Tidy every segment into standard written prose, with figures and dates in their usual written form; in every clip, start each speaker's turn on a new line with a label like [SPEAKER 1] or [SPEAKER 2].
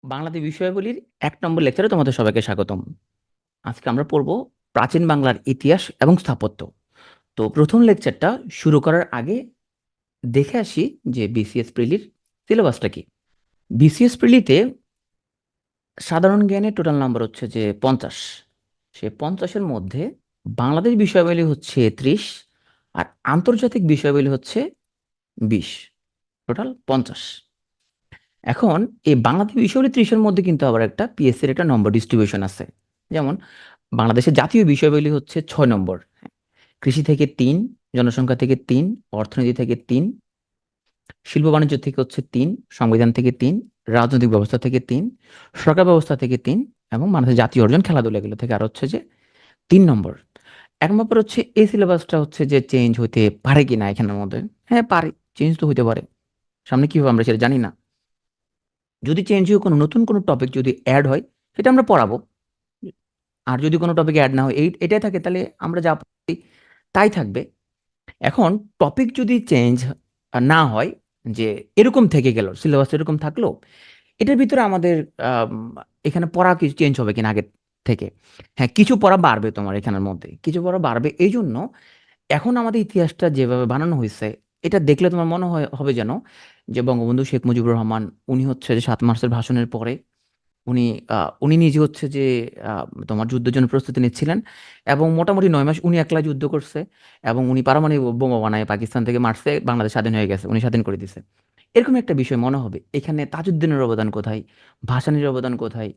[SPEAKER 1] বাংলাদেশ বিষয়াবলীর ১ নম্বর লেকচারে তোমাদের সবাইকে স্বাগতম। আজকে আমরা পড়ব প্রাচীন বাংলার ইতিহাস এবং স্থাপত্য। তো ১ম লেকচারটা শুরু করার আগে দেখে আসি যে বিসিএস প্রিলির সিলেবাসটা কি? বিসিএস প্রিলিতে সাধারণ জ্ঞানের টোটাল নাম্বার হচ্ছে যে ৫০। সে ৫০ এর মধ্যে বাংলাদেশ বিষয়াবলী হচ্ছে ৩০ আর আন্তর্জাতিক বিষয়াবলী হচ্ছে ২০। টোটাল ৫০। এখন এই বাংলাদেশ বিষয়াবলী ৩০ এর মধ্যে কিন্তু আবার একটা পিএসসির একটা নম্বর ডিস্ট্রিবিউশন আছে। যেমন বাংলাদেশের জাতীয় বিষয়াবলী হচ্ছে ৬ নম্বর। কৃষি থেকে ৩, জনসংখ্যা থেকে ৩, অর্থনীতি থেকে ৩, শিল্প বাণিজ্য থেকে হচ্ছে ৩, সংবিধান থেকে ৩, রাজনৈতিক ব্যবস্থা থেকে ৩, সরকার ব্যবস্থা থেকে ৩ এবং মানুষের জাতীয় অর্জন খেলাধুলা এগুলো থেকে আর হচ্ছে যে ৩ নম্বর। ১ নম্বর হচ্ছে এই সিলেবাসটা হচ্ছে যে চেঞ্জ হইতে পারে কিনা এখানের মধ্যে? হ্যাঁ পারে, চেঞ্জ তো হইতে পারে। সামনে কি হবে আমরা সেটা জানি না। যদি চেঞ্জ হয়ে কোনো নতুন কোনো টপিক যদি এড হয় সেটা আমরা পড়াবো। আর যদি কোনো টপিক এড না হয় এটাই থাকে তাহলে আমরা যা পড়ি তাই থাকবে। এখন টপিক যদি চেঞ্জ না হয় যে এরকম থেকে গেল, সিলেবাস এরকম থাকলো, এটার ভিতরে আমাদের আম এখানে পড়া কিছু চেঞ্জ হবে কিনা আগের থেকে? হ্যাঁ, কিছু পড়া বাড়বে তোমার এখানের মধ্যে। কিছু পড়া বাড়বে এইজন্য এখন আমাদের ইতিহাসটা যেভাবে বানানো হইছে, এটা দেখলে তোমার মনে হবে যেন যে বঙ্গবন্ধু শেখ মুজিবুর রহমান উনি হচ্ছে যে ৭ মার্চের ভাষণের পরে উনি উনি নিজে হচ্ছে যে আ তোমার যুদ্ধের জন্য প্রস্তুতি নিচ্ছিলেন এবং মোটামুটি ৯ মাস উনি একলা যুদ্ধ করছে এবং উনি পারমাণবিক বোমা বানায় পাকিস্তান থেকে মারছে, বাংলাদেশ স্বাধীন হয়ে গেছে। উনি স্বাধীন করে দিছে। এরকম একটা বিষয় মনে হবে। এখানে তাজউদ্দিনের অবদান কোথায়? ভাসানীর অবদান কোথায়?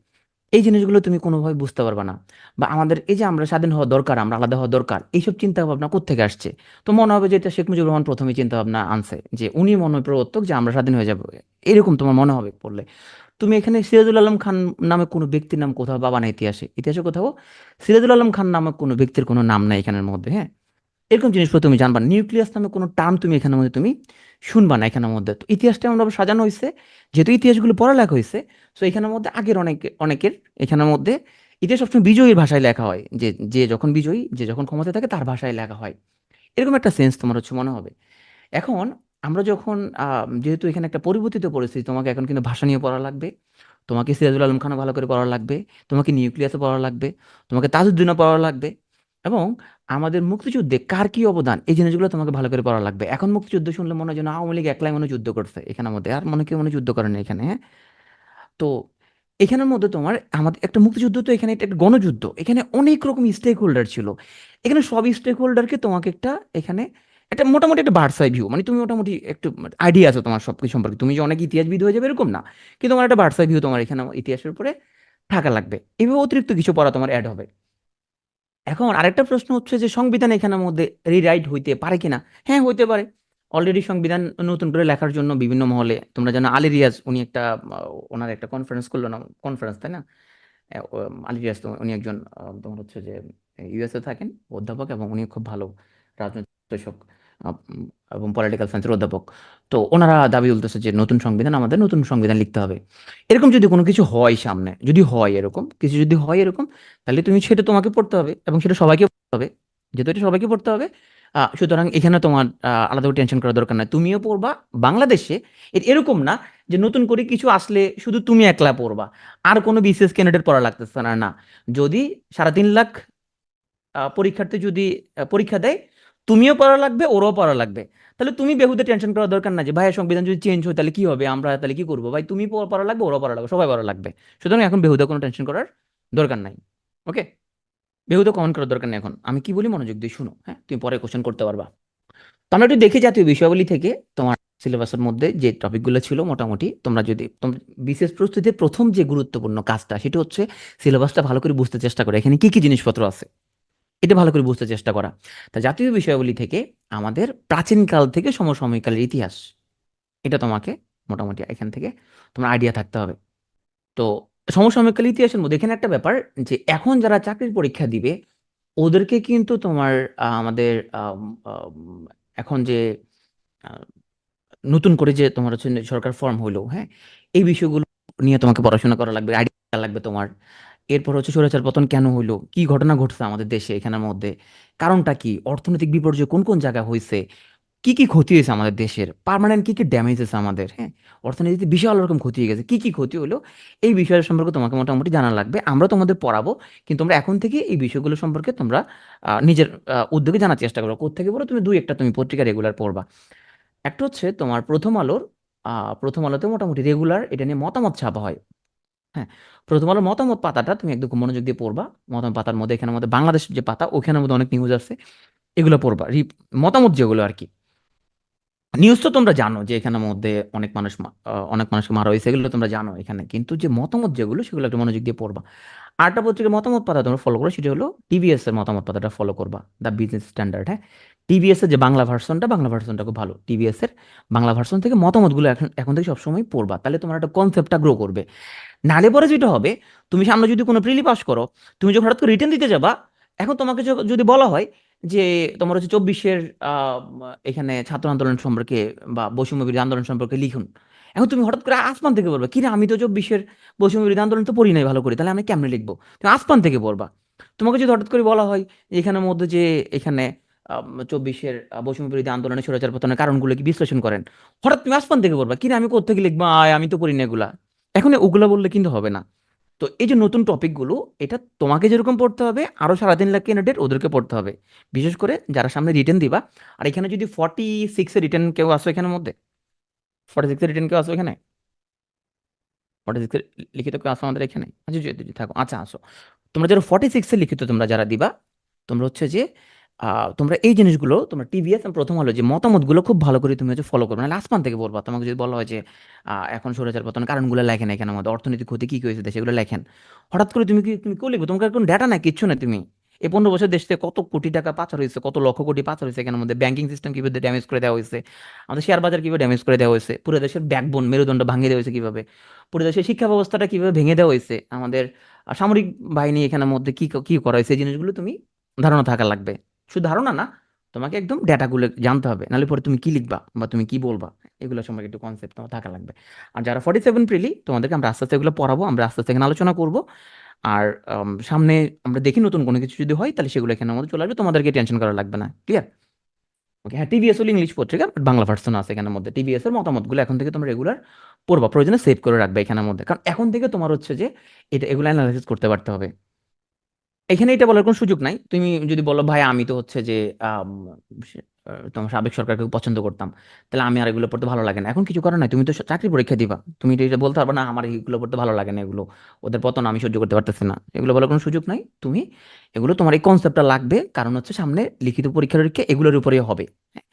[SPEAKER 1] এই জিনিসগুলো তুমি কোনোভাবে বুঝতে পারবা না। বা আমাদের এই যে আমরা স্বাধীন হওয়া দরকার, আমরা আলাদা হওয়া দরকার, এইসব চিন্তাভাবনা কোত্থেকে আসছে? তো মনে হবে যে এটা শেখ মুজিবুর রহমান ১ম এই চিন্তাভাবনা আনছে। যে উনি মনে হয় প্রবর্তক যে আমরা স্বাধীন হয়ে যাবো। এরকম তোমার মনে হবে পড়লে। তুমি এখানে সিরাজুল আলম খান নামে কোনো ব্যক্তির নাম কোথাও পাবা না ইতিহাসে। ইতিহাসে কোথাও সিরাজুল আলম খান নামক কোনো ব্যক্তির কোনো নাম নাই এখানের মধ্যে, হ্যাঁ? এরকম জিনিসগুলো তুমি জানবা না। নিউক্লিয়াস নামে কোনো টার্ম তুমি এখানের মধ্যে তুমি শুনবা না এখানের মধ্যে। তো ইতিহাসটা এমনভাবে সাজানো হইছে, যেহেতু ইতিহাসগুলো পড়ালেখা হইছে, সো এখানের মধ্যে আগের অনেকের এখানের মধ্যে ইতিহাস সবসময় বিজয়ীর ভাষায় লেখা হয়। যে যখন বিজয়ী, যে যখন ক্ষমতায় থাকে তার ভাষায় লেখা হয়। এরকম একটা সেন্স তোমার হচ্ছে মনে হবে। এখন আমরা যখন যেহেতু এখানে একটা পরিবর্তিত পরিস্থিতি, তোমাকে এখন কিন্তু ভাষা নিয়ে পড়া লাগবে। তোমাকে সিরাজুল আলম খানও ভালো করে পড়া লাগবে। তোমাকে নিউক্লিয়াসও পড়া লাগবে। তোমাকে তাজউদ্দিনও পড়া লাগবে। এবং আমাদের মুক্তিযুদ্ধে কার কি অবদান এই জিনিসগুলো তোমাকে ভালো করে পড়া লাগবে। এখন মুক্তিযুদ্ধ শুনলে মনে হয় যেন আওয়ামী লীগ একলাই মনে হয় যুদ্ধ করছে এখানের মধ্যে। আর মনে কেউ মনে হয় যুদ্ধ করে না এখানে, হ্যাঁ? তো এখানের মধ্যে তোমার আমাদের একটা মুক্তিযুদ্ধ তো এখানে এটা একটা গণযুদ্ধ। এখানে অনেক রকম স্টেক হোল্ডার ছিল। এখানে সব স্টেক হোল্ডারকে তোমাকে একটা এখানে একটা মোটামুটি একটা বার্ডস আই ভিউ মানে তুমি মোটামুটি একটু আইডিয়া আছে তোমার সবকিছু সম্পর্কে। তুমি যে অনেক ইতিহাসবিদ হয়ে যাবে এরকম না। কিন্তু তোমার একটা বার্ডস আই ভিউ তোমার এখানে ইতিহাসের উপরে থাকা লাগবে। এভাবে অতিরিক্ত কিছু পড়া তোমার এড হবে। এখন আরেকটা প্রশ্ন হচ্ছে যে সংবিধান এখানের মধ্যে রিরাইট হইতে পারে কিনা? হ্যাঁ, হইতে পারে। অলরেডি সংবিধান নতুন করে লেখার জন্য বিভিন্ন মহলে তোমরা জানো আলী রিয়াজ উনি একটা ওনার একটা কনফারেন্স করলো না, কনফারেন্স তাই না? আলী রিয়াজ তো উনি একজন তোমার হচ্ছে যে ইউএসএ থাকেন অধ্যাপক এবং উনি খুব ভালো রাজনৈতিক বিশ্লেষক এবং পলিটিক্যাল সায়েন্সের অধ্যাপক। তো ওনারা দাবি তুলতেছে যে নতুন সংবিধান আমাদের নতুন সংবিধান লিখতে হবে। এরকম যদি কোনো কিছু হয় সামনে, যদি হয় এরকম কিছু যদি হয় এরকম, তাহলে তুমি সেটা তোমাকে পড়তে হবে এবং সেটা সবাইকে পড়তে হবে। যেহেতু এটা সবাইকে পড়তে হবে, সুতরাং এখানে তোমার আলাদা করে টেনশন করার দরকার নাই। তুমিও পড়বা বাংলাদেশে। এরকম না যে নতুন করে কিছু আসলে শুধু তুমি একলা পড়বা। আর কোনো বিসিএস ক্যান্ডিডেট পড়া লাগতেছে না, না। যদি ৩.৫ লাখ পরীক্ষার্থী যদি পরীক্ষা দেয়, তুমিও পড়া লাগবে, ওরাও পড়া লাগবে। তাহলে তুমি বেহুদে টেনশন করার দরকার না যে ভাই সংবিধান যদি চেঞ্জ হয় তাহলে কি হবে? আমরা তাহলে কি করবো? ভাই তুমি পড়া লাগবে, ওরাও পড়া লাগবে, সবাই পড়া লাগবে। সুতরাং এখন বেহুদা কোনো টেনশন করার দরকার নাই। ওকে? বেহুদা কমেন্ট করার দরকার নেই এখন। আমি কি বলি মনোযোগ দিয়ে শুনো, হ্যাঁ? তুমি পরে কোশ্চেন করতে পারবা। তো আমরা একটু দেখি জাতীয় বিষয়াবলী থেকে তোমার সিলেবাসের মধ্যে যে টপিকগুলো ছিল মোটামুটি তোমরা যদি বিশেষ প্রস্তুতির প্রথম যে গুরুত্বপূর্ণ কাজটা সেটা হচ্ছে সিলেবাসটা ভালো করে বুঝতে চেষ্টা করা এখানে কি কি জিনিসপত্র আছে এটা ভালো করে বুঝতে চেষ্টা করা। তা জাতীয় বিষয়াবলী থেকে আমাদের প্রাচীনকাল থেকে সমসাময়িককালের ইতিহাস এটা তোমাকে মোটামুটি এখান থেকে তোমার আইডিয়া থাকতে হবে। তো সমসাময়িককালের ইতিহাসের মধ্যে এখানে একটা ব্যাপার যে এখন যারা চাকরির পরীক্ষা দিবে ওদেরকে কিন্তু তোমার আমাদের আম, আম, এখন যে আহ, নতুন করে যে তোমার হচ্ছে সরকার ফর্ম হলো, হ্যাঁ, এই বিষয়গুলো নিয়ে তোমাকে পড়াশোনা করা লাগবে, আইডিয়া লাগবে তোমার। এরপর হচ্ছে স্বৈরাচার পতন কেন হইলো, কি ঘটনা ঘটছে আমাদের দেশে এখানের মধ্যে, কারণটা কি, অর্থনৈতিক বিপর্যয় কোন কোন জায়গায় হয়েছে, কি কি ক্ষতি হয়েছে আমাদের দেশের, পার্মানেন্ট কি কি ড্যামেজ হয়েছে আমাদের, হ্যাঁ, অর্থনীতিতে বিশাল রকম ক্ষতি হয়ে গেছে, কি কি ক্ষতি হলো, এই বিষয়ের সম্পর্কে তোমাকে মোটামুটি জানা লাগবে। আমরা তোমাদের পড়াবো, কিন্তু তোমরা এখন থেকে এই বিষয়গুলো সম্পর্কে তোমরা নিজের উদ্যোগে জানার চেষ্টা করো। কোত্থেকে পড়ো তুমি, দুই একটা তুমি পত্রিকা রেগুলার পড়বা। একটা হচ্ছে তোমার প্রথম আলোর, প্রথম আলোতে মোটামুটি রেগুলার এটা নিয়ে মতামত ছাপা হয়। হ্যাঁ, প্রথম আলোর মতামত পাতাটা তুমি একদম খুব মনোযোগ দিয়ে পড়বা। মতামত পাতার মধ্যে এখানের মধ্যে বাংলাদেশ যে পাতা, ওখানের মধ্যে অনেক নিউজ আছে, এগুলো পড়বা। মতামত যেগুলো আর কি, নিউজ তো তোমরা জানো যে এখানের মধ্যে অনেক মানুষ অনেক মানুষকে মারা হয়েছে, এগুলো তোমরা জানো এখানে, কিন্তু যে মতামত যেগুলো সেগুলো একটু মনোযোগ দিয়ে পড়বা। আরেকটা পত্রিকার মতামত পাতা তোমরা ফলো করো, সেটা হলো টিভিএস এর মতামত পাতাটা ফলো করবা, দ্য বিজনেস স্ট্যান্ডার্ড। হ্যাঁ, টিভিএস এর যে বাংলা ভার্সনটা খুব ভালো, টিভিএস এর বাংলা ভার্সন থেকে মতামতগুলো এখন এখন থেকে সবসময় পড়বা, তাহলে তোমার একটা কনসেপ্টটা গ্রো করবে। নালে পরে যেটা হবে, তুমি সামনে যদি কোনো প্রিলি পাস করো, তুমি যখন হঠাৎ করে রিটেন দিতে যাবা, এখন তোমাকে যদি বলা হয় যে তোমার হচ্ছে 24-এর এখানে ছাত্র আন্দোলন সম্পর্কে বা বৈষম্য বিরোধী আন্দোলন সম্পর্কে লিখুন, এখন তুমি হঠাৎ করে আসমান থেকে বলবা, কিরে আমি তো 24-এর বৈষম্য বিরোধী আন্দোলন তো পড়ি নাই ভালো করে, তাহলে আমি কেমনে লিখবো? তুমি আসমান থেকে বলবা। তোমাকে যদি হঠাৎ করে বলা হয় যে এখানের মধ্যে যে এখানে 24-এর বৈষম্য বিরোধী আন্দোলনের স্বৈরাচার পতনের কারণগুলো কি বিশ্লেষণ করেন, হঠাৎ তুমি আসমান থেকে বলবা, কিরে আমি কোথেকে লিখবো, আমি তো পড়ি না এগুলা। এখন ওগুলা বললে কিন্তু হবে না। তো এই যে নতুন টপিকগুলো, এটা তোমাকে যেরকম পড়তে হবে, আরো 3.5 লাখ ক্যান্ডিডেট ওদেরকে পড়তে হবে, বিশেষ করে যারা সামনে রিটেন দিবা। আর এখানে যদি 46-এ রিটেন কেউ আসো এখানের মধ্যে, 46-এ রিটেন কেউ আসো এখানে, 46-এর লিখিত কেউ আসো আমাদের এখানে, আচ্ছা যদি থাকো, আচ্ছা আসো। তোমরা যারা 46-এ লিখিত তোমরা যারা দিবা, তোমরা হচ্ছে যে তোমরা এই জিনিসগুলো তোমরা টিভিএস প্রথম আলো যে মতামতগুলো খুব ভালো করে তুমি হচ্ছে ফলো করবে, নাহলে আসমান থেকে বলবা। তোমাকে যদি বলা হয় যে এখন স্বৈরাচার পতন কারণগুলো লেখেন, এখানে আমাদের অর্থনৈতিক ক্ষতি কি কি হয়েছে দেশে, এগুলো লেখেন, হঠাৎ করে তুমি কেউ লিখবে, তোমার কোনো ডেটা নাই, কিচ্ছু নাই। তুমি এই 15 বছর দেশ থেকে কত কোটি টাকা পাচার হয়েছে, কত লক্ষ কোটি পাচার হয়েছে, এখানের মধ্যে ব্যাংকিং সিস্টেম কিভাবে ড্যামেজ করে দেওয়া হয়েছে, আমাদের শেয়ার বাজার কিভাবে ড্যামেজ করে দেওয়া হয়েছে, পুরো দেশের ব্যাকবোন মেরুদণ্ড ভাঙিয়ে দেওয়া হয়েছে কিভাবে, পুরো দেশের শিক্ষা ব্যবস্থাটা কিভাবে ভেঙে দেওয়া হয়েছে, আমাদের সামরিক বাহিনী এখানের মধ্যে কি কি করা হয়েছে, এই জিনিসগুলো তুমি ধারণা থাকা লাগবে। শুধু ধারণা না, তোমাকে একদম ডেটাগুলো জানতে হবে, নাহলে পরে তুমি কি লিখবা বা তুমি কি বলবা, এগুলো সম্পর্কে একটু কনসেপ্ট তোমার থাকা লাগবে। আর যারা 47 প্রিলি, তোমাদেরকে আমরা আস্তে আস্তে এগুলো পড়াবো, আমরা আস্তে আস্তে এখানে আলোচনা করবো। আর সামনে আমরা দেখি নতুন কোনো কিছু যদি হয়, তাহলে সেগুলো এখানে আমাদের চলে আসবে, তোমাদেরকে টেনশন করা লাগবে না। ক্লিয়ার? ওকে, হ্যাঁ, টিভিএস হলো ইংলিশ পত্রিকা, বাট বাংলা ভার্সন আছে এখানের মধ্যে। টিভিএস এর মতামতগুলো এখন থেকে তোমরা রেগুলার পড়বা, প্রয়োজনে সেভ করে রাখবে এখানের মধ্যে, কারণ এখন থেকে তোমার হচ্ছে যে এগুলো অ্যানালাইসিস করতে পারতে হবে। এখানে এটা বলার কোনো সুযোগ নাই। তুমি যদি বলো ভাই আমি তো হচ্ছে যে আম, তোমার সাবেক সরকারকে পছন্দ করতাম, তাহলে আমি আর এগুলো পড়তে ভালো লাগে না, এখন কিছু করার নাই, তুমি তো চাকরি পরীক্ষা দিবা, তুমি তো এটা বলতে পারবে না আমার এগুলো পড়তে ভালো লাগে না, এগুলো ওদের পতন আমি সহ্য করতে পারতেছি না, এগুলো বলার কোনো সুযোগ নাই। তুমি এগুলো, তোমার এই কনসেপ্টটা লাগবে, কারণ হচ্ছে সামনে লিখিত পরীক্ষা টরীক্ষা এগুলোর উপরেই হবে। হ্যাঁ,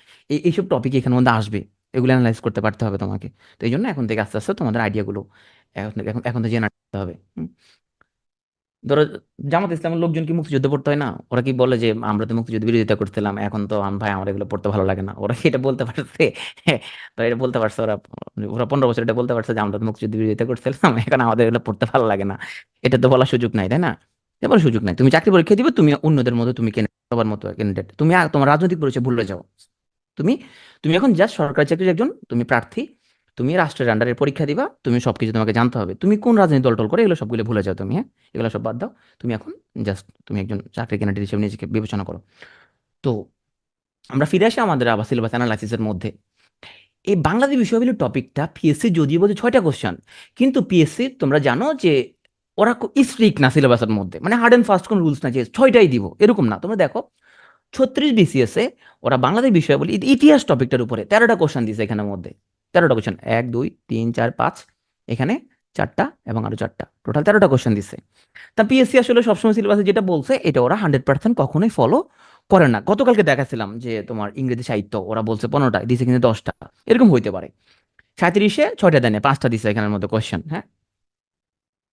[SPEAKER 1] এইসব টপিক এখানের মধ্যে আসবে, এগুলো অ্যানালাইজ করতে পারতে হবে তোমাকে। তো এই জন্য এখন থেকে আস্তে আস্তে তোমাদের আইডিয়াগুলো এখন থেকে জেনে রাখতে হবে। ধরো জামাত ইসলামের লোকজন কি মুক্তিযুদ্ধ পড়তে হয় না? ওরা কি বলে যে আমরা তো মুক্তিযুদ্ধ বিরোধিতা করছিলাম, এখন তো ভাই আমার এগুলো পড়তে ভালো লাগে না? ওরা কি এটা বলতে পারছে? তো এটা বলতে পারছে ওরা? ওরা 15 বছর এটা বলতে পারছে যে আমরা তো মুক্তিযুদ্ধ বিরোধিতা করছিলাম, এখন আমাদের এগুলো পড়তে ভালো লাগে না? এটা তো বলার সুযোগ নাই, তাই না? এটা বলার সুযোগ নাই। তুমি চাকরি পরীক্ষা দিবে, তুমি অন্যদের মতো, তুমি সবার মতো ক্যান্ডিডেট, তুমি তোমার রাজনৈতিক পরিচয় ভুলে যাও। তুমি তুমি এখন জাস্ট সরকারি চাকরির একজন তুমি প্রার্থী, তুমি রাষ্ট্রের আন্ডারে পরীক্ষা দিবা, তুমি সবকিছু তোমাকে জানতে হবে, তুমি কোন রাজনৈতিক দল টল করে এগুলো সবগুলো ভুলে যাও তুমি। হ্যাঁ, এগুলো সব বাদ দাও। তুমি এখন জাস্ট তুমি একজন চাকরি ক্যান্ডিডেট হিসেবে নিজেকে বিবেচনা করো। তো আমরা ফিরে আসি আমাদের আবার সিলেবাস অ্যানালাইসিসের মধ্যে। এই বাংলাদেশ বিষয়গুলির টপিকটা পিএসসি যদিও বলছে 6টা কোশ্চেন, কিন্তু পিএসসি তোমরা জানো যে ওরা স্ট্রিক্ট না সিলেবাসের মধ্যে, মানে হার্ড অ্যান্ড ফাস্ট কোন রুলস না যে 6টাই দিব এরকম না। তোমরা দেখো 36 বিসিএস এ ওরা বাংলাদেশ বিষয় বলি ইতিহাস টপিকটার উপরে 13টা কোশ্চেন দিছে এখানের মধ্যে। 13টা কোশ্চেন, 1 2 3 4 5, এখানে 4টা এবং আরো 4টা, টোটাল 13টা কোশ্চেন দিছে। তা পিএসসি আসলে সবসময় সিলেবাসে যেটা বলছে এটা ওরা 100% কখনোই ফলো করে না। গতকালকে দেখাছিলাম যে তোমার ইংরেজি সাহিত্য ওরা বলছে 15টা দিছে, কিন্তু 10টা এরকম হইতে পারে। 37-এ 6টা দেয় না, 5টা দিছে এখানের মধ্যে কোশ্চেন। হ্যাঁ,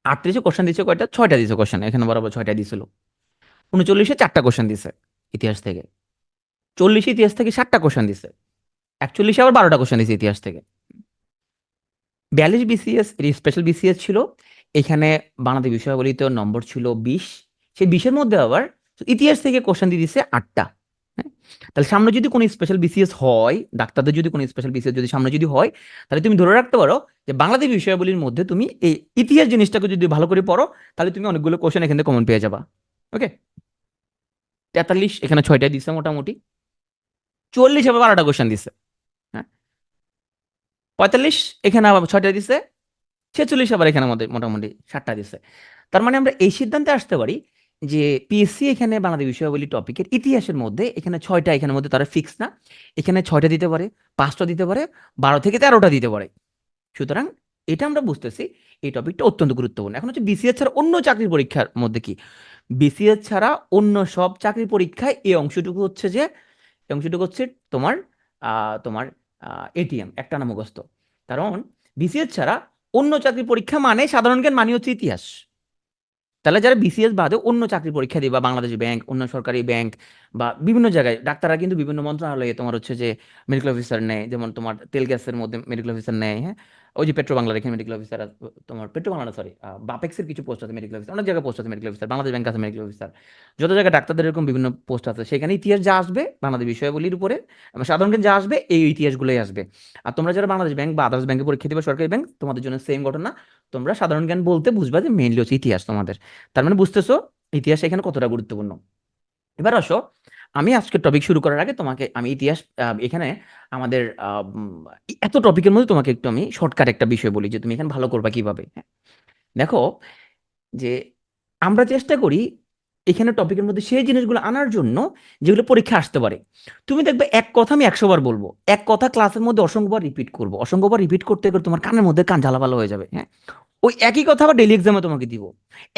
[SPEAKER 1] 38-এ কোশ্চেন দিছে কয়টা? 6টা দিছে কোশ্চেন, এখানে বরাবর 6টা দিছিল। 39-এ 4টা কোশ্চেন দিছে ইতিহাস থেকে। 40-এ ইতিহাস থেকে 7টা কোশ্চেন দিছে। 41-এ আবার 12টা কোশ্চেন দিছে ইতিহাস থেকে। 42 বিসিএস স্পেশাল বিসিএস ছিল, এখানে বাংলাদেশ বিষয়াবলিতে নম্বর ছিল 20, সেই 20-এর মধ্যে আবার ইতিহাস থেকে কোশ্চেন দিয়ে দিছে 8টা। হ্যাঁ, তাহলে সামনে যদি কোনো স্পেশাল বিসিএস হয়, ডাক্তারদের যদি কোনো স্পেশাল বিসিএস যদি সামনে যদি হয়, তাহলে তুমি ধরে রাখতে পারো যে বাংলাদেশ বিষয়াবলীর মধ্যে তুমি এই ইতিহাস জিনিসটাকে যদি ভালো করে পড়ো, তাহলে তুমি অনেকগুলো কোশ্চেন এখান থেকে কমন পেয়ে যাবা। ওকে, 43 এখানে 6টা দিছে মোটামুটি। 40 আবার 12টা কোশ্চেন দিছে। হ্যাঁ, 45 এখানে আবার 6টা দিছে, 46 আবার এখানে আমাদের মোটামুটি 7টা দিছে। তার মানে আমরা এই সিদ্ধান্তে আসতে পারি যে পিএসসি এখানে বাংলাদেশ বিষয়াবলী টপিকের ইতিহাসের মধ্যে এখানে 6টা, এখানের মধ্যে তারা ফিক্স না, এখানে 6টা দিতে পারে, 5টা দিতে পারে, 12 থেকে 13টা দিতে পারে। সুতরাং এটা আমরা বুঝতেছি এই টপিকটা অত্যন্ত গুরুত্বপূর্ণ। এখন হচ্ছে বিসিএস ছাড়া অন্য চাকরির পরীক্ষার মধ্যে কি, বিসিএস ছাড়া অন্য সব চাকরির পরীক্ষায় এই অংশটুকু হচ্ছে যে, এই অংশটুকু হচ্ছে তোমার তোমার এটিএম একটা না মুখস্থ। কারণ বিসিএস ছাড়া অন্য চাকরির পরীক্ষা মানে সাধারণ জ্ঞান মানে হচ্ছে ইতিহাস। তাহলে যারা বিসিএস বাদে অন্য চাকরির পরীক্ষা দিবা, বাংলাদেশ ব্যাংক, অন্য সরকারি ব্যাংক বা বিভিন্ন জায়গায়, ডাক্তাররা কিন্তু বিভিন্ন মন্ত্রণালয়ে তোমার হচ্ছে যে মেডিকেল অফিসার নেয়, যেমন তোমার তেল গ্যাসের মধ্যে মেডিকেল অফিসার নেয়, হ্যাঁ, ওই যে পেট্রো বাংলার এখানে মেডিকেল অফিসার, তোমার পেট্রো বাংলা সরি, বাপেক্সের কিছু পোস্ট আছে মেডিকেল অফিসার, অনেক জায়গায় পোস্ট আছে মেডিকেল অফিসার, বাংলাদেশ ব্যাংক আছে মেডিকেল অফিসার, যত জায়গায় ডাক্তারদের এরকম বিভিন্ন পোস্ট আছে, সেখানে ইতিহাস যা আসবে বাংলাদেশ বিষয়াবলীর উপরে সাধারণ জ্ঞান যা আসবে এই ইতিহাসগুলোই আসবে। আর তোমরা যারা বাংলাদেশ ব্যাংক বা আদার্স ব্যাংকে পরীক্ষা দিবে, সরকারি ব্যাংক, তোমাদের জন্য সেম ঘটনা। তোমরা সাধারণ জ্ঞান বলতে বুঝবা যে মেইনলি হচ্ছে ইতিহাস তোমাদের। তার মানে বুঝতেছো ইতিহাস এখানে কতটা গুরুত্বপূর্ণ। এবার আসো, আমি আজকের টপিক শুরু করার আগে তোমাকে আমি ইতিহাস এখানে আমাদের এত টপিকের মধ্যে তোমাকে একটু আমি শর্টকাট একটা বিষয় বলি যে তুমি এখানে ভালো করবা কিভাবে। হ্যাঁ, দেখো যে আমরা চেষ্টা করি এখানে টপিকের মধ্যে সেই জিনিসগুলো আনার জন্য যেগুলো পরীক্ষা আসতে পারে। তুমি দেখবে এক কথা আমি 100 বার বলবো, এক কথা ক্লাসের মধ্যে অসংখ্যবার রিপিট করবো, অসংখ্যবার রিপিট করতে করতে তোমার কানের মধ্যে কান ঝালাপালা হয়ে যাবে। হ্যাঁ, ওই একই কথা আবার ডেইলি এক্সামে তোমাকে দিব,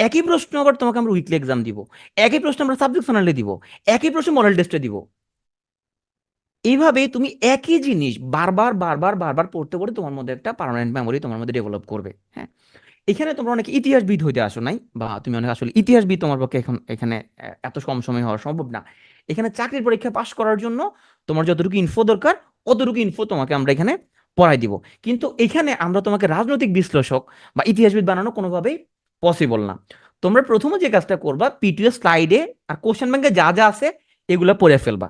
[SPEAKER 1] একই প্রশ্ন আবার তোমাকে আমরা উইকলি এক্সাম দিব, একই প্রশ্ন আমরা সাবজেকশনালে দিব, একই প্রশ্ন মডেল টেস্টে দিব। এইভাবে তুমি একই জিনিস বারবার বারবার বারবার পড়তে পড়তে তোমার মধ্যে একটা পার্মানেন্ট মেমোরি তোমার মধ্যে ডেভেলপ করবে। হ্যাঁ, এখানে তোমরা অনেকে ইতিহাসবিদ হইতে আসো নাই, বা তুমি অনেক আসলে ইতিহাসবিদ তোমার পক্ষে এখন এখানে এত কম সময় হওয়া সম্ভব না। এখানে চাকরির পরীক্ষা পাশ করার জন্য তোমার যতটুকু ইনফো দরকার অতটুকু ইনফো তোমাকে আমরা এখানে পড়াই দিব। কিন্তু এখানে আমরা তোমাকে রাজনৈতিক বিশ্লেষক বা ইতিহাসবিদ বানানো কোনোভাবেই পসিবল না। তোমরা প্রথমে যে কাজটা করবা, পিটিএ স্লাইডে আর কোশ্চেন ব্যাংকে যা যা আছে এগুলো পড়ে ফেলবা।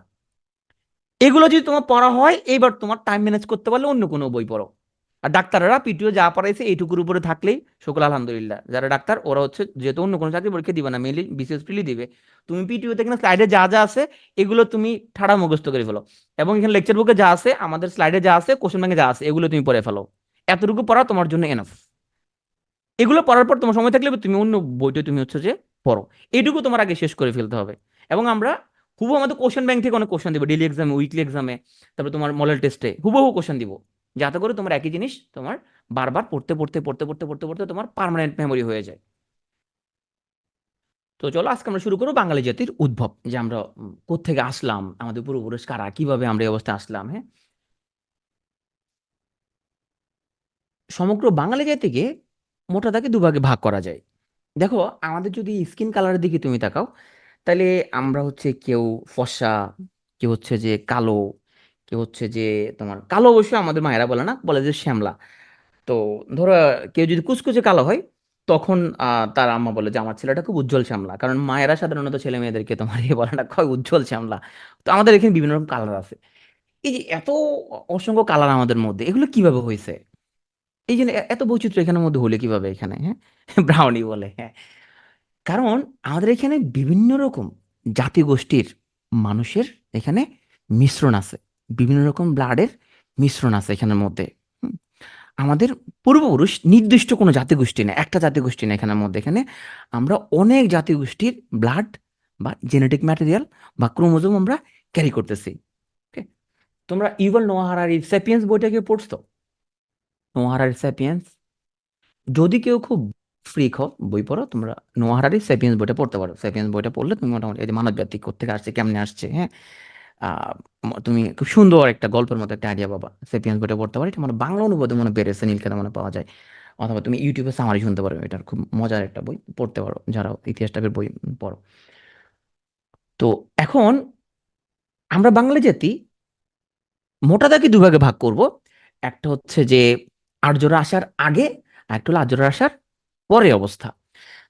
[SPEAKER 1] এগুলো যদি তোমার পড়া হয়, এইবার তোমার টাইম ম্যানেজ করতে পারলে অন্য কোনো বই পড়ো। আর ডাক্তাররা পিটিও যা পড়াইছে এইটুকুর উপরে থাকলেই সকল আলহামদুলিল্লাহ। যারা ডাক্তার ওরা হচ্ছে যেহেতু অন্য কোনো চাকরি পরীক্ষা দিবে না, মেনলি বিসিএস প্রিলি দিবে, তুমি পিটিওতে কিনা স্লাইডে যা যা আছে এগুলো তুমি ঠাড়া মুখস্থ করে ফেলো। এবং এখানে লেকচার বুকে যা আছে, আমাদের স্লাইডে যা আছে, কোশ্চেন ব্যাংকে যা আছে, এগুলো তুমি পড়ে ফেলো। এতটুকু পড়া তোমার জন্য এনাফ। এগুলো পড়ার পর তোমার সময় থাকলে তুমি অন্য বইটা তুমি হচ্ছে যে পড়ো। এইটুকু তোমার আগে শেষ করে ফেলতে হবে। এবং আমরা হুবহু আমাদের কোশ্চেন ব্যাংক থেকে অনেক কোশ্চেন দিব ডেইলি এক্সামে, উইকলি এক্সামে, তারপর তোমার মডেল টেস্টে হুবহু কোশ্চেন দিব, যাতে করে তোমার একই জিনিস তোমার বারবার পড়তে পড়তে পড়তে পড়তে পড়তে পড়তে তোমার পার্মানেন্ট মেমোরি হয়ে যায়। তো চলো আজকে আমরা শুরু করবো বাঙালি জাতির উদ্ভব, যে আমরা কোত্থেকে আসলাম, আমাদের পূর্বপুরুষ কারা, কিভাবে আমরা এই অবস্থায় আসলাম। হ্যাঁ, সমগ্র বাঙালি জাতিকে মোটা দাগে দুভাগে ভাগ করা যায়। দেখো, আমাদের যদি স্কিন কালারের দিকে তুমি তাকাও, তাহলে আমরা হচ্ছে কেউ ফর্সা, কেউ হচ্ছে যে কালো, কেউ হচ্ছে যে তোমার কালো, অবশ্যই আমাদের মায়েরা বলে না, বলে যে শ্যামলা। তো ধরো কেউ যদি কুচকুচে কালো হয়, তখন তার আম্মা বলে যে আমার ছেলেটা খুব উজ্জ্বল শ্যামলা, কারণ মায়েরা সাধারণত ছেলে মেয়েদেরকে তোমার এই বলে না, কয় উজ্জ্বল শ্যামলা। তো আমাদের এখানে বিভিন্ন রকম কালার আছে। এই যে এত অসংখ্য কালার আমাদের মধ্যে, এগুলো কিভাবে হয়েছে? এই যে এত বৈচিত্র্য এখানের মধ্যে হলে কিভাবে এখানে, হ্যাঁ, ব্রাউনি বলে, হ্যাঁ, কারণ আমাদের এখানে বিভিন্ন রকম জাতিগোষ্ঠীর মানুষের এখানে মিশ্রণ আছে, বিভিন্ন রকম ব্লাডের মিশ্রণ আছে এখানের মধ্যে। হুম, আমাদের পূর্বপুরুষ নির্দিষ্ট কোনো জাতিগোষ্ঠী না, একটা জাতিগোষ্ঠী না এখানের মধ্যে, এখানে আমরা অনেক জাতিগোষ্ঠীর ব্লাড বা জেনেটিক ম্যাটেরিয়াল বা ক্রোমোজোম আমরা ক্যারি করতেছি। Okay? তোমরা ইউভাল নোয়া হারারির স্যাপিয়েন্স বইটা কি পড়ছো? নোয়া হারারির স্যাপিয়েন্স, যদি কেউ খুব ফ্রিক হও বই পড়ো, তোমরা নোয়া হারারির স্যাপিয়েন্স বইটা পড়তে পারো। স্যাপিয়েন্স বইটা পড়লে তুমি মোটামুটি এই যে মানব জাতি কোত্থেকে আসছে, কেমনে আসছে, হ্যাঁ, আহ, তুমি খুব সুন্দর একটা গল্পের মতো একটা আইডিয়া পাবা। স্যাপিয়েন্স বইটা পড়তে পারো, এটা মানে বাংলা অনুবাদে মনে বেড়েছে, নীলখাতা মনে পাওয়া যায়, অথবা তুমি ইউটিউবে সামারি শুনতে পারো। এটার খুব মজার একটা বই, পড়তে পারো যারা ইতিহাস টাইপের বই পড়ো। তো এখন আমরা বাঙালি জাতি মোটা দাগে দুভাগে ভাগ করব। একটা হচ্ছে যে আর্যরা আসার আগে, আর একটা হলো আর্যরা আসার পরে অবস্থা।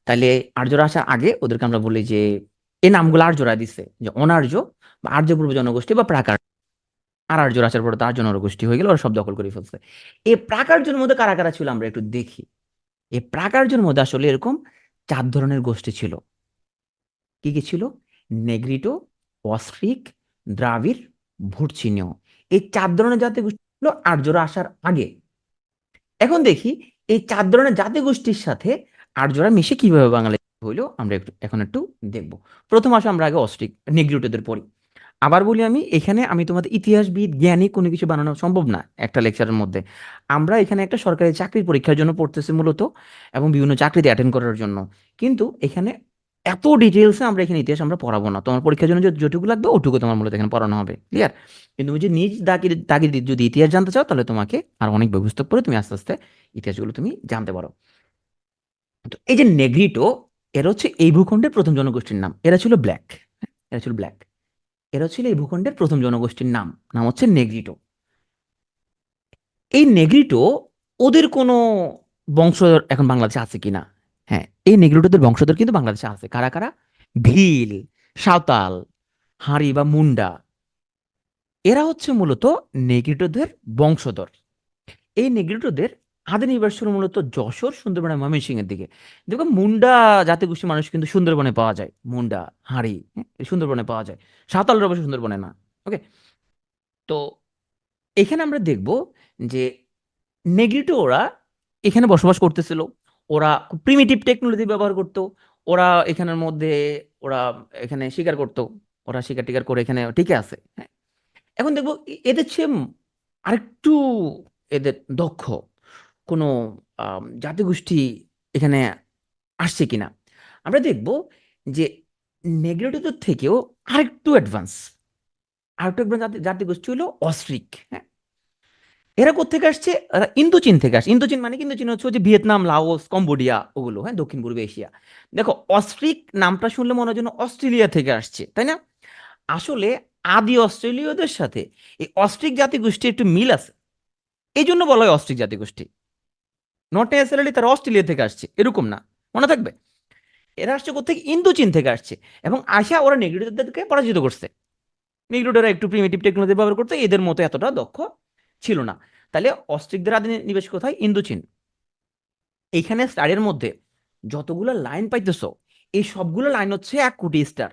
[SPEAKER 1] তাহলে আর্যরা আসার আগে ওদেরকে আমরা বলি যে, এই নামগুলো আর্যরা দিচ্ছে, যে অনার্য বা আর্য পূর্ব জনগোষ্ঠী বা প্রাক আর্য। আর আর্যরা আসার পরে তো আর্য জনগোষ্ঠী হয়ে গেল, ওরা সব দখল করে ফেলছে। এই প্রাক আর্যের মধ্যে কারা কারা ছিল আমরা একটু দেখি। এই প্রাক আর্যের মধ্যে আসলে এরকম 4 ধরনের গোষ্ঠী ছিল। কি কি ছিল? নেগ্রিটো, অস্ট্রিক, দ্রাবিড়, ভুরচিনীয়। এই 4 ধরনের জাতিগোষ্ঠী ছিল আর্যরা আসার আগে। এখন দেখি এই 4 ধরনের জাতিগোষ্ঠীর সাথে আর্যরা মিশে কিভাবে বাঙালি হইলো, আমরা এখন একটু দেখব। প্রথম আসো আমরা আগে অস্ট্রিক নিগ্রিটোদের পড়ি। আবার বলি আমি, এখানে আমি তোমাদের ইতিহাসবিদ জ্ঞানী কোনো কিছু বানানো সম্ভব না একটা লেকচারের মধ্যে। আমরা এখানে একটা সরকারি চাকরির পরীক্ষার জন্য পড়তেছি মূলত, এবং বিভিন্ন চাকরিতে অ্যাটেন্ড করার জন্য। কিন্তু এখানে এত ডিটেলসে আমরা এখানে ইতিহাস আমরা পড়াবো না, তোমার পরীক্ষার জন্য যেটুকু লাগবে ওটুকু তোমার মূলত এখানে পড়ানো হবে, ক্লিয়ার? কিন্তু তুমি যদি নিজ দাগির দাগির যদি ইতিহাস জানতে চাও, তাহলে তোমাকে আর অনেক বই পুস্তক পড়ে তুমি আস্তে আস্তে ইতিহাসগুলো তুমি জানতে পারো। তো এই যে নেগ্রিটো, এরা হচ্ছে এই ভূখণ্ডের প্রথম জনগোষ্ঠীর নাম। এরা ছিল ব্ল্যাক, এরা ছিল ব্ল্যাক। এরা ছিল এই ভূখণ্ডের প্রথম জনগোষ্ঠীর নাম, নাম হচ্ছে নেগ্রিটো। এই নেগ্রিটো, ওদের কোনো বংশধর এখন বাংলাদেশে আছে কিনা? হ্যাঁ, এই নেগ্রিটোদের বংশধর কিন্তু বাংলাদেশে আছে। কারা কারা? ভিল, সাঁওতাল, হাঁড়ি বা মুন্ডা, এরা হচ্ছে মূলত নেগ্রিটোদের বংশধর। এই নেগ্রিটোদের আদি নিবাস ছিল মূলত যশোর, সুন্দরবন, ময়মনসিংহের দিকে। দেখো মুন্ডা জাতিগোষ্ঠীর মানুষ কিন্তু সুন্দরবনে পাওয়া যায়, মুন্ডা, হাঁড়ি, হ্যাঁ, এই সুন্দরবনে পাওয়া যায়। সাঁওতালরা অবশ্য সুন্দরবনে না। ওকে। তো এখানে আমরা দেখব যে নেগ্রিটো ওরা এখানে বসবাস করতেছিল। ওরা প্রিমিটিভ টেকনোলজি ব্যবহার করতো। ওরা এখানের মধ্যে ওরা এখানে শিকার করতো। ওরা শিকার টিকার করে এখানে টিকে আছে, হ্যাঁ। এখন দেখবো এদের চেয়ে আরেকটু এদের দক্ষ কোনো জাতিগোষ্ঠী এখানে আসছে কিনা। আমরা দেখব যে নেগ্রিটোদের থেকেও আরেকটু অ্যাডভান্স জাতিগোষ্ঠী হলো অস্ট্রিক, হ্যাঁ। এরা কোত্থেকে আসছে? এরা ইন্দোচীন থেকে আসছে। ইন্দোচীন মানে কিন্তু চীন হচ্ছে ওই যে ভিয়েতনাম, লাওস, কম্বোডিয়া, ওগুলো, হ্যাঁ, দক্ষিণ পূর্ব এশিয়া। দেখো অস্ট্রিক নামটা শুনলে মনে হয় যেন অস্ট্রেলিয়া থেকে আসছে, তাই না? আসলে আদি অস্ট্রেলীয়দের সাথে এই অস্ট্রিক জাতিগোষ্ঠী একটু মিল আছে। এই জন্য বলা হয় অস্ট্রিক জাতিগোষ্ঠী। নট নেসেসারিলি তারা অস্ট্রেলিয়া থেকে আসছে এরকম না, মনে থাকবে। এরা আসছে কোথেকে? ইন্দোচীন থেকে আসছে। এবং আসা ওরা নেগ্রিটোদেরকে পরাজিত করছে। নেগ্রিটোরা একটু প্রিমিটিভ টেকনোলজি ব্যবহার করতে, এদের মতো এতটা দক্ষ ছিল না। তাহলে অস্ট্রিকদের আদি নিবেশ কোথায়? ইন্দোচীন। এইখানে স্টারের মধ্যে যতগুলো লাইন পাইতেছো, এই সবগুলো লাইন হচ্ছে 1 কোটি স্টার।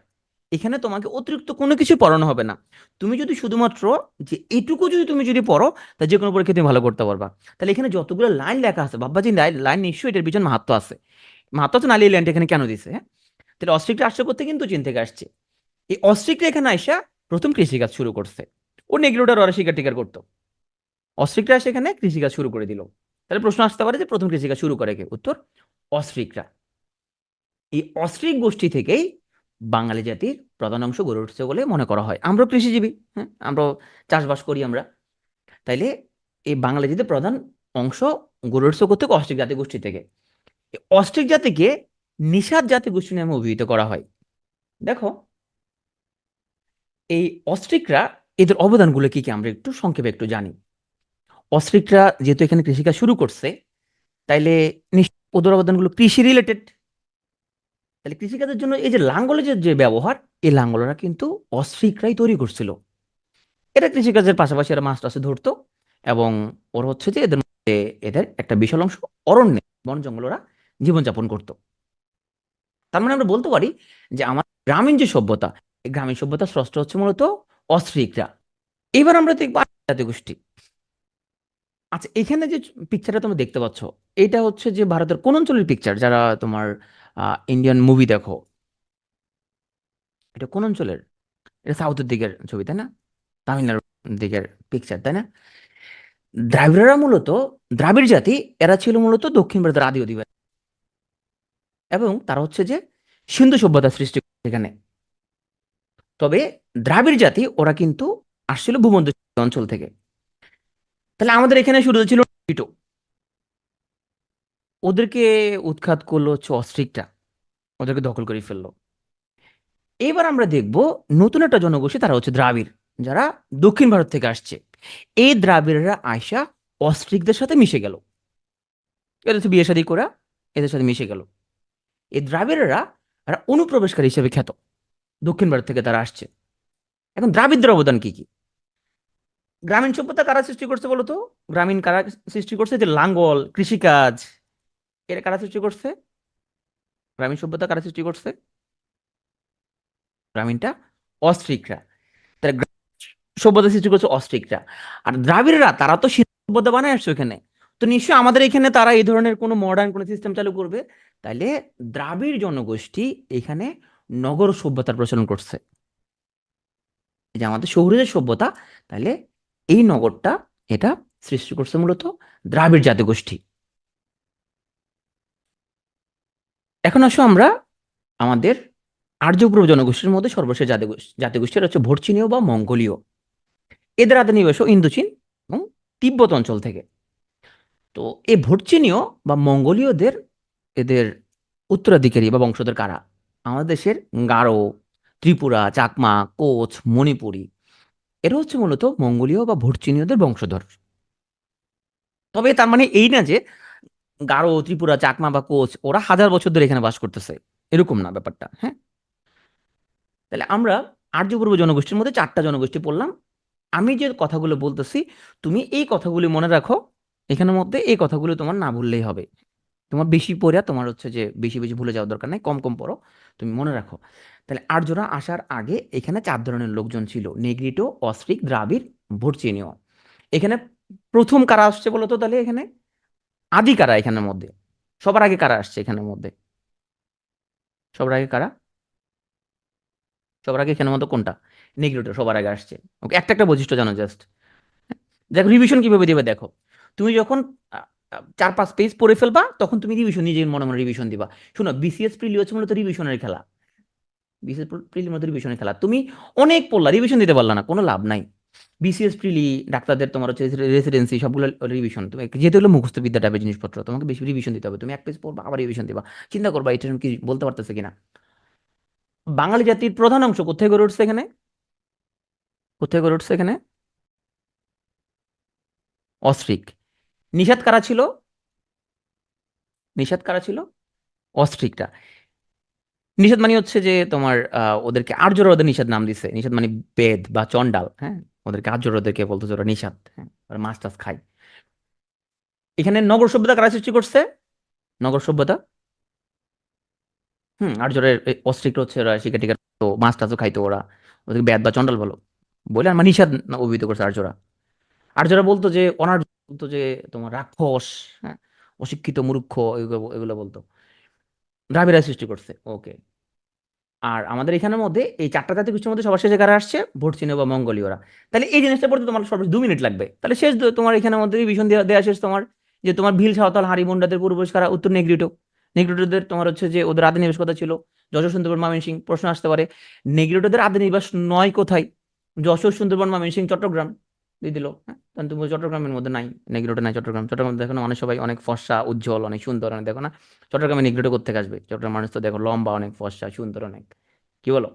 [SPEAKER 1] এখানে তোমাকে অতিরিক্ত কোনো কিছু পড়ানো হবে না। তুমি যদি শুধুমাত্র যে এইটুকু যদি তুমি পড়ো, তা যে কোনো পরীক্ষা তুমি ভালো করতে পারবা। তাহলে এখানে যতগুলো লাইন লেখা আছে, ভাববা যে লাইন নিশ্চয়ই এটার পিছনে মাহাত্ম আছে। মাহাত্ম আছে, নাহলে এই লাইনটা এখানে কেন দিছে, হ্যাঁ? তাহলে অস্ট্রিকরা আসছে করতে কিন্তু চীন থেকে আসছে। এই অস্ট্রিকরা এখানে আইসা প্রথম কৃষিকাজ শুরু করছে। ও নেগ্রিটোরা ওরা শিকার টিকার করতো। অস্ট্রিকরা সেখানে কৃষিকাজ শুরু করে দিল। তাহলে প্রশ্ন আসতে পারে যে প্রথম কৃষিকাজ শুরু করে কে? উত্তর, অস্ট্রিকরা। এই অস্ট্রিক গোষ্ঠী থেকেই বাঙালি জাতির প্রধান অংশ গড়ে উঠছে বলে মনে করা হয়। আমরা কৃষিজীবী, হ্যাঁ, আমরা চাষবাস করি আমরা। তাইলে এই বাঙালি জাতির প্রধান অংশ গড়ে উঠছে কোথেকে? অস্ট্রিক জাতি গোষ্ঠী থেকে। এই অস্ট্রিক জাতিকে নিষাদ জাতি গোষ্ঠী নামে অভিহিত করা হয়। দেখো এই অস্ট্রিকরা, এদের অবদানগুলো কি কি আমরা একটু সংক্ষেপে একটু জানি। অস্ট্রিকরা যেহেতু এখানে কৃষিকাজ শুরু করছে, তাইলে ওদের অবদানগুলো কৃষি রিলেটেড। তাহলে কৃষিকাজের জন্য এই যে লাঙ্গলের যে ব্যবহার, এই লাঙ্গলরা কিন্তু অস্ট্রিকরাই তৈরি করছিল। এটা কৃষিকাজের পাশাপাশি এরা মাছ টাছে ধরতো। এবং ওর হচ্ছে যে এদের মধ্যে এদের একটা বিশাল অংশ অরণ্যে, বন জঙ্গল ওরা জীবনযাপন করতো। তার মানে আমরা বলতে পারি যে আমার গ্রামীণ যে সভ্যতা, এই গ্রামীণ সভ্যতার স্রষ্টা হচ্ছে মূলত অস্ট্রিকরা। এবার আমরা দেখবো আরেকটা জাতিগোষ্ঠী। আচ্ছা, এখানে যে পিকচারটা তোমরা দেখতে পাচ্ছ, এটা হচ্ছে যে ভারতের কোন অঞ্চলের পিকচার? যারা তোমার ইন্ডিয়ান মুভি দেখো, এটা কোন অঞ্চলের? এটা সাউথের দিকের ছবি, তাই না? তামিলনাড়ুর দিকের পিকচার, তাই না? দ্রাবিড়রা মূলত, দ্রাবিড় জাতি, এরা ছিল মূলত দক্ষিণ ভারতের আদি অধিবাসী। এবং তারা হচ্ছে যে সিন্ধু সভ্যতা সৃষ্টি করে এখানে। তবে দ্রাবিড় জাতি ওরা কিন্তু আসছিল ভূমধ্যসাগরীয় অঞ্চল থেকে। তাহলে আমাদের এখানে শুরু ছিল টিটো। ওদেরকে উৎখাত করলো হচ্ছে অস্ট্রিকরা, ওদেরকে দখল করে ফেললো। এবার আমরা দেখব নতুন একটা জনগোষ্ঠী, তারা হচ্ছে দ্রাবিড়, যারা দক্ষিণ ভারত থেকে আসছে। এই দ্রাবিড়রা আয়সা অস্ট্রিকদের সাথে মিশে গেল। এদের সাথে বিয়ে শাদী করা, এদের সাথে মিশে গেল। এই দ্রাবিড়রা এরা অনুপ্রবেশকারী হিসেবে খ্যাত। দক্ষিণ ভারত থেকে তারা আসছে। এখন দ্রাবিড়দের অবদান কি কি? গ্রামীণ সভ্যতা কারা সৃষ্টি করছে বলতো? গ্রামীণ কারা সৃষ্টি করছে? যে লাঙ্গল, কৃষিকাজ, এর কারা সৃষ্টি করছে? গ্রামীণ সভ্যতা কারা সৃষ্টি করছে? গ্রামীণটা অস্ট্রিকরা। তাহলে সভ্যতা সৃষ্টি করছে অস্ট্রিকরা। আর দ্রাবিড়রা তারা তো সিন্ধু সভ্যতা বানায় আসছে ওখানে। তো নিশ্চয়ই আমাদের এখানে তারা এই ধরনের কোনো মডার্ন কোনো সিস্টেম চালু করবে। তাইলে দ্রাবিড় জনগোষ্ঠী এখানে নগর সভ্যতার প্রচলন করছে। এই যে আমাদের শহুরে যে সভ্যতা, তাহলে এই নগরটা এটা সৃষ্টি করছে মূলত দ্রাবিড় জাতিগোষ্ঠী। এখন আসো আমরা আমাদের আর্যপ্রব জনগোষ্ঠীর মধ্যে সর্বশেষ জাতিগোষ্ঠীর হচ্ছে ভর্চিনীয় বা মঙ্গোলীয়। এদের আদি নিবেশ ইন্দোচীন এবং তিব্বত অঞ্চল থেকে। তো এই ভর্চিনীয় বা মঙ্গোলীয়দের এদের উত্তরাধিকারী বা বংশধর কারা? আমাদের দেশের গারো, ত্রিপুরা, চাকমা, কোচ, মণিপুরী, এরা হচ্ছে মূলত মঙ্গোলীয় বা ভর্চিনীয়দের বংশধর। তবে তার মানে এই না যে গারো, ত্রিপুরা, চাকমা বা কোচ ওরা হাজার বছর ধরে এখানে বাস করতেছে, এরকম না ব্যাপারটা। হ্যাঁ, তাহলে আমরা আর্য পূর্ব জনগোষ্ঠীর মধ্যে চারটা জনগোষ্ঠী পড়লাম। আমি যে কথাগুলো বলতেছি তুমি এই কথাগুলি মনে রাখো। এখানের মধ্যে এই কথাগুলো তোমার না ভুললেই হবে। তোমার বেশি পড়া তোমার হচ্ছে যে বেশি বেশি ভুলে যাওয়ার দরকার নাই, কম কম পড়ো, তুমি মনে রাখো। তাহলে আর্যরা আসার আগে এখানে চার ধরনের লোকজন ছিল: নেগ্রিটো, অস্ট্রিক, দ্রাবিড়, ভর্চিনীয়। এখানে প্রথম কারা আসছে বলতো? তাহলে এখানে আদি কারা এখানের মধ্যে? সবার আগে কারা আসছে এখানের মধ্যে? সবার আগে কারা? সবার আগে এখানের মধ্যে কোনটা? নেগ্রিটো সবার আগে আসছে। ওকে, একটা একটা বৈশিষ্ট্য জানো জাস্ট। দেখো রিভিশন কিভাবে দিবে দেখো। তুমি যখন 4-5 পেজ পড়ে ফেলবা তখন তুমি রিভিশন নিজে মনে মনে রিভিশন দিবা। শোনো, বিসিএস প্রিলি হচ্ছে মূলত রিভিশনের খেলা। বিসিএস প্রিলির মধ্যে রিভিশনের খেলা। তুমি অনেক পড়লা, রিভিশন দিতে পারলা না, কোনো লাভ নাই। বিসিএস প্রিলি, ডাক্তারদের তোমার হচ্ছে রেসিডেন্সি, সবগুলো রিভিশন। তুমি যেহেতু হলো মুখস্থ বিদ্যা টাইপের জিনিসপত্র, তোমাকে বেশি রিভিশন দিতে হবে। তুমি 1 পেজ পড়বা আবার রিভিশন দিবা। চিন্তা করবা এটা কি বলতে পারতেছে কিনা। বাঙালি জাতির প্রধান অংশ কোথায় গড়ে উঠছে এখানে? কোথায় গড়ে উঠছে এখানে? অস্ট্রিক। নিষাদ কারা ছিল? নিষাদ কারা ছিল? অস্ট্রিকরা। নিষাদ মানে হচ্ছে যে তোমার ওদেরকে আর্যরা ওদের নিষাদ নাম দিছে। নিষাদ মানে বেদ বা চন্ডাল। হ্যাঁ, ওদেরকে আর্যরা ওদেরকে বলতো যে ওরা নিষাদ। হ্যাঁ, ওরা মাছ টাছ খায়। এখানে নগর সভ্যতা কারা সৃষ্টি করছে? নগর সভ্যতা আর্যরা, অস্ট্রিকরা হচ্ছে ওরা শিকার টিকার তো মাছ টাছও খাইতো ওরা। ওদেরকে বেদ বা চন্ডাল বলো বলে আমার নিষাদ অভিহিত করছে আর্যরা। আর্যরা বলতো যে অনার্য, বলতো যে তোমার রাক্ষস, হ্যাঁ, অশিক্ষিত মূর্খ, এগুলো এগুলো বলতো। দ্রাবিড়রা সৃষ্টি করছে। ওকে। আর আমাদের এখানের মধ্যে এই চারটা জাতিগোষ্ঠীর মধ্যে সবার শেষে কারা আসছে? ভর্চিনীয় বা মঙ্গোলীয়রা। তাহলে এই জিনিসটা পড়তে তোমার সর্বোচ্চ 2 মিনিট লাগবে। তাহলে শেষ তোমার এখানের মধ্যে রিভিশন দেওয়া দেওয়া শেষ তোমার। যে তোমার ভিল, সাঁওতাল, হাড়ি মুন্ডাদের পূর্বপুরুষ কারা? উত্তর নেগ্রিটো। নেগ্রিটোদের তোমার হচ্ছে যে ওদের আদি নিবাস কোথায় ছিল? যশোর, সুন্দরবন, ময়মনসিংহ। প্রশ্ন আসতে পারে নেগ্রিটোদের আদি নিবাস নয় কোথায়? যশোর, সুন্দরবন, ময়মনসিংহ, চট্টগ্রাম দিয়ে দিল। হ্যাঁ, কারণ তুমি চট্টগ্রামের মধ্যে নাই, নেগ্রিটো নাই। চট্টগ্রাম দেখো না, অনেক সবাই অনেক ফর্সা, উজ্জ্বল, অনেক সুন্দর, অনেক দেখো না। চট্টগ্রামে নেগ্রিটো করতে আসবে? চট্টগ্রাম মানুষ তো দেখো লম্বা, অনেক ফর্সা, সুন্দর অনেক। কি বলো?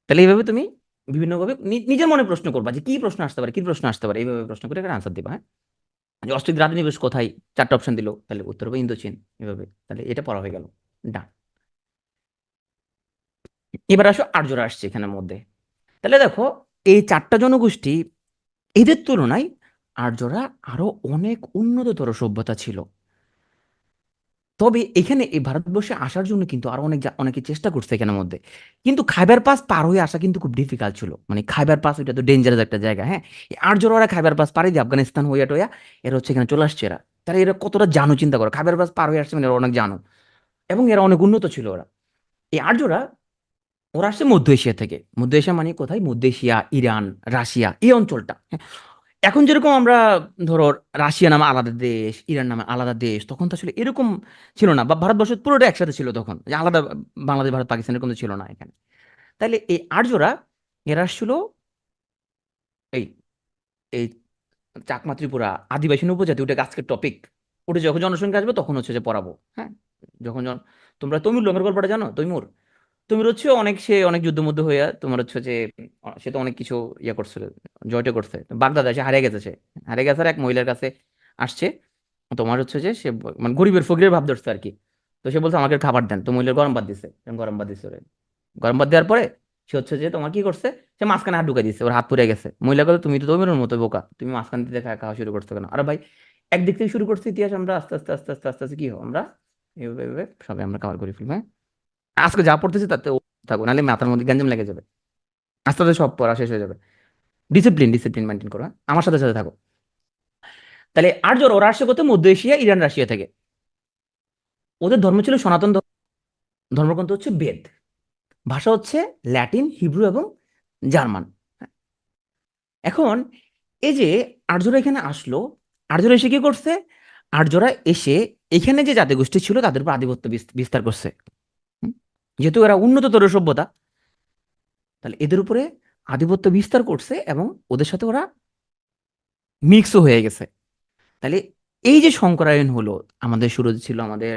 [SPEAKER 1] তাহলে এইভাবে তুমি বিভিন্নভাবে নিজের মনে প্রশ্ন করবা যে কি প্রশ্ন আসতে পারে, কি প্রশ্ন আসতে পারে, এইভাবে প্রশ্ন করে একটা আনসার দিবা। হ্যাঁ, যে অস্ট্রিক রাজনিবেশ কোথায়? চারটা অপশন দিল, তাহলে উত্তর হবে ইন্দোচীন। এভাবে তাহলে এটা পড়া হয়ে গেল। ডান। এবার আসো আর্যরা আসছে এখানের মধ্যে। তাহলে দেখো, এই চারটা জনগোষ্ঠী, এদের তুলনায় আর্যরা আরো অনেক উন্নততর সভ্যতা ছিল। তবে এখানে এই ভারতবর্ষে আসার জন্য কিন্তু আরো অনেকে চেষ্টা করছে এখানের মধ্যে। কিন্তু খাইবার পাস পার হয়ে আসা কিন্তু খুব ডিফিকাল্ট ছিল। মানে খাইবার পাস ওইটা তো ডেঞ্জারাস একটা জায়গা। হ্যাঁ, এই আর্যরা ওরা খাইবার পাস পাড়ি দিয়ে আফগানিস্তান হইয়া টইয়া এরা হচ্ছে এখানে চলে আসছে। এরা তারা এরা কতটা জানো চিন্তা করো, খাইবার পাস পার হয়ে আসছে মানে এরা অনেক জানো। এবং এরা অনেক উন্নত ছিল ওরা। এই আর্যরা ওরা আসছে মধ্য এশিয়া থেকে। মধ্য এশিয়া মানে কোথায়? মধ্য এশিয়া, ইরান, রাশিয়া, এই অঞ্চলটা। হ্যাঁ, এখন যেরকম আমরা ধরো রাশিয়া নামে আলাদা দেশ, ইরান নামে আলাদা দেশ, তখন তো আসলে এরকম ছিল না। বা ভারতবর্ষ পুরোটা একসাথে ছিল তখন, যে আলাদা বাংলাদেশ, ভারত, পাকিস্তান এরকম তো ছিল না এখানে। তাইলে এই আর্যরা এরা আসছিল এই এই চাকমা, ত্রিপুরা, আদিবাসী উপজাতি, ওটা আজকের টপিক। ওটা যখন জনসংখ্যা আসবে তখন হচ্ছে যে পড়াবো। হ্যাঁ, যখন তোমরা তৈমুর লোকের গল্পটা জানো? তৈমুর, তুমি হচ্ছে অনেক, সে অনেক যুদ্ধ মধ্যে হইয়া তোমার হচ্ছে যে সে তো অনেক কিছু ইয়ে করছিল, জয়টা করছে। তো বাগদাদ এসে হারিয়ে গেছে। সে হারিয়ে গেছে আর এক মহিলার কাছে আসছে। তোমার হচ্ছে যে সে মানে গরিবের ফকিরের ভাব ধরছে আর কি। তো সে বলছে আমাকে খাবার দেন। তো মহিলার গরম ভাত দিছে, গরম ভাত দিছে ওরে। গরম ভাত দেওয়ার পরে সে হচ্ছে যে তোমার কি করছে, সে মাঝখানে হাত ঢুকাই দিচ্ছে, ওর হাত পুড়ে গেছে। মহিলা বলে তুমি তো তৈমুরের মতো বোকা, তুমি মাঝখান থেকে খাওয়া শুরু করছো কেন? আরে ভাই, একদিক থেকে শুরু করছে ইতিহাস, আমরা আস্তে আস্তে আস্তে আস্তে আস্তে আস্তে কি হো আমরা এভাবে এভাবে সবাই আমরা কভার করে ফেলবো। হ্যাঁ, আজকে যা পড়তেছি তাতে থাকবো, নাহলে মাথার মধ্যে গ্যাঞ্জাম লেগে যাবে। আস্তে আস্তে সব পড়া শেষ হয়ে যাবে। ডিসিপ্লিন ডিসিপ্লিন মেনটেন করো, হ্যাঁ? আমার সাথে সাথে থাকো। তাহলে আর্যরা, ওরা আসছে কোথায়? মধ্য এশিয়া, ইরান, রাশিয়া থেকে। ওদের ধর্ম ছিল সনাতন ধর্ম। ধর্মগ্রন্থ হচ্ছে বেদ। ভাষা হচ্ছে ল্যাটিন, হিব্রু এবং জার্মান। এখন এই যে আর্যরা এখানে আসলো, আর্যরা এসে কি করছে? আর্যরা এসে এখানে যে জাতিগোষ্ঠী ছিল তাদের উপর আধিপত্য বিস্তার করছে। হুম? যেহেতু এরা উন্নততর সভ্যতা, তাহলে এদের উপরে আধিপত্য বিস্তার করছে এবং ওদের সাথে ওরা মিক্সও হয়ে গেছে। তাহলে এই যে সংকরায়ন হলো, আমাদের শুরু ছিল, আমাদের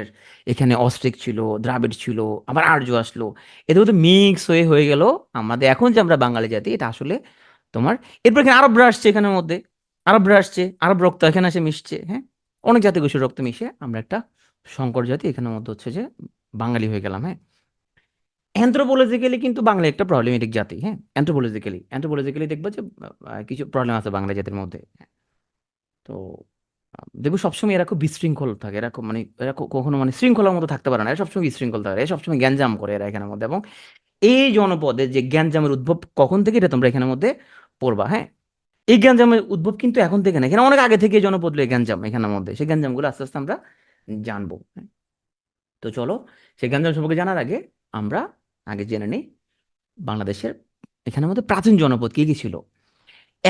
[SPEAKER 1] এখানে অস্ট্রিক ছিল, দ্রাবিড় ছিল, আবার আর্য আসলো, এদের মধ্যে মিক্স হয়ে গেল আমাদের এখন যে আমরা বাঙালি জাতি, এটা আসলে তোমার এরপর এখানে আরবরা আসছে, এখানের মধ্যে আরবরা আসছে, আরব রক্ত এখানে এসে মিশছে, হ্যাঁ, অনেক জাতিগোষ্ঠীর রক্ত মিশে আমরা একটা সংকর জাতি এখানের মধ্যে হচ্ছে যে বাঙালি হয়ে গেলাম, হ্যাঁ। অ্যানথ্রোপোলজিক্যালি কিন্তু বাংলা একটা প্রবলেমেটিক জাতি, হ্যাঁ। অ্যানথ্রোপোলজিক্যালি দেখবো যে কিছু প্রবলেম আছে বাংলা জাতির মধ্যে। তো দেখবো সবসময় এরা খুব বিশৃঙ্খল থাকে, এরা খুব মানে এরা কখনো মানে শৃঙ্খলার মতো থাকতে পারে না, এরা সবসময় বিশৃঙ্খল থাকে, এরা সবসময় গ্যাঞ্জাম করে এরা এখানের মধ্যে। এবং এই জনপদে যে গ্যাঞ্জামের উদ্ভব কখন থেকে, এটা তোমরা এখানের মধ্যে পড়বা, হ্যাঁ। এই গ্যাঞ্জামের উদ্ভব কিন্তু এখন থেকে না, এখানে অনেক আগে থেকে এই জনপদ লয়ে গ্যাঞ্জাম এখানের মধ্যে, সেই গ্যাঞ্জামগুলো আস্তে আস্তে আমরা জানবো, হ্যাঁ? তো চলো, সেই গ্যাঞ্জাম সম্পর্কে জানার আগে আমরা আগে জেনে নিই বাংলাদেশের এখানের মধ্যে প্রাচীন জনপদ কি কি ছিল।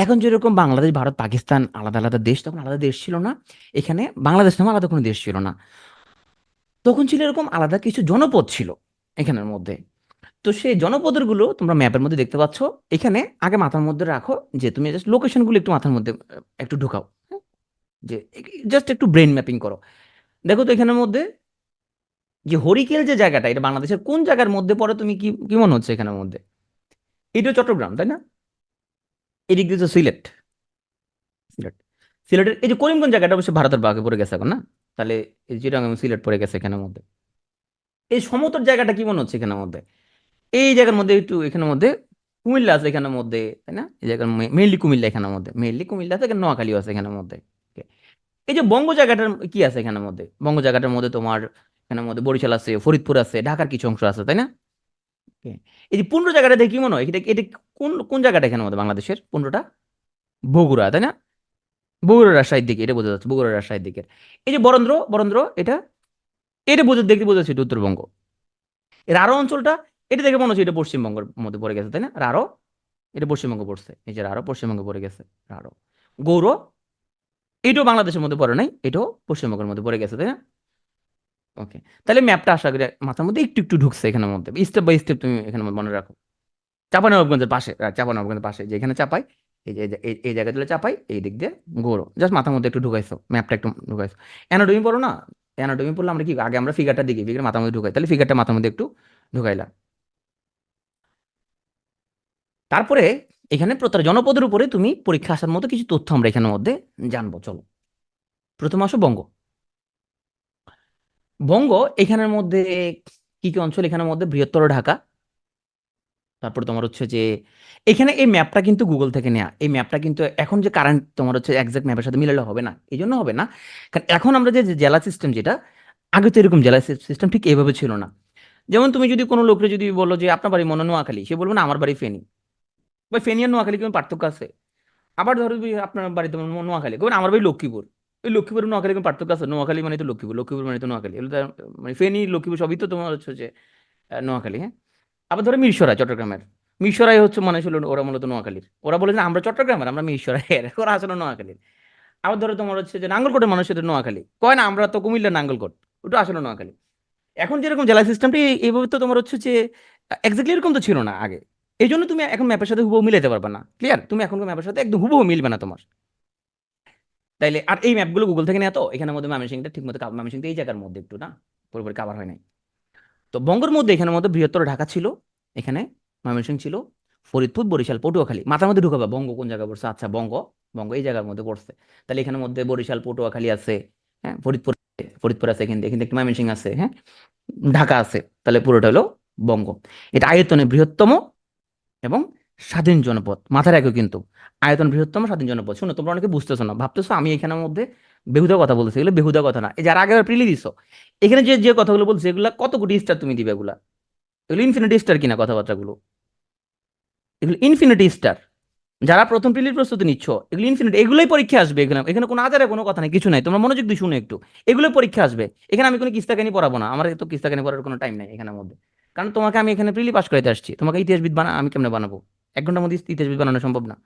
[SPEAKER 1] এখন যেরকম বাংলাদেশ, ভারত, পাকিস্তান আলাদা আলাদা দেশ, তখন আলাদা দেশ ছিল না। এখানে বাংলাদেশ নামে আলাদা কোনো দেশ ছিল না। তখন ছিল এরকম আলাদা কিছু জনপদ ছিল এখানের মধ্যে। তো সেই জনপদের গুলো তোমরা ম্যাপের মধ্যে দেখতে পাচ্ছ। এখানে আগে মাথার মধ্যে রাখো যে তুমি জাস্ট লোকেশন গুলো একটু মাথার মধ্যে একটু ঢুকাও, হ্যাঁ? যে জাস্ট একটু ব্রেন ম্যাপিং করো। দেখো তো এখানের মধ্যে যে হরিকেল যে জায়গাটা, এটা বাংলাদেশের কোন জায়গার মধ্যে পড়ে? তুমি কি কি মনে হচ্ছে এখানের মধ্যে? এটা চট্টগ্রাম, তাই না? এদিক দিয়ে তো সিলেট। সিলেট, সিলেটের এই যে করিমগঞ্জ জায়গাটা অবশ্যই ভারতের বাগে পড়ে গেছে এখন, না? তাহলে এই চিটাগাং এবং সিলেট পড়ে গেছে এখানের মধ্যে। এই সমতল জায়গাটা কি মনে হচ্ছে এখানের মধ্যে? এই জায়গার মধ্যে একটু এখানের মধ্যে কুমিল্লা আছে এখানের মধ্যে, তাই না? এই জায়গার মেইনলি কুমিল্লা, এখানের মধ্যে মেইনলি কুমিল্লা আছে, এখানে নোয়াখালীও আছে এখানের মধ্যে। Okay. এই যে বঙ্গ জায়গাটার কি আছে এখানের মধ্যে? বঙ্গ জায়গাটার মধ্যে তোমার এখানের মধ্যে বরিশাল আছে, ফরিদপুর আছে, ঢাকার কিছু অংশ আছে, তাই না? Okay. এই যে পনেরো জায়গাটা দেখে কি মনে হয়? এটা এটা কোন কোন জায়গাটা এখানের মধ্যে বাংলাদেশের পনেরোটা? বগুড়া, তাই না? বগুড়া রাজশাহীর দিকে, এটা বোঝা যাচ্ছে বগুড়া রাজশাহীর দিকে। এই যে বরেন্দ্র, বরেন্দ্র এটা, এটা দেখতে বোঝা যাচ্ছে এটা উত্তরবঙ্গ। এর আরো অঞ্চলটা, এটা দেখে মনে হচ্ছে এটা পশ্চিমবঙ্গের মধ্যে পড়ে গেছে, তাই না? রারো, এটা পশ্চিমবঙ্গ পড়ছে, এই যে রারো পশ্চিমবঙ্গে পড়ে গেছে। রারো, গৌর, এটাও বাংলাদেশের মধ্যে পড়ে নাই, এটাও পশ্চিমবঙ্গের মধ্যে পড়ে গেছে, তাই না? ওকে, তাহলে ম্যাপটা আশা করি মাথার মধ্যে একটু একটু ঢুকছে এখানের মধ্যে, স্টেপ বাই স্টেপ তুমি এখানে মনে রাখো। চাঁপানবাবগঞ্জের পাশে, চাঁপানবাবগঞ্জের পাশে যেখানে চাপাই, এই যে এই জায়গা দিলে চাপাই, এই দিক দিয়ে গৌর, জাস্ট মাথার মধ্যে একটু ঢুকাইছো, ম্যাপটা একটু ঢুকাইছো। অ্যানাটমি পড়ো না? অ্যানাটমি পড়লে আমরা কি আগে আমরা ফিগারটা দেখি, ফিগার মাথার মধ্যে ঢুকাই, তাহলে ফিগারটা মাথার মধ্যে একটু ঢুকাইলা। তারপরে এখানে প্রত্যেক জনপদের উপরে তুমি পরীক্ষা আসার মতো কিছু তথ্য আমরা এখানের মধ্যে জানবো, চলো। প্রথম আসো বঙ্গ। বঙ্গ এখানের মধ্যে কি কি অঞ্চল? এখানের মধ্যে বৃহত্তর ঢাকা। তারপর তোমার হচ্ছে যে এখানে এই ম্যাপটা কিন্তু গুগল থেকে নেওয়া, এই ম্যাপটা কিন্তু এখন যে কারেন্ট তোমার হচ্ছে একজ্যাক্ট ম্যাপের সাথে মিলালে হবে না, এই জন্য হবে না, কারণ এখন আমরা যে যে জেলা সিস্টেম যেটা, আগে তো এরকম জেলা সিস্টেম ঠিক এইভাবে ছিল না। যেমন তুমি যদি কোনো লোককে যদি বলো যে আপনার বাড়ি মনে হয় নোয়াখালী, সে বলবে না আমার বাড়ি ফেনী। বা ফেনী আর নোয়াখালী কোনো পার্থক্য আছে? আবার ধরো যদি আপনার বাড়িতে নোয়াখালী, বলবেন আমার বাড়ি লক্ষ্মীপুর। ওই লক্ষ্মীপুর নোয়াখালী কোনো পার্থক্য আছে? নোয়াখালী মানে তো লক্ষ্মীপুর, লক্ষ্মীপুর মানে তো নোয়াখালী, এগুলো তো মানে ফেনী লক্ষ্মীপুর সবই তো তোমার হচ্ছে যে নোয়াখালী, হ্যাঁ। আবার ধরো মিরসরাই, চট্টগ্রামের মিরসরাই হচ্ছে মানে ছিল ওরা মূলত নোয়াখালীর, ওরা বলে যে আমরা চট্টগ্রামের, আমরা মিরসরাইয়ের, ওরা আসলে নোয়াখালীর। আবার ধরো তোমার হচ্ছে যে নাঙ্গলকোটের মানুষ এটা নোয়াখালী কয় না, আমরা তো কুমিল্লার নাঙ্গলকোট, ওটা আসলে নোয়াখালী। এখন যেরকম জেলা সিস্টেমটি এইভাবে তো তোমার হচ্ছে যে এক্স্যাক্টলি এরকম তো ছিল না আগে। এই জন্য তুমি এখন ম্যাপের সাথে হুবহু মিলাতে পারবে না, ক্লিয়ার? তুমি এখন ম্যাপের সাথে একদম হুবহু মিলবে না তোমার। তাইলে আর এই ম্যাপগুলো গুগল থেকে নেওয়া, তো এখানের মধ্যে ময়মনসিংহটা ঠিক মতো ময়মনসিংহ তো এই জায়গার মধ্যে একটু না পুরোপুরি কাভার হয় নাই। তো বঙ্গের মধ্যে এখানের মধ্যে বৃহত্তর ঢাকা ছিল, এখানে ময়মনসিংহ ছিল, ফরিদপুর, বরিশাল, পটুয়াখালী। মাথার মধ্যে ঢুকাবা বঙ্গ কোন জায়গায় পড়ছে, আচ্ছা বঙ্গ, বঙ্গ এই জায়গার মধ্যে পড়ছে। তাহলে এখানের মধ্যে বরিশাল, পটুয়াখালী আছে, হ্যাঁ, ফরিদপুর, ফরিদপুর আছে, এখানে একটু ময়মনসিংহ আছে, হ্যাঁ, ঢাকা আছে, তাহলে পুরোটা হলো বঙ্গ। এটা আয়তনে বৃহত্তম এবং স্বাধীন জনপদ, মাথায় রাখো কিন্তু, আয়তন বৃহত্তম স্বাধীন জনপদ। শোনো, তোমরা অনেকে বুঝতেছো না, ভাবতেছো আমি এখানের মধ্যে বেহুদা কথা বলতেছি, এগুলো বেহুদা কথা না। এই যারা আগে প্রিলি দিছো, এখানে যে যে কথাগুলো বলছে এগুলা কত কোটি স্টার তুমি দিবে? এগুলা এগুলো ইনফিনিটি স্টার কিনা কথাবার্তাগুলো। এগুলো ইনফিনিটি স্টার। যারা প্রথম প্রিলির প্রস্তুতি নিচ্ছ, এগুলো ইনফিনিটি, এগুলোই পরীক্ষা আসবে। এখানে এখানে কোনো আজারে কোনো কথা নেই, কিছু নাই, তোমরা মনোযোগ দিয়ে শুনো একটু। এগুলোই পরীক্ষা আসবে। এখানে আমি কোনো কিস্তা কাহিনী পড়াবো না, আমার তো কিস্তা কাহিনী পড়ার কোনো টাইম নাই এখানের মধ্যে। কারণ তোমাকে আমি এখানে প্রিলি পাস করাইতে আসছি, তোমাকে ইতিহাসবিদ আমি কেমনে বানাবো? 1 ঘন্টার মধ্যে ইতিহাসবিদ বানানো সম্ভব না।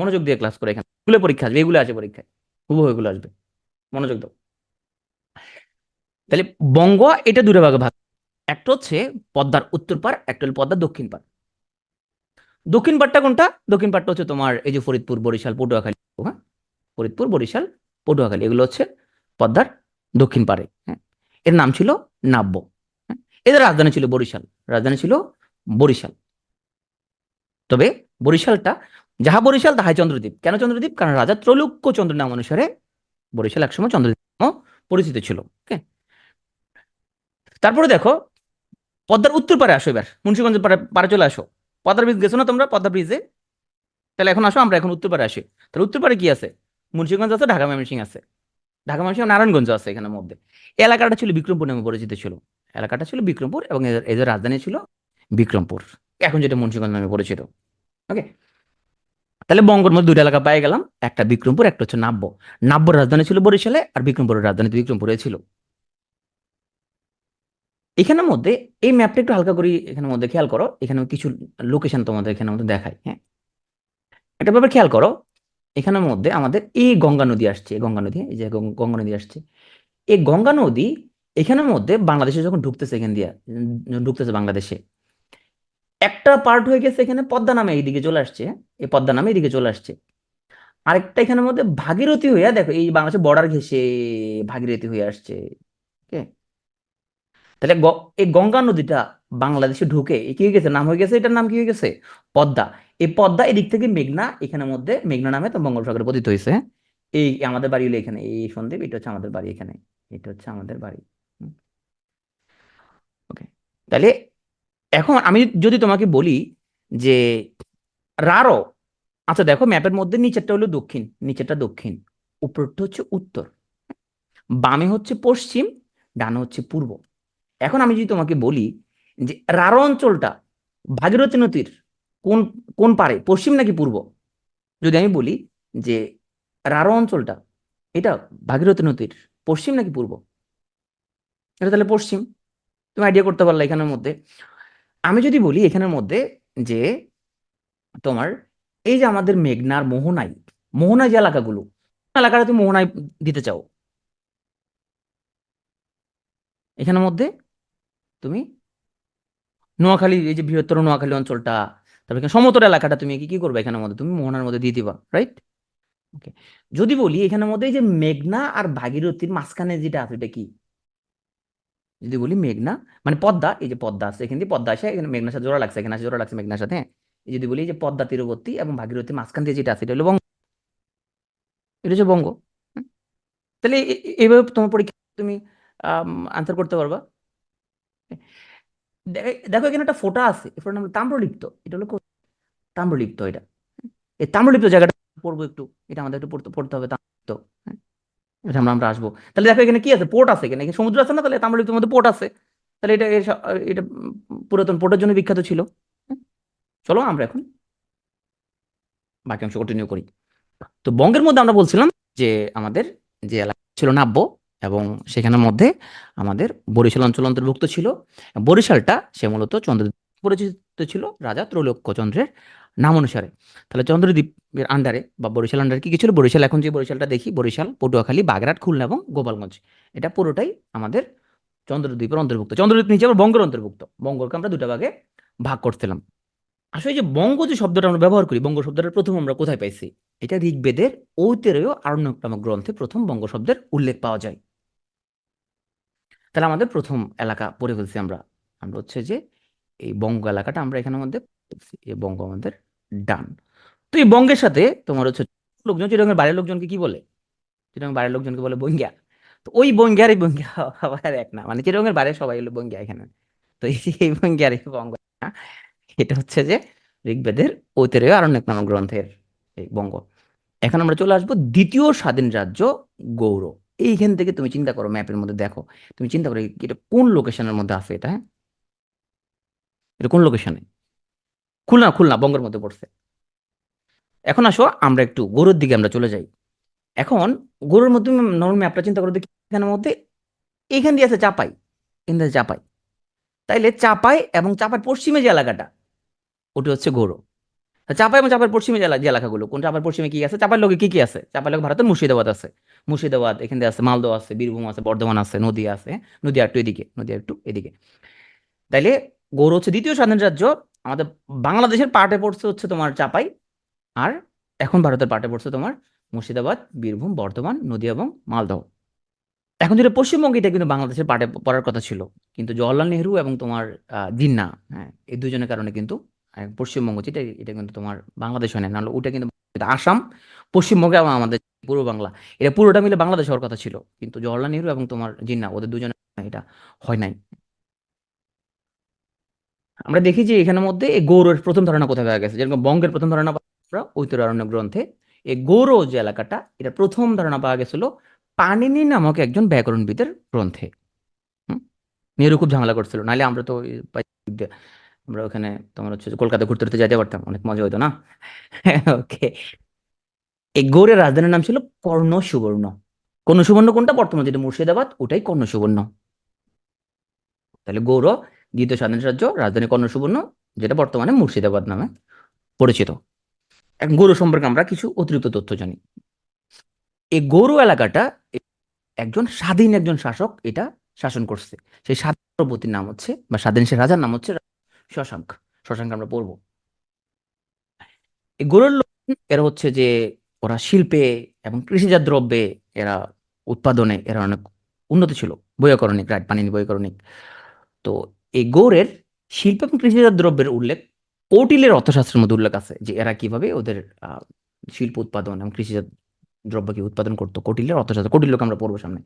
[SPEAKER 1] মনোযোগ দিয়ে ক্লাস করে, এখানে এগুলো পরীক্ষা আসবে, এগুলো আছে পরীক্ষায়, হুবহু এগুলো আসবে। মনোযোগ দাও। তাহলে বঙ্গ এটা দুটো ভাগে ভাগ। একটা হচ্ছে পদ্মার উত্তর পার, একটা হলো পদ্মার দক্ষিণ পার। দক্ষিণ পাড়টা কোনটা? দক্ষিণ পাড়টা হচ্ছে তোমার এই যে ফরিদপুর, বরিশাল, পটুয়াখালী। হ্যাঁ, ফরিদপুর, বরিশাল, পটুয়াখালী, এগুলো হচ্ছে পদ্মার দক্ষিণ পাড়ে। হ্যাঁ, এর নাম ছিল নাব্য। হ্যাঁ, এদের রাজধানী ছিল বরিশাল। রাজধানী ছিল বরিশাল। তবে বরিশালটা, যাহা বরিশাল তাহাই চন্দ্রদ্বীপ। কেন চন্দ্রদ্বীপ? কারণ রাজা ত্রৈলোক্য চন্দ্র নাম অনুসারে বরিশাল একসময় চন্দ্রদ্বীপ নামেও পরিচিত ছিল। ওকে, তারপরে দেখো, পদ্মার উত্তর পারে আসো, এবার মুন্সিগঞ্জের পারে পারে চলে আসো। পদ্মার ব্রিজ গেছো না তোমরা? পদ্মা ব্রিজে, তাহলে এখন আসো, আমরা এখন উত্তর পারে আসি। তাহলে উত্তর পারে কি আছে? মুন্সিগঞ্জ আছে, ঢাকা ময়মনসিংহ আছে। ঢাকা ময়মনসিংহ, নারায়ণগঞ্জ আছে এখানের মধ্যে। এই এলাকাটা ছিল বিক্রমপুর নামে পরিচিত ছিল। এলাকাটা ছিল বিক্রমপুর, এবং এদের রাজধানী ছিল বিক্রমপুর, এখন যেটা মুন্সিগঞ্জ নামে পরিচিত। ওকে, তাহলে বঙ্গের মধ্যে দুইটা এলাকা পেয়ে গেলাম, একটা বিক্রমপুর, একটা হচ্ছে নাব্য। নাব্যর রাজধানী ছিল বরিশালে, আর বিক্রমপুরের রাজধানী বিক্রমপুরে ছিল। এখানের মধ্যে এই ম্যাপটা একটু হালকা করে এখানের মধ্যে খেয়াল করো, এখানে কিছু লোকেশন তোমাদের এখানের মধ্যে দেখাই। হ্যাঁ, একটা ব্যাপার খেয়াল করো, এখানের মধ্যে আমাদের এই গঙ্গা নদী আসছে, গঙ্গা নদী, এই যে গঙ্গা নদী আসছে। এই গঙ্গা নদী এখানের মধ্যে বাংলাদেশে যখন ঢুকতেছে, এখান দিয়ে ঢুকতেছে বাংলাদেশে, একটা পার্ট হয়ে গেছে এখানে পদ্মা নামে এইদিকে চলে আসছে। এই পদ্মা নামে এইদিকে চলে আসছে। আরেকটা এখানের মধ্যে ভাগীরথী হইয়া, দেখো এই বাংলাদেশের বর্ডার ঘেঁষে ভাগীরথী হয়ে আসছে। ওকে, তাহলে এই গঙ্গা নদীটা বাংলাদেশে ঢুকে কি হয়ে গেছে, নাম হয়ে গেছে, এটার নাম কি হয়ে গেছে? পদ্মা। এই পদ্মা এদিক থেকে মেঘনা, এখানের মধ্যে মেঘনা নামে তো বঙ্গোপসাগরে পতিত হয়েছে। হ্যাঁ? এই আমাদের বাড়ি হলো এখানে, এই সন্দ্বীপ, এটা হচ্ছে আমাদের বাড়ি এখানে, এটা হচ্ছে আমাদের বাড়ি। ওকে, তাহলে এখন আমি যদি তোমাকে বলি যে রারো, আচ্ছা দেখো ম্যাপের মধ্যে নিচেরটা হলো দক্ষিণ, নিচেরটা দক্ষিণ, উপরটা হচ্ছে উত্তর, বামে হচ্ছে পশ্চিম, ডানে হচ্ছে পূর্ব। এখন আমি যদি তোমাকে বলি যে রারো অঞ্চলটা ভাগীরথী নদীর কোন কোন পারে, পশ্চিম নাকি পূর্ব? যদি আমি বলি যে রারো অঞ্চলটা এটা ভাগীরথী নদীর পশ্চিম নাকি পূর্ব, এটা তাহলে পশ্চিম। তুমি আইডিয়া করতে পারলে এখানের মধ্যে। আমি যদি বলি এখানের মধ্যে যে তোমার এই যে আমাদের মেঘনার মোহনাই, মোহনাই যে এলাকাগুলো, এলাকাটা তুমি মোহনায় দিতে চাও, এখানের মধ্যে তুমি নোয়াখালী, এই যে বৃহত্তর নোয়াখালী অঞ্চলটা, তারপরে এখানে সমতল এলাকাটা তুমি কি কি করবে, এখানের মধ্যে তুমি মোহনার মধ্যে দিয়ে দিবা, রাইট? ওকে, যদি বলি এখানের মধ্যে এই যে মেঘনা আর ভাগীরথীর মাঝখানে যেটা আছে এটা কি? যদি বলি মেঘনা মানে পদ্মা, এই যে পদ্মা আছে, এখান দিয়ে পদ্মা আসে এখানে মেঘনার সাথে জোড়া লাগছে, এখানে আসে জোড়া লাগছে মেঘনার সাথে। হ্যাঁ, এই যদি বলি এই যে পদ্মা তীরবর্তী এবং ভাগীরথীর মাঝখান দিয়ে যেটা আছে এটা হলো বঙ্গ, এটা হচ্ছে বঙ্গ। হুম? তাহলে এইভাবে তোমার পরীক্ষা তুমি আনসার করতে পারবা। দেখো এখানে একটা ফোঁটা আছে, এই ফোঁটার নাম হলো তাম্রলিপ্ত। এটা হলো তাম্রলিপ্ত, এটা এই তাম্রলিপ্ত জায়গাটা পড়বো একটু, এটা আমাদের একটু পড়তে পড়তে হবে, তাম্রলিপ্ত। হ্যাঁ, এটা আমরা আমরা আসবো। তাহলে দেখো এখানে কি আছে, পোর্ট আছে, এখানে এখানে সমুদ্র আছে না, তাহলে তাম্রলিপ্তের মধ্যে পোর্ট আছে। তাহলে এটা এটা পুরাতন পোর্টের জন্য বিখ্যাত ছিল। হ্যাঁ, চলো আমরা এখন বাকি অংশ কন্টিনিউ করি। তো বঙ্গের মধ্যে আমরা বলছিলাম যে আমাদের যে এলাকা ছিল নাব্য, এবং সেখানের মধ্যে আমাদের বরিশাল অঞ্চল অন্তর্ভুক্ত ছিল। বরিশালটা সে মূলত চন্দ্রদ্বীপ পরিচিত ছিল রাজা ত্রৈলোক্য চন্দ্রের নাম অনুসারে। তাহলে চন্দ্রদ্বীপের আন্ডারে বা বরিশাল আন্ডারে কি কি ছিল? বরিশাল, এখন যে বরিশালটা দেখি, বরিশাল, পটুয়াখালী, বাগেরহাট, খুলনা এবং গোপালগঞ্জ, এটা পুরোটাই আমাদের চন্দ্রদ্বীপের অন্তর্ভুক্ত। চন্দ্রদ্বীপ নিচে আবার বঙ্গের অন্তর্ভুক্ত। বঙ্গকে আমরা দুটা ভাগে ভাগ করছিলাম। আসলে এই যে বঙ্গ যে শব্দটা আমরা ব্যবহার করি, বঙ্গ শব্দটা প্রথম আমরা কোথায় পাইছি? এটা ঋগ্বেদের ঐতরেয় আরণ্যক নামক গ্রন্থে প্রথম বঙ্গ শব্দের উল্লেখ পাওয়া যায়। তাহলে আমাদের প্রথম এলাকা পড়ে ফেলছি আমরা। আমরা হচ্ছে যে এই বঙ্গ এলাকাটা আমরা এখানের মধ্যে পেয়েছি। এই বঙ্গ আমাদের ডান। তো এই বঙ্গের সাথে তোমার হচ্ছে লোকজন, চিটাগাংয়ের বাইরের লোকজনকে কি বলে? চিটাগাং বাইরের লোকজনকে বলে বঙ্গিয়া। তো ওই বঙ্গিয়ার এই বঙ্গিয়া আবার এক না, মানে চিটাগাংয়ের বাইরে সবাই হলো বঙ্গিয়া এখানে। তো এই যে এই বঙ্গিয়ার এই বঙ্গ, এটা হচ্ছে যে ঋগ্বেদের ঐতরেয় আরণ্যক নামক গ্রন্থের এই বঙ্গ। এখন আমরা চলে আসবো দ্বিতীয় স্বাধীন রাজ্য গৌড়। এইখান থেকে তুমি চিন্তা করো, ম্যাপের মধ্যে দেখো, তুমি চিন্তা করো এটা কোন লোকেশনের মধ্যে আছে, এটা হ্যাঁ, এটা কোন লোকেশনে? খুলনা, খুলনা বঙ্গের মধ্যে পড়ছে। এখন আসো আমরা একটু গরুর দিকে আমরা চলে যাই। এখন গরুর মধ্যে নর্মাল ম্যাপটা চিন্তা করে দেখি, এখানের মধ্যে এইখান দিয়ে আছে চাপাই, এখান দিয়ে আছে চাপাই। তাইলে চাপাই এবং চাপাই পশ্চিমে যে এলাকাটা, ওটা হচ্ছে গৌড়। চাপাই এবং চাপাই পশ্চিমে যে এলাকাগুলো, কোন চাপাই পশ্চিমে কি আছে, চাপাই লোকে কি কি আছে, চাপাই লোক ভারতের মুর্শিদাবাদ আছে, মুর্শিদাবাদ এখান দিয়ে আছে, মালদহ আছে, বীরভূম আছে, বর্ধমান আছে, নদী আছে, নদী একটু এদিকে, নদী একটু এদিকে। তাইলে গৌড় হচ্ছে দ্বিতীয় স্বাধীন রাজ্য। আমাদের বাংলাদেশের পার্টে পড়ছে হচ্ছে তোমার চাপাই, আর এখন ভারতের পার্টে পড়ছে তোমার মুর্শিদাবাদ, বীরভূম, বর্ধমান, নদী এবং মালদহ। এখন যেটা পশ্চিমবঙ্গে, এটা কিন্তু বাংলাদেশের পার্টে পড়ার কথা ছিল, কিন্তু জওয়াহরলাল নেহরু এবং তোমার জিন্নাহ, হ্যাঁ, এই দুজনের কারণে কিন্তু পশ্চিমবঙ্গ যেটা, এটা কিন্তু তোমার বাংলাদেশ হয় না, নাহলে ওটা কিন্তু আসাম, পশ্চিমবঙ্গে এবং আমাদের পূর্ব বাংলা, এটা পুরোটা মিলে বাংলাদেশ হওয়ার কথা ছিল, কিন্তু জওয়াহরলাল নেহরু এবং তোমার জিন্নাহ ওদের দুজনের এটা হয় নাই। আমরা দেখি যে এখানের মধ্যে এই গৌড়ের প্রথম ধারণা কোথায় পাওয়া গেছে, যেরকম বঙ্গের প্রথম ধারণা পাই আমরা ঐতরারণ্য গ্রন্থে, এই গৌড় যে এলাকাটা, এটা প্রথম ধারণা পাওয়া গেছিল পাণিনি নামক একজন ব্যাকরণবিদের গ্রন্থে। হুম? নেহেরু খুব ঝামেলা করছিল, নাহলে আমরা তো আমরা ওখানে তোমার হচ্ছে যে কলকাতা ঘুরতে ঘুরতে যাইতে পারতাম, অনেক মজা হইতো না? ওকে। এই গৌড়ের রাজধানীর নাম ছিল কর্ণ সুবর্ণ। কর্ণ সুবর্ণ কোনটা, বর্তমানে যেটা মুর্শিদাবাদ, ওটাই কর্ণ সুবর্ণ। তাহলে গৌড় দ্বিতীয় স্বাধীন রাজ্য, রাজধানী কর্ণ সুবর্ণ, যেটা বর্তমানে মুর্শিদাবাদ নামে পরিচিত। এখন গৌড় সম্পর্কে আমরা কিছু অতিরিক্ত তথ্য জানি। এই গৌড় এলাকাটা একজন শাসক এটা শাসন করছে। সেই স্বাধীন পরবর্তীর নাম হচ্ছে, বা স্বাধীন সে রাজার নাম হচ্ছে শশাঙ্ক। শশাঙ্ক আমরা পড়বো। এই গরুর লোক, এরা হচ্ছে যে ওরা শিল্পে এবং কৃষিজাত দ্রব্যে, এরা উৎপাদনে এরা অনেক উন্নত ছিল। বৈয়াকরণিক, রাইট, পানিনি বৈয়াকরণিক। তো এই গৌড়ের শিল্প এবং কৃষিজাত দ্রব্যের উল্লেখ কৌটিল্যের অর্থশাস্ত্রের মধ্যে উল্লেখ আছে, যে এরা কিভাবে ওদের শিল্প উৎপাদন এবং কৃষিজাত দ্রব্যকে উৎপাদন করতো। কৌটিল্যের অর্থশাস্ত্র, কৌটিল্যকে আমরা পড়বো সামনে।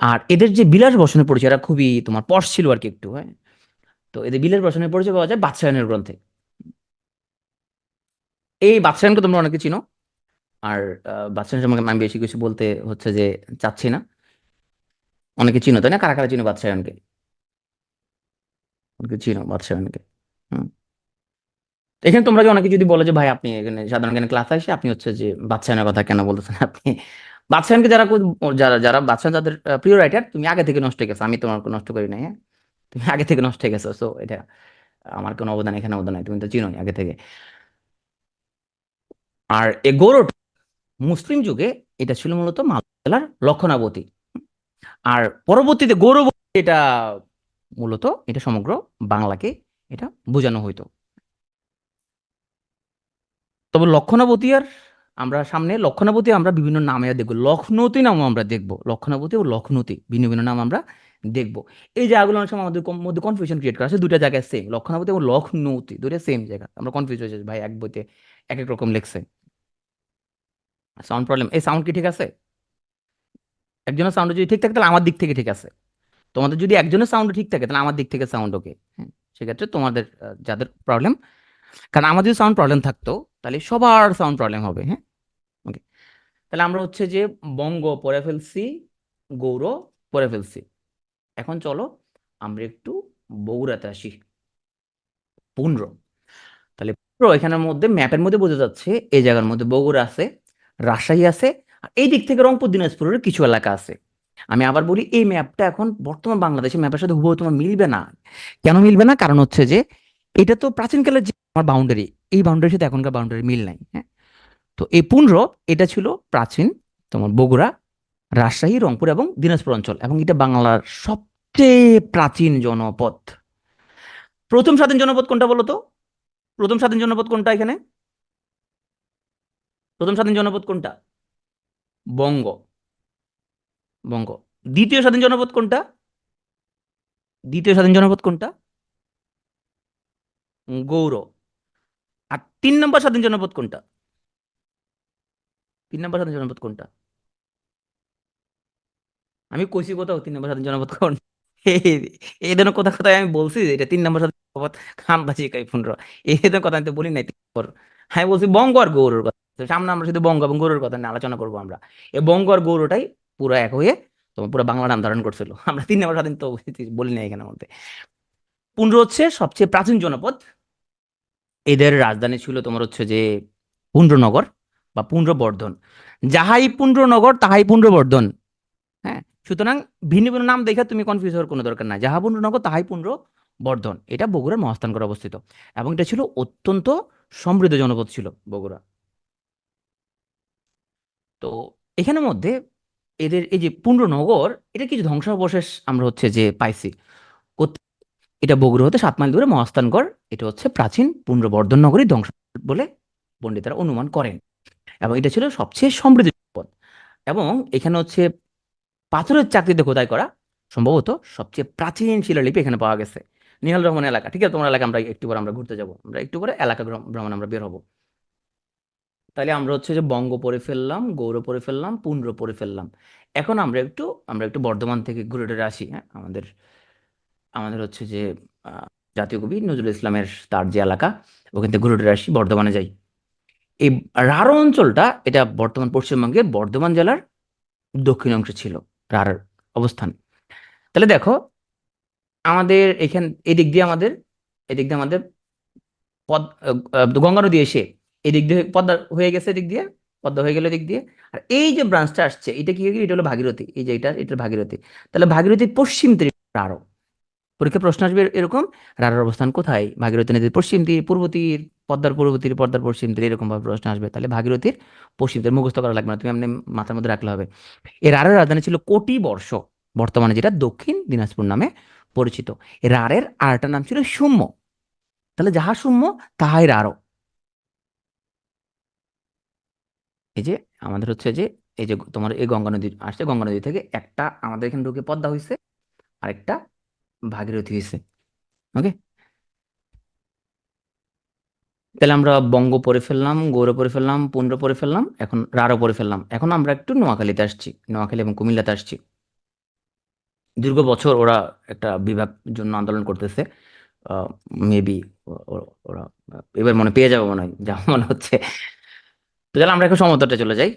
[SPEAKER 1] আর এদের যে বিলাস বসনে পরিচয়, এরা খুবই তোমার পশ ছিল আর কি একটু, হ্যাঁ। তো এদের বিলাস বসনের পরিচয় পাওয়া যায় বাদশায়নের গ্রন্থে। এই বাদশায়নকে তোমরা অনেকে চিনো। আর বাদশাহ সম্পর্কে আমি বেশি কিছু বলতে হচ্ছে যে চাচ্ছি না। অনেকে চিনো তাই না, কারা কারা চিনো বাদশাহনকে? অনেকে চিনো বাদশাহনকে। হুম। এখানে তোমরা যে অনেকে যদি বলে যে ভাই আপনি এখানে সাধারণ জ্ঞানের ক্লাস আসে, আপনি হচ্ছে যে বাদশাহনের কথা কেন বলতেছেন আপনি? বাদশাহনকে যারা যারা যারা বাদশাহ, যাদের প্রিয় রাইটার, তুমি আগে থেকে নষ্ট হয়ে গেছো, আমি তোমার নষ্ট করি নাই, হ্যাঁ। তুমি আগে থেকে নষ্ট হয়ে গেছো, সো এটা আমার কোনো অবদান এখানে, অবদান নাই, তুমি তো চিনোই আগে থেকে। আর এ গৌড় মুসলিম যুগে এটা ছিল মূলত মালদা জেলার লক্ষণাবতী। আর পরবর্তীতে গৌরব, এটা মূলত এটা সমগ্র বাংলাকে এটা বোঝানো হইতো। তবে লক্ষণাবতী আর আমরা সামনে লক্ষণাবতী আমরা বিভিন্ন নামে দেখবো, লখনৌতি নামও আমরা দেখবো, লক্ষণাবতী ও লখনৌতি ভিন্ন ভিন্ন নাম আমরা দেখবো। এই জায়গাগুলো অনেক সময় আমাদের মধ্যে কনফিউশন ক্রিয়েট করা আছে, দুইটা জায়গায় সেম, লক্ষণাবতী এবং লখনৌতি দুইটা সেম জায়গা, আমরা কনফিউজ হয়েছে ভাই এক বইতে এক এক রকম লিখছে। সাউন্ড প্রবলেম, এই সাউন্ড কি ঠিক আছে? একজনের সাউন্ড যদি ঠিক থাকে তাহলে আমার দিক থেকে ঠিক আছে, তোমাদের যদি একজনের সাউন্ড ঠিক থাকে তাহলে আমার দিক থেকে সাউন্ড ওকে। হ্যাঁ, সেক্ষেত্রে তোমাদের যাদের প্রবলেম, কারণ আমাদের যদি সাউন্ড প্রবলেম থাকতো তাহলে সবার সাউন্ড প্রবলেম হবে, হ্যাঁ। ওকে। তাহলে আমরা হচ্ছে যে বঙ্গ পড়ে ফেলছি, গৌড় পড়ে ফেলছি। এখন চলো আমরা একটু বগুড়াতে আসি, পুনর। তাহলে পুনর এখানের মধ্যে ম্যাপের মধ্যে বোঝা যাচ্ছে এই জায়গার মধ্যে বগুড়া আছে, রাজশাহী আছে, আর এই দিক থেকে রংপুর দিনাজপুরের কিছু এলাকা আছে। আমি আবার বলি, এই ম্যাপটা এখন বর্তমান বাংলাদেশের ম্যাপের সাথে হুবহু তোমার মিলবে না। কেন মিলবে না? কারণ হচ্ছে যে এটা তো প্রাচীনকালের যে আমার বাউন্ডারি, এই বাউন্ডারির সাথে এখনকার বাউন্ডারি মিল নাই, হ্যাঁ। তো এই পুনর, এটা ছিল প্রাচীন তোমার বগুড়া, রাজশাহী, রংপুর এবং দিনাজপুর অঞ্চল, এবং এটা বাংলার সবচেয়ে প্রাচীন জনপদ। প্রথম স্বাধীন জনপদ কোনটা বলো তো? প্রথম স্বাধীন জনপদ কোনটা এখানে? প্রথম স্বাধীন জনপদ কোনটা? বঙ্গ। বঙ্গ। দ্বিতীয় স্বাধীন জনপদ কোনটা? দ্বিতীয় স্বাধীন জনপদ কোনটা? গৌড়। আর 3 নম্বর স্বাধীন জনপদ কোনটা? 3 নম্বর স্বাধীন জনপদ কোনটা? আমি কইছি কোথাও 3 নম্বর স্বাধীন জনপদ কোন? এই এই ধরনের কথা কথায় আমি বলছি যে এটা 3 নম্বর স্বাধীন জনপদ, খান বাজি কাই পুনর, এই ধরনের কথা আমি তো বলি নাই 3 নম্বর। আমি বলছি বঙ্গ আর গৌড়ের কথা। তো সামনে আমরা শুধু বঙ্গ এবং গৌড়ের কথা নিয়ে আলোচনা করবো আমরা। এই বঙ্গ আর গৌড়টাই পুরো এক হয়ে তোমার পুরো বাংলা নাম ধারণ করছিল। আমরা 3 নম্বর স্বাধীন তো বলি না এখানের মধ্যে। পুনর হচ্ছে সবচেয়ে প্রাচীন জনপদ। এদের রাজধানী ছিল তোমার হচ্ছে যে পুণ্ড্রনগর বা পুণ্ড্রবর্ধন। যাহাই পুণ্ড্রনগর তাহাই পুণ্ড্রবর্ধন। হ্যাঁ, সুতরাং ভিন্ন ভিন্ন নাম দেখে তুমি কনফিউজ হওয়ার কোনো দরকার নাই। যাহা পুণ্ড্রনগর তাহাই পুণ্ড্রবর্ধন, এটা বগুড়ার মহাস্থানগড়ে অবস্থিত। এবং এটা ছিল অত্যন্ত সমৃদ্ধ জনপদ ছিল বগুড়া। তো এখানের মধ্যে এদের এই যে পুণ্ড্রনগর, এটা কিছু ধ্বংসাবশেষ আমরা হচ্ছে যে পাইছি। এটা বগুড়া হতে 7 মাইল দূরে মহাস্থানগড়। এটা হচ্ছে প্রাচীন পুণ্ড্রবর্ধন নগরীর ধ্বংস বলে পণ্ডিতরা অনুমান করেন। এবং এটা ছিল সবচেয়ে সমৃদ্ধ সম্পদ। এবং এখানে হচ্ছে পাথরের চাকতিতে খোদাই করা সম্ভবত সবচেয়ে প্রাচীন শিলালিপি এখানে পাওয়া গেছে। নিহাল রহমান এলাকা, ঠিক আছে, তোমার এলাকা আমরা একটু পরে আমরা ঘুরতে যাব, আমরা একটু পরে এলাকা ভ্রমণ আমরা বের হবো। তাহলে আমরা হচ্ছে যে বঙ্গ পড়ে ফেললাম, গৌড় পড়ে ফেললাম, পুণ্ড্র পড়ে ফেললাম। এখন আমরা একটু বর্ধমান থেকে ঘুরে টুরে আসি। হ্যাঁ, আমাদের আমাদের হচ্ছে যে আহ, জাতীয় কবি নজরুল ইসলামের তার যে এলাকা, ওখান থেকে ঘুরে টুরে আসি, বর্ধমানে যাই। এই রাঢ় অঞ্চলটা এটা বর্তমান পশ্চিমবঙ্গের বর্ধমান জেলার দক্ষিণ অংশে ছিল রাঢ়ার অবস্থান। তাহলে দেখো, আমাদের এখান এদিক দিয়ে আমাদের গঙ্গা নদী এসে এদিক দিয়ে পদ্মা হয়ে গেছে, এদিক দিয়ে পদ্মা হয়ে গেল এদিক দিয়ে। আর এই যে ব্রাঞ্চটা আসছে, এটা কি হয়ে গেল? এটা হলো ভাগীরথী। এই যে এটা ভাগীরথী। তাহলে ভাগীরথীর পশ্চিম তীরে রাঢ়। পরীক্ষা প্রশ্ন আসবে এরকম, রাঢ়ার অবস্থান কোথায়? ভাগীরথী নদীর পশ্চিম তীর, পূর্ব তীর, পদ্মার পূর্ব তীর, পদ্মার পশ্চিম তীর, এরকম ভাবে প্রশ্ন আসবে। তাহলে ভাগীরথীর পশ্চিম তীর মুখস্থ করা লাগবে না, তুমি এমনি মাথার মধ্যে রাখলে হবে। এর রাঢ়ের রাজধানী ছিল কোটি বর্ষ, বর্তমানে যেটা দক্ষিণ দিনাজপুর নামে পরিচিত। এর রাঢ়ের আরেকটা নাম ছিল শূন্য। তাহলে যাহা শূন্য তাহাই রাঢ়। এই যে আমাদের হচ্ছে যে এই যে তোমার এই গঙ্গা নদী আসছে, গঙ্গা নদী থেকে একটা আমাদের এখানে ঢুকে পদ্মা হয়েছে, আরেকটা ভাগীরথী হয়েছে। ওকে, তাহলে আমরা বঙ্গ পড়ে ফেললাম, গৌড় পড়ে ফেললাম, পুণ্ড্র পড়ে ফেললাম, এখন রাঢ় পড়ে ফেললাম। এখন আমরা একটু নোয়াখালীতে আসছি, নোয়াখালী এবং কুমিল্লাতে আসছি। দীর্ঘ বছর ওরা একটা বিভাগ জন্য আন্দোলন করতেছে। মেবি ওরা এবার মনে পেয়ে যাবে মনে হয়, যা মনে হচ্ছে। তো তাহলে আমরা এখন সমুদ্রটা চলে যাই।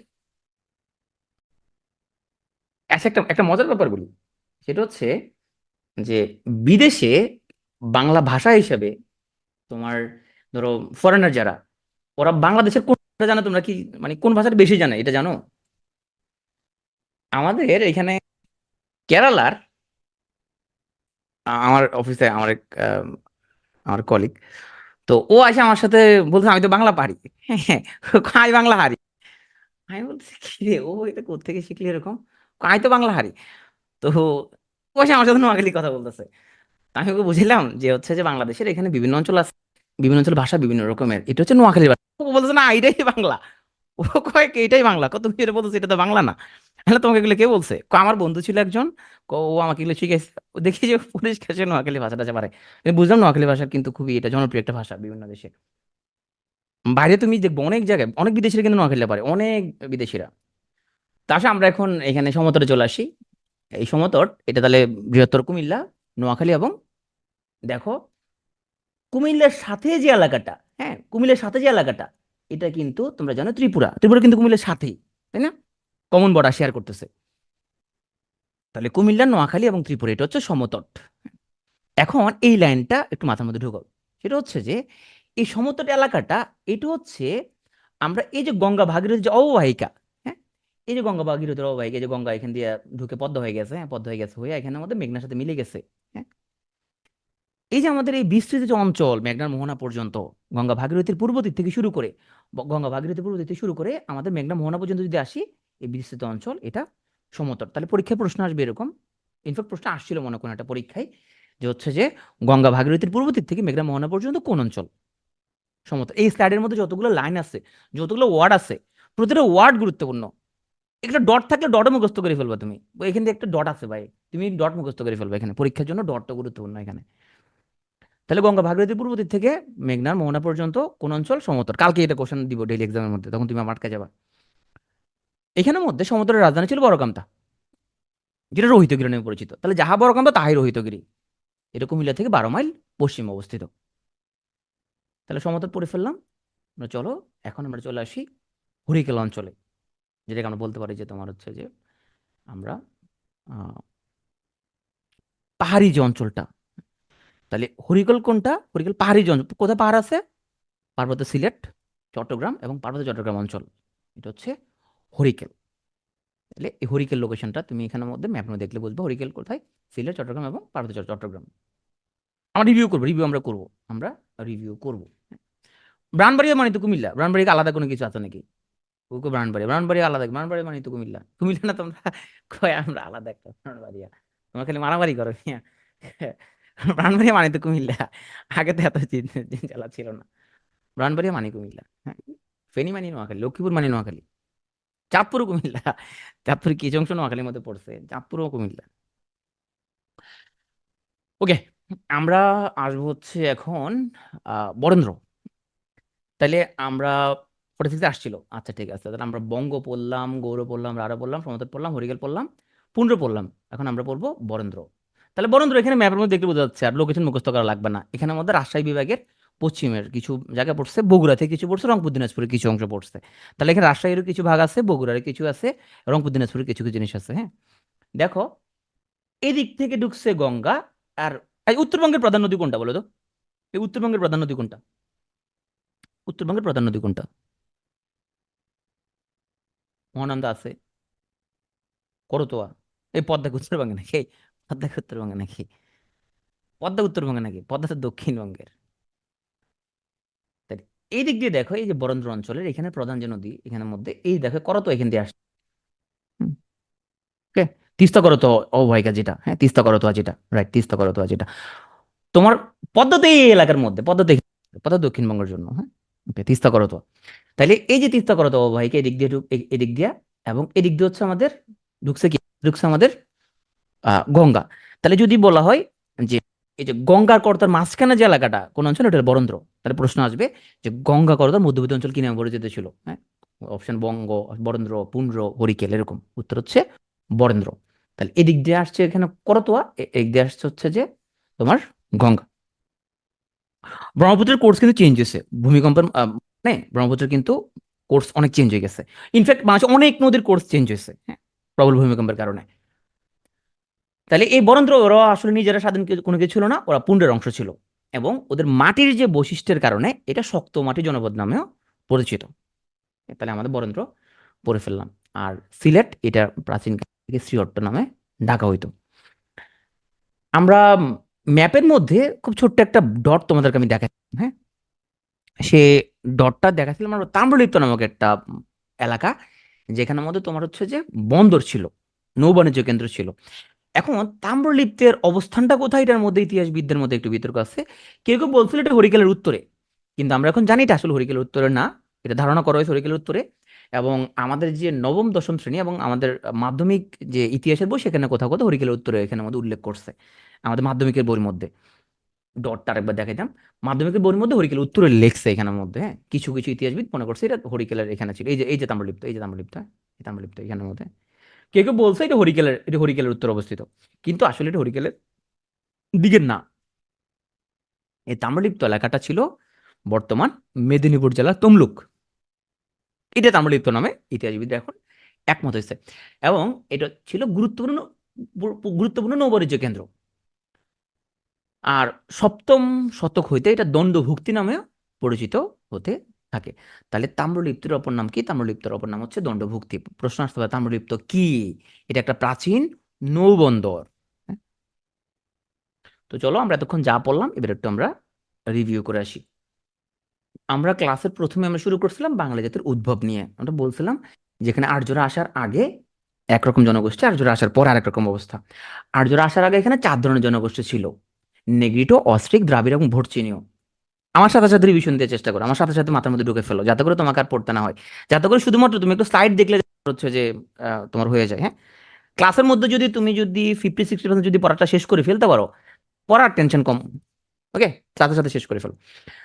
[SPEAKER 1] আচ্ছা, একটা একটা মজার ব্যাপার বলি। সেটা হচ্ছে যে বিদেশে বাংলা ভাষা হিসেবে তোমার, ধরো, ফরেনার যারা, ওরা বাংলাদেশের কোন ভাষা জানো তোমরা কি? মানে কোন ভাষাটা বেশি জানে এটা জানো? আমাদের এখানে কেরালার আমার অফিসে আমার এক আমার কলিগ, তো ও আসে আমার সাথে বলছে আমি তো বাংলা পারি। হ্যাঁ, আমি বাংলা হারি। আমি বলছি কি রে, ও এটা কোত্থেকে শিখলি এরকম? আমি তো বাংলা হারি। তো ও এসে আমার সাথে নোয়াখালী কথা বলতেছে। আমি ওকে বুঝলাম যে হচ্ছে যে বাংলাদেশের এখানে বিভিন্ন অঞ্চল আছে, বিভিন্ন অঞ্চল ভাষা বিভিন্ন রকমের, এটা হচ্ছে নোয়াখালীর ভাষা। ও বলতেছে না এটাই বাংলা। ও কয় কি এটাই বাংলা? কত তুমি এটা বলতেছো, এটা তো বাংলা না। হ্যাঁ, তোমাকে এগুলো কে বলছে? আমার বন্ধু ছিল একজন, ও আমাকে এগুলো শিখেছে। ও দেখি যে পরিষ্কার সে নোয়াখালী ভাষাটা যে পারে। আমি বুঝলাম নোয়াখালী ভাষা কিন্তু খুবই এটা জনপ্রিয় একটা ভাষা বিভিন্ন দেশে। বাইরে তুমি দেখবো অনেক জায়গায় অনেক বিদেশিরা কিন্তু নোয়াখালী পারে, অনেক বিদেশিরা। তা আসলে আমরা এখন এখানে সমতটে চলে আসি। এই সমতট এটা তাহলে বৃহত্তর কুমিল্লা, নোয়াখালী এবং দেখো কুমিল্লার সাথে যে এলাকাটা, হ্যাঁ, কুমিল্লার সাথে যে এলাকাটা, এটা কিন্তু তোমরা জানো ত্রিপুরা। ত্রিপুরা কিন্তু কুমিল্লার সাথেই, তাই না? কমন বর্ডার শেয়ার করতেছে। তাহলে কুমিল্লা, নোয়াখালী এবং ত্রিপুরা এটা হচ্ছে সমতট। এখন এই লাইনটা একটু মাথার মধ্যে ঢুকাও। সেটা হচ্ছে যে এই সমতট এলাকাটা, এটা হচ্ছে আমরা এই যে গঙ্গা ভাগীরথী যে অববাহিকা, হ্যাঁ, এই যে গঙ্গা ভাগীরথীর অববাহিকা, এই যে গঙ্গা এখান দিয়ে ঢুকে পদ্মা হয়ে গেছে, হ্যাঁ, পদ্মা হয়ে গেছে হয়ে এখানে আমাদের মেঘনার সাথে মিলে গেছে। হ্যাঁ, এই যে আমাদের এই বিস্তৃত যে অঞ্চল মেঘনার মোহনা পর্যন্ত, গঙ্গা ভাগীরথীর পূর্ব দিক থেকে শুরু করে, গঙ্গা ভাগীরথীর পূর্ব দিক থেকে শুরু করে আমাদের মেঘনা মোহনা পর্যন্ত যদি আসি, এই বিস্তৃত অঞ্চল এটা সমতল। তাহলে পরীক্ষায় প্রশ্ন আসবে এরকম, ইনফ্যাক্ট প্রশ্ন আসছিল মনে কোনো একটা পরীক্ষায়, যে হচ্ছে যে গঙ্গা ভাগীরথীর পূর্ব দিক থেকে মেঘনা মোহনা পর্যন্ত কোন অঞ্চল সমতল? এই স্লাইডের মধ্যে যতগুলো লাইন আছে, যতগুলো ওয়ার্ড আছে, প্রতিটা ওয়ার্ড গুরুত্বপূর্ণ। একটা ডট থাকলে ডটও মুখস্থ করে ফেলবা তুমি। এখান থেকে একটা ডট আছে ভাই, তুমি ডট মুখস্থ করে ফেলবে এখানে, পরীক্ষার জন্য ডটটা গুরুত্বপূর্ণ এখানে। তাহলে গঙ্গা ভাগীরথী পূর্ব দিক থেকে মেঘনার মোহনা পর্যন্ত কোন অঞ্চল সমতল? কালকে এটা কোশ্চেন দিব ডেইলি এক্সামের মধ্যে, তখন তুমি আটকে যাবা। এখানের মধ্যে সমতলের রাজধানী ছিল বড়কামতা, যেটা রোহিতগিরি নামে পরিচিত। তাহলে যাহা বড়কামতা তাহাই রোহিতগিরি। এটা কুমিল্লা থেকে 12 মাইল পশ্চিমে অবস্থিত। তাহলে সমতল পড়ে ফেললাম। আমরা চলো, এখন আমরা চলে আসি হরিকেল অঞ্চলে, যেটাকে আমরা বলতে পারি যে তোমার হচ্ছে যে আমরা আহ, পাহাড়ি যে অঞ্চলটা। তাহলে হরিকেল কোনটা? হরিকেল পাহাড়ি যে অঞ্চল। কোথায় পাহাড় আছে? পার্বত্য সিলেট, চট্টগ্রাম এবং পার্বত্য চট্টগ্রাম অঞ্চল। এটা হচ্ছে হরিকেল। তাহলে এই হরিকেল লোকেশনটা তুমি এখানের মধ্যে ম্যাপের মধ্যে দেখলে বুঝবো হরিকেল কোথায়, সিলেট, চট্টগ্রাম এবং পার্বত্য চট্টগ্রাম। আমরা রিভিউ করবো। ব্রাহ্মণবাড়িয়া মানে তো কুমিল্লা, ব্রাহ্মণবাড়িয়া আলাদা কোনো কিছু আছে নাকি? ওকে ব্রাহ্মণবাড়িয়া আলাদা, ব্রাহ্মণবাড়িয়া মানে তো কুমিল্লা, কুমিল্লা না তোমরা কয় আমরা আলাদা একটা ব্রাহ্মণবাড়িয়া, তোমরা খালি মারামারি করো মিয়া। ব্রাহ্মণবাড়িয়া মানে তো কুমিল্লা, আগে তো এত জেলা ছিল না। ব্রাহ্মণবাড়িয়া মানে কুমিল্লা, হ্যাঁ। ফেনী মানে নোয়াখালী, লক্ষ্মীপুর মানে নোয়াখালী, চাঁদপুরও কুমিল্লা। চাঁদপুর কিছু অংশ নোয়াখালীর মধ্যে পড়ছে, চাঁদপুরও কুমিল্লা। ওকে, আমরা আসবো হচ্ছে এখন বরেন্দ্র। তাইলে আমরা 46 আসছিল, আচ্ছা ঠিক আছে, তাহলে আমরা বঙ্গ পড়লাম, গৌর পড়লাম, রাঢ় পড়লাম, সমতট পড়লাম, হরিকেল পড়লাম, পুন্ড্র পড়লাম। এখন আমরা পড়বো বরেন্দ্র। তাহলে বরেন্দ্র এখানে ম্যাপের মধ্যে দেখলে বোঝা যাচ্ছে, আর লোকেশন মুখস্থ করা লাগবে না। এখানের মধ্যে রাজশাহী বিভাগের পশ্চিমের কিছু জায়গা পড়ছে, বগুড়াতে কিছু পড়ছে, রংপুর দিনাজপুরের কিছু অংশ পড়ছে। তাহলে এখানে রাজশাহীরও কিছু ভাগ আছে, বগুড়ার কিছু আছে, রংপুর দিনাজপুরের কিছু কিছু জিনিস আছে, হ্যাঁ। দেখো, এদিক থেকে ঢুকছে গঙ্গা। আর এই উত্তরবঙ্গের প্রধান নদী কোনটা বলো তো? এই উত্তরবঙ্গের প্রধান নদী কোনটা? উত্তরবঙ্গের প্রধান নদী কোনটা? মহানন্দা আছে, করতোয়া। এই পদ্মা কি উত্তরবঙ্গে নাকি? পদ্মা কি উত্তরবঙ্গে নাকি? পদ্মা উত্তরবঙ্গে নাকি? পদ্মা তো দক্ষিণবঙ্গের। তাই এই দিক দিয়ে দেখো, এই যে বরেন্দ্র অঞ্চলের এখানে প্রধান যে নদী এখানের মধ্যে, এই দেখো করতো এখান দিয়ে আসছে। হুম, ওকে। তিস্তা করতো অববাহিকা যেটা, হ্যাঁ, তিস্তা করতোয়া যেটা, রাইট, তিস্তা করতোয়া যেটা তোমার পদ্মা তো এই এলাকার মধ্যে, পদ্মা তো পদ্মা দক্ষিণবঙ্গের জন্য, হ্যাঁ। ওকে, তিস্তা করতোয়া। তাইলে এই যে তিস্তা করতোয়া অববাহিকা এদিক দিয়ে এদিক দিয়া, এবং এদিক দিয়ে হচ্ছে আমাদের ঢুকছে কি, ঢুকছে আমাদের গঙ্গা। তাহলে যদি বলা হয় যে এই যে গঙ্গার করতার মাঝখানে যে এলাকাটা কোন অঞ্চল, ওটা হলো বরেন্দ্র। তাহলে প্রশ্ন আসবে যে গঙ্গা করতার মধ্যবর্তী অঞ্চল কি নামে পরিচিত ছিল, হ্যাঁ। অপশন বঙ্গ, বরেন্দ্র, পুন্ড্র, হরিকেল, এরকম। উত্তর হচ্ছে বরেন্দ্র। তাহলে এদিক দিয়ে আসছে এখানে করতোয়া, এদিক দিয়ে আসছে হচ্ছে যে তোমার গঙ্গা। ব্রহ্মপুত্রের কোর্স কিন্তু চেঞ্জ হয়েছে ভূমিকম্পের, মানে ব্রহ্মপুত্রের কিন্তু কোর্স অনেক চেঞ্জ হয়ে গেছে। ইনফ্যাক্ট বাংলাদেশে অনেক নদীর কোর্স চেঞ্জ হয়েছে, হ্যাঁ, প্রবল ভূমিকম্পের কারণে। তাহলে এই বরেন্দ্র, ওরা আসলে নিজেরা স্বাধীন কোনো কিছু ছিল না, ওরা পুণ্ডের অংশ ছিল। এবং ওদের মাটির যে বৈশিষ্ট্যের কারণে এটা শক্ত মাটি জনপদ নামেও পরিচিত। তাহলে আমাদের বরেন্দ্র পড়ে ফেললাম। আর সিলেট, এটা প্রাচীন কাল থেকে শ্রীহট্ট নামে ডাকা হইতো। আমরা ম্যাপের মধ্যে খুব ছোট্ট একটা ডট তোমাদেরকে আমি দেখাই, হ্যাঁ। সে ডটটা দেখাচ্ছিলাম আমরা তাম্রলিপ্ত নামক একটা এলাকা, যেখানের মধ্যে তোমার হচ্ছে যে বন্দর ছিল, নৌবাণিজ্য কেন্দ্র ছিল। এখন তাম্রলিপ্তের অবস্থানটা কোথায়, এটার মধ্যে ইতিহাসবিদদের মধ্যে একটু বিতর্ক আছে। কেউ কেউ বলছিল এটা হরিকেলের উত্তরে, কিন্তু আমরা এখন জানি এটা আসলে হরিকেলের উত্তরে না, এটা ধারণা করা হয়েছে হরিকেলের উত্তরে। এবং আমাদের যে নবম দশম শ্রেণী এবং আমাদের মাধ্যমিক যে ইতিহাসের বই, সেখানে কোথাও কোথাও হরিকেলের উত্তরে এখানের মধ্যে উল্লেখ করছে, আমাদের মাধ্যমিকের বইয়ের মধ্যে। ডটটা আরেকবার দেখাইতাম, মাধ্যমিকের বইয়ের মধ্যে হরিকেলের উত্তরে লেখছে এখানের মধ্যে, হ্যাঁ। কিছু কিছু ইতিহাসবিদ মনে করছে এটা হরিকেলের এখানে ছিল, এই যে তাম্রলিপ্ত, এই যে তাম্রলিপ্ত, হ্যাঁ, এই তাম্রলিপ্ত এখানের মধ্যে। কেউ কেউ বলছে এটা হরিকেলের উত্তর অবস্থিত, কিন্তু আসলে এটা হরিকেলের দিকের না। এই তাম্রলিপ্ত এলাকাটা ছিল বর্তমান মেদিনীপুর জেলার তমলুক। এটা তাম্রলিপ্ত নামে ইতিহাসবিদরা এখন একমত হয়েছে। এবং এটা ছিল গুরুত্বপূর্ণ নৌবাণিজ্য কেন্দ্র। আর সপ্তম শতক হইতে এটা দণ্ডভুক্তি নামে পরিচিত হতে থাকে। তাহলে তাম্রলিপ্তের অপর নাম কি? তাম্রলিপ্তের অপর নাম হচ্ছে দণ্ডভুক্তি। প্রশ্ন আসতে পারে তাম্রলিপ্ত কি? এটা একটা প্রাচীন নৌবন্দর, হ্যাঁ? তো চলো আমরা এতক্ষণ যা পড়লাম এবার একটু আমরা রিভিউ করে আসি। আমরা ক্লাসের প্রথমে আমরা শুরু করছিলাম বাঙালি জাতির উদ্ভব নিয়ে। আমরা বলছিলাম যেখানে আর্যরা আসার আগে একরকম জনগোষ্ঠী, আর্যরা আসার পর আরেক রকম অবস্থা। আর্যরা আসার আগে এখানে 4 ধরনের জনগোষ্ঠী ছিল: নেগ্রিটো, অস্ট্রিক, দ্রাবিড় এবং ভোটচিনীয়। আমার সাথে সাথে রিভিশন দিয়ে চেষ্টা করো, আমার সাথে সাথে মাথার মধ্যে ঢুকে ফেলো, যাতে করে তোমাকে আর পড়তে না হয়, যাতে করে শুধুমাত্র তুমি একটু স্লাইড দেখলে হচ্ছে যে তোমার হয়ে যায়, হ্যাঁ। ক্লাসের মধ্যে যদি তুমি যদি 50-60% যদি পড়াটা শেষ করে ফেলতে পারো, পড়ার টেনশন কম। ওকে, সাথে সাথে শেষ করে ফেলো।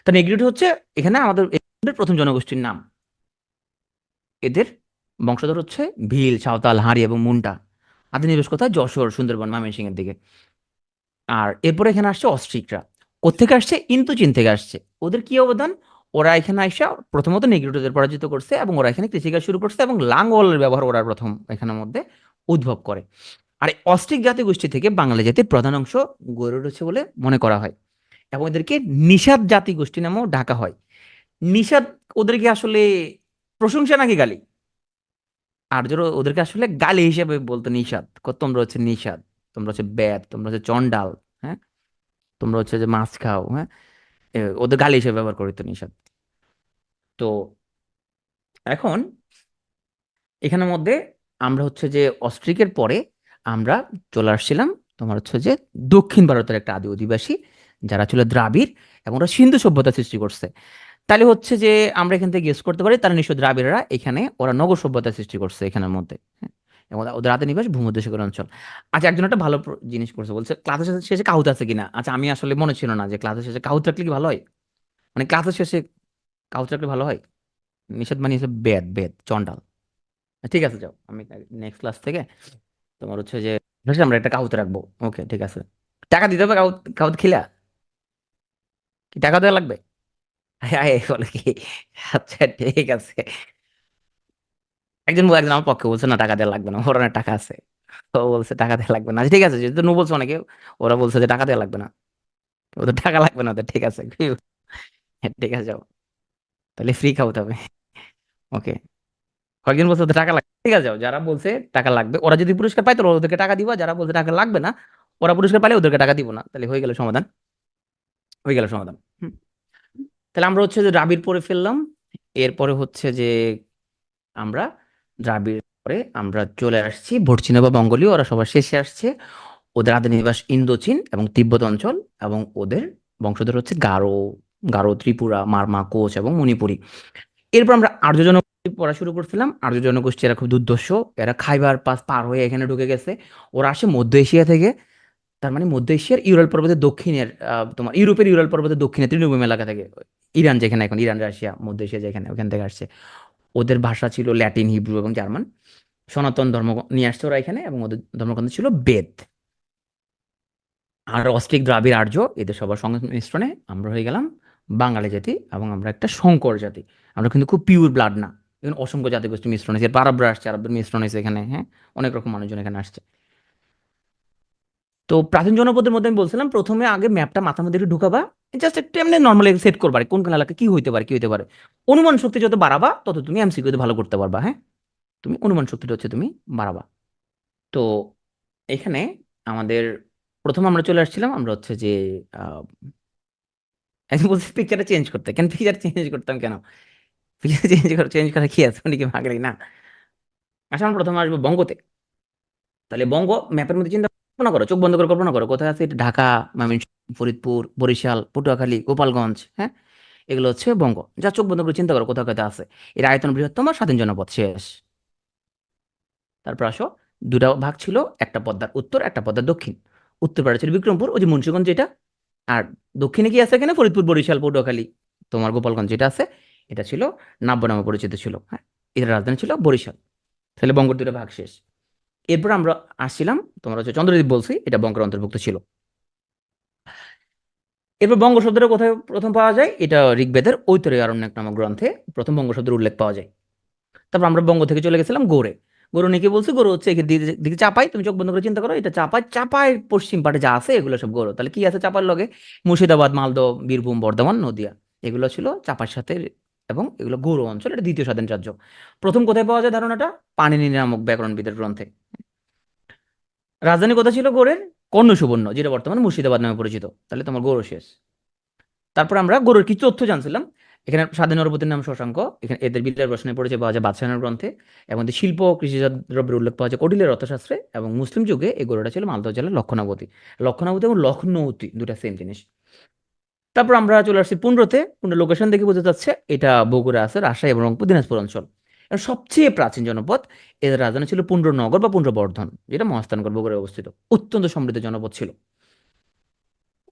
[SPEAKER 1] তা নেগ্রিটো হচ্ছে এখানে আমাদের এদের প্রথম জনগোষ্ঠীর নাম। এদের বংশধর হচ্ছে ভিল, সাঁওতাল, হাঁড়ি এবং মুন্ডা। আদি নিবাস কোথায়? যশোর, সুন্দরবন, ময়মনসিংহের দিকে। আর এরপরে এখানে আসছে অস্ট্রিকরা। কোত্থেকে আসছে? ইন্দোচীন থেকে আসছে। ওদের কি অবদান? ওরা এখানে আইসা প্রথমত নেগ্রিটোদের পরাজিত করছে এবং ওরা এখানে কৃষিকাজ শুরু করছে এবং লাঙ্গলের ব্যবহার ওরা প্রথম এখানের মধ্যে উদ্ভব করে। আর এই অস্ট্রিক জাতিগোষ্ঠী থেকে বাঙালি জাতির প্রধান অংশ গড়ে উঠেছে বলে মনে করা হয়, এবং এদেরকে নিষাদ জাতিগোষ্ঠী নামেও ডাকা হয়। নিষাদ ওদেরকে আসলে প্রশংসা নাকি গালি? আর্যরা ওদেরকে আসলে গালি হিসেবে বলতো নিষাদ, তোমরা হচ্ছে নিষাদ, তোমরা হচ্ছে বেদ, তোমরা হচ্ছে চন্ডাল, হ্যাঁ, তোমরা হচ্ছে যে মাছ খাও, হ্যাঁ, ওদের গালি হিসেবে ব্যবহার করতো নিষাদ। তো এখন এখানের মধ্যে আমরা হচ্ছে যে অস্ট্রিকের পরে আমরা চলে আসছিলাম তোমার হচ্ছে যে দক্ষিণ ভারতের একটা আদি অধিবাসী, যারা ছিল দ্রাবিড়, এবং ওরা সিন্ধু সভ্যতা সৃষ্টি করছে। তাহলে হচ্ছে যে আমরা এখান থেকে গেস করতে পারি তারা নিশ্চয় দ্রাবিড়রা এখানে ওরা নগর সভ্যতা সৃষ্টি করছে এখানের মধ্যে, হ্যাঁ? এবং ওদের আদি নিবাস ভূমধ্যসাগর অঞ্চল। আচ্ছা, একজন একটা ভালো জিনিস করছে, বলছে ক্লাসের শেষে কাহুত আছে কিনা। আচ্ছা, আমি আসলে মনে ছিল না যে ক্লাসের শেষে কাহুত রাখলে কি ভালো হয়, মানে ক্লাসের শেষে কাহুত রাখলে ভালো হয়। নিষেধ মানিয়েছে বেদ, বেদ চন্ডাল। ঠিক আছে, যাও, আমি নেক্সট ক্লাস থেকে তোমার হচ্ছে যে আমরা একটা কাহুতে রাখবো। ওকে, ঠিক আছে। টাকা দিতে হবে কাউত, কাউত খিলা কি টাকা দেওয়া লাগবে? হ্যাঁ, বলে কি? আচ্ছা, ঠিক আছে। একজন আমার পক্ষে বলছে না টাকা দেওয়া লাগবে না, ওর অনেক টাকা আছে। তো বলছে টাকা দেওয়া লাগবে না। আচ্ছা, ঠিক আছে, যেহেতু নু বলছে অনেকে, ওরা বলছে যে টাকা দেওয়া লাগবে না, ওদের টাকা লাগবে না ওদের, ঠিক আছে। হ্যাঁ, ঠিক আছে, যাও, তাহলে ফ্রি খাওয়াতে হবে। ওকে, কয়েকজন বলছে ওদের টাকা লাগবে, ঠিক আছে, যাও, যারা বলছে টাকা লাগবে ওরা যদি পুরস্কার পায় তো ওদেরকে টাকা দিবা, যারা বলছে টাকা লাগবে না ওরা পুরস্কার পাইলে ওদেরকে টাকা দিব না, তাহলে হয়ে গেল সমাধান, হয়ে গেল সমাধান। হুম। তাহলে আমরা হচ্ছে যে দ্রাবিড় পড়ে ফেললাম। এরপরে হচ্ছে যে আমরা দ্রাবিড় পরে আমরা চলে আসছি ভর্চিনা বা মঙ্গোলীয়, ওরা সবার শেষে আসছে। ওদের আদি নিবাস ইন্দোচীন এবং তিব্বত অঞ্চল, এবং ওদের বংশধর হচ্ছে গারো, গারো, ত্রিপুরা, মারমা, কোচ এবং মণিপুরী। এরপর আমরা আর্য জনগোষ্ঠী পড়া শুরু করছিলাম। আর্য জনগোষ্ঠী এরা খুব দুর্ধর্ষ, এরা খাইবার পাস পার হয়ে এখানে ঢুকে গেছে। ওরা আসে মধ্য এশিয়া থেকে, তার মানে মধ্য এশিয়ার ইউরাল পর্বতের দক্ষিণের তোমার ইউরোপের ইউরাল পর্বতের দক্ষিণে তৃণভূমি এলাকা থেকে, ইরান যেখানে এখন, ইরান, রাশিয়া, মধ্য এশিয়া যেখানে, ওখান থেকে আসছে। ওদের ভাষা ছিল ল্যাটিন, হিব্রু এবং জার্মান। সনাতন ধর্ম নিয়ে আসছে ওরা এখানে, এবং ওদের ধর্মগ্রন্থ ছিল বেদ। আর অস্ট্রিক, দ্রাবিড়, আর্য, এদের সবার সংমিশ্রণে আমরা হয়ে গেলাম বাঙালি জাতি, এবং আমরা একটা সংকর জাতি। আমরা কিন্তু খুব পিওর ব্লাড না, এখানে অসংখ্য জাতিগোষ্ঠী মিশ্রণ হয়েছে, আরবরা আসছে, আরবদের মিশ্রণ হয়েছে এখানে, হ্যাঁ, অনেক রকম মানুষজন এখানে আসছে। তো প্রাচীন জনপদের মধ্যে আমি বলছিলাম প্রথমে আগে ম্যাপটা মাথার মধ্যে একটু ঢুকাবা, জাস্ট একটু এমনি নর্মালি সেট করবা কোন কোন এলাকা কি হইতে পারে, কি হইতে পারে। অনুমান শক্তি যত বাড়াবা তত তুমি এমসিকিউতে ভালো করতে পারবা, হ্যাঁ, তুমি অনুমান শক্তিটা হচ্ছে তুমি বাড়াবা। তো এখানে আমাদের প্রথম আমরা চলে আসছিলাম, আমরা হচ্ছে যে আহ, একজন বলছে পিকচারটা চেঞ্জ করতে, কেন পিকচার চেঞ্জ করতাম কেন? পিকচার চেঞ্জ করা কি আছে, উনি কি ভাগলি না? আসলে আমরা প্রথমে আসবো বঙ্গতে। তাহলে বঙ্গ ম্যাপের মধ্যে চিন্তা কল্পনা করো, চোখ বন্ধ করে কল্পনা করো কোথায় আছে এটা। ঢাকা, ময়মনসিংহ, ফরিদপুর, বরিশাল, পটুয়াখালী, গোপালগঞ্জ, হ্যাঁ, এগুলো হচ্ছে বঙ্গ। যা চোখ বন্ধ করে চিন্তা করো কোথাও কোথায় আছে। এর আয়তন বৃহত্তম, স্বাধীন জনপদ, শেষ। তারপর আসো, দুটা ভাগ ছিল, একটা পদ্মার উত্তর, একটা পদ্মার দক্ষিণ। উত্তর পাড়ে ছিল বিক্রমপুর, ওই যে মুন্সিগঞ্জ যেটা। আর দক্ষিণে কি আছে এখানে, ফরিদপুর, বরিশাল, পটুয়াখালী, তোমার গোপালগঞ্জ যেটা আছে, এটা ছিল নাব্য নামে পরিচিত ছিল, হ্যাঁ। এটার রাজধানী ছিল বরিশাল। তাহলে বঙ্গের দুটো ভাগ শেষ। এরপর আমরা আসছিলাম তোমার হচ্ছে চন্দ্রদ্বীপ, বলছি এটা বঙ্গের অন্তর্ভুক্ত ছিল। এরপর বঙ্গ শব্দটা কোথায় প্রথম পাওয়া যায়, এটা ঋগ্বেদের ঐতরেয় আরণ্যক নামক গ্রন্থে প্রথম বঙ্গ শব্দের উল্লেখ পাওয়া যায়। তারপর আমরা বঙ্গ থেকে চলে গেছিলাম গৌড়ে। গৌড় নিয়ে কি বলছে, গৌড় হচ্ছে এখানে দিকে চাপাই, তুমি চোখ বন্ধ করে চিন্তা করো, এটা চাপাই, চাপাই পশ্চিম পাটে যা আছে এগুলো সব গৌড়। তাহলে কি আছে চাপার লগে, মুর্শিদাবাদ, মালদহ, বীরভূম, বর্ধমান, নদিয়া, এগুলো ছিল চাপার সাথে। এবং এগুলো গৌড় অঞ্চল, এটা দ্বিতীয় স্বাধীন রাজ্য। প্রথম কোথায় পাওয়া যায় ধারণাটা, পাণিনি নামক ব্যাকরণবিদের গ্রন্থে। রাজধানী কোথায় ছিল গৌড়ের, কর্ণ সুবর্ণ, যেটা বর্তমানে মুর্শিদাবাদ নামে পরিচিত। তাহলে তোমার গৌড় শেষ। তারপর আমরা গরুর কিছু তথ্য জানছিলাম। এখানে স্বাধীন নরপতির নাম শশাঙ্ক, এখানে এদের বিলের রচনায় পরিচয় পাওয়া যায় বাদশাহের গ্রন্থে, এবং এদের শিল্প ও কৃষিজাত দ্রব্যের উল্লেখ পাওয়া যায় কটিলের অর্থশাস্ত্রে, এবং মুসলিম যুগে এই গরুটা ছিল মালদহ জেলার লক্ষণাবতী। লক্ষণাবতী এবং লখনৌতি দুটা সেম জিনিস। তারপর আমরা চলে আসছি পুন্ড্রতে। পুন্ড্র লোকেশন দেখে বোঝা যাচ্ছে এটা বগুড়া আছে, রাজশাহী এবং রংপুর, দিনাজপুর অঞ্চল। আর সবচেয়ে প্রাচীন জনপদ, এদের রাজধানী ছিল পুন্ড্রনগর বা পুন্ড্রবর্ধন, যেটা মহাস্থানগড় বগুড়ায় অবস্থিত। অত্যন্ত সমৃদ্ধ জনপদ ছিল।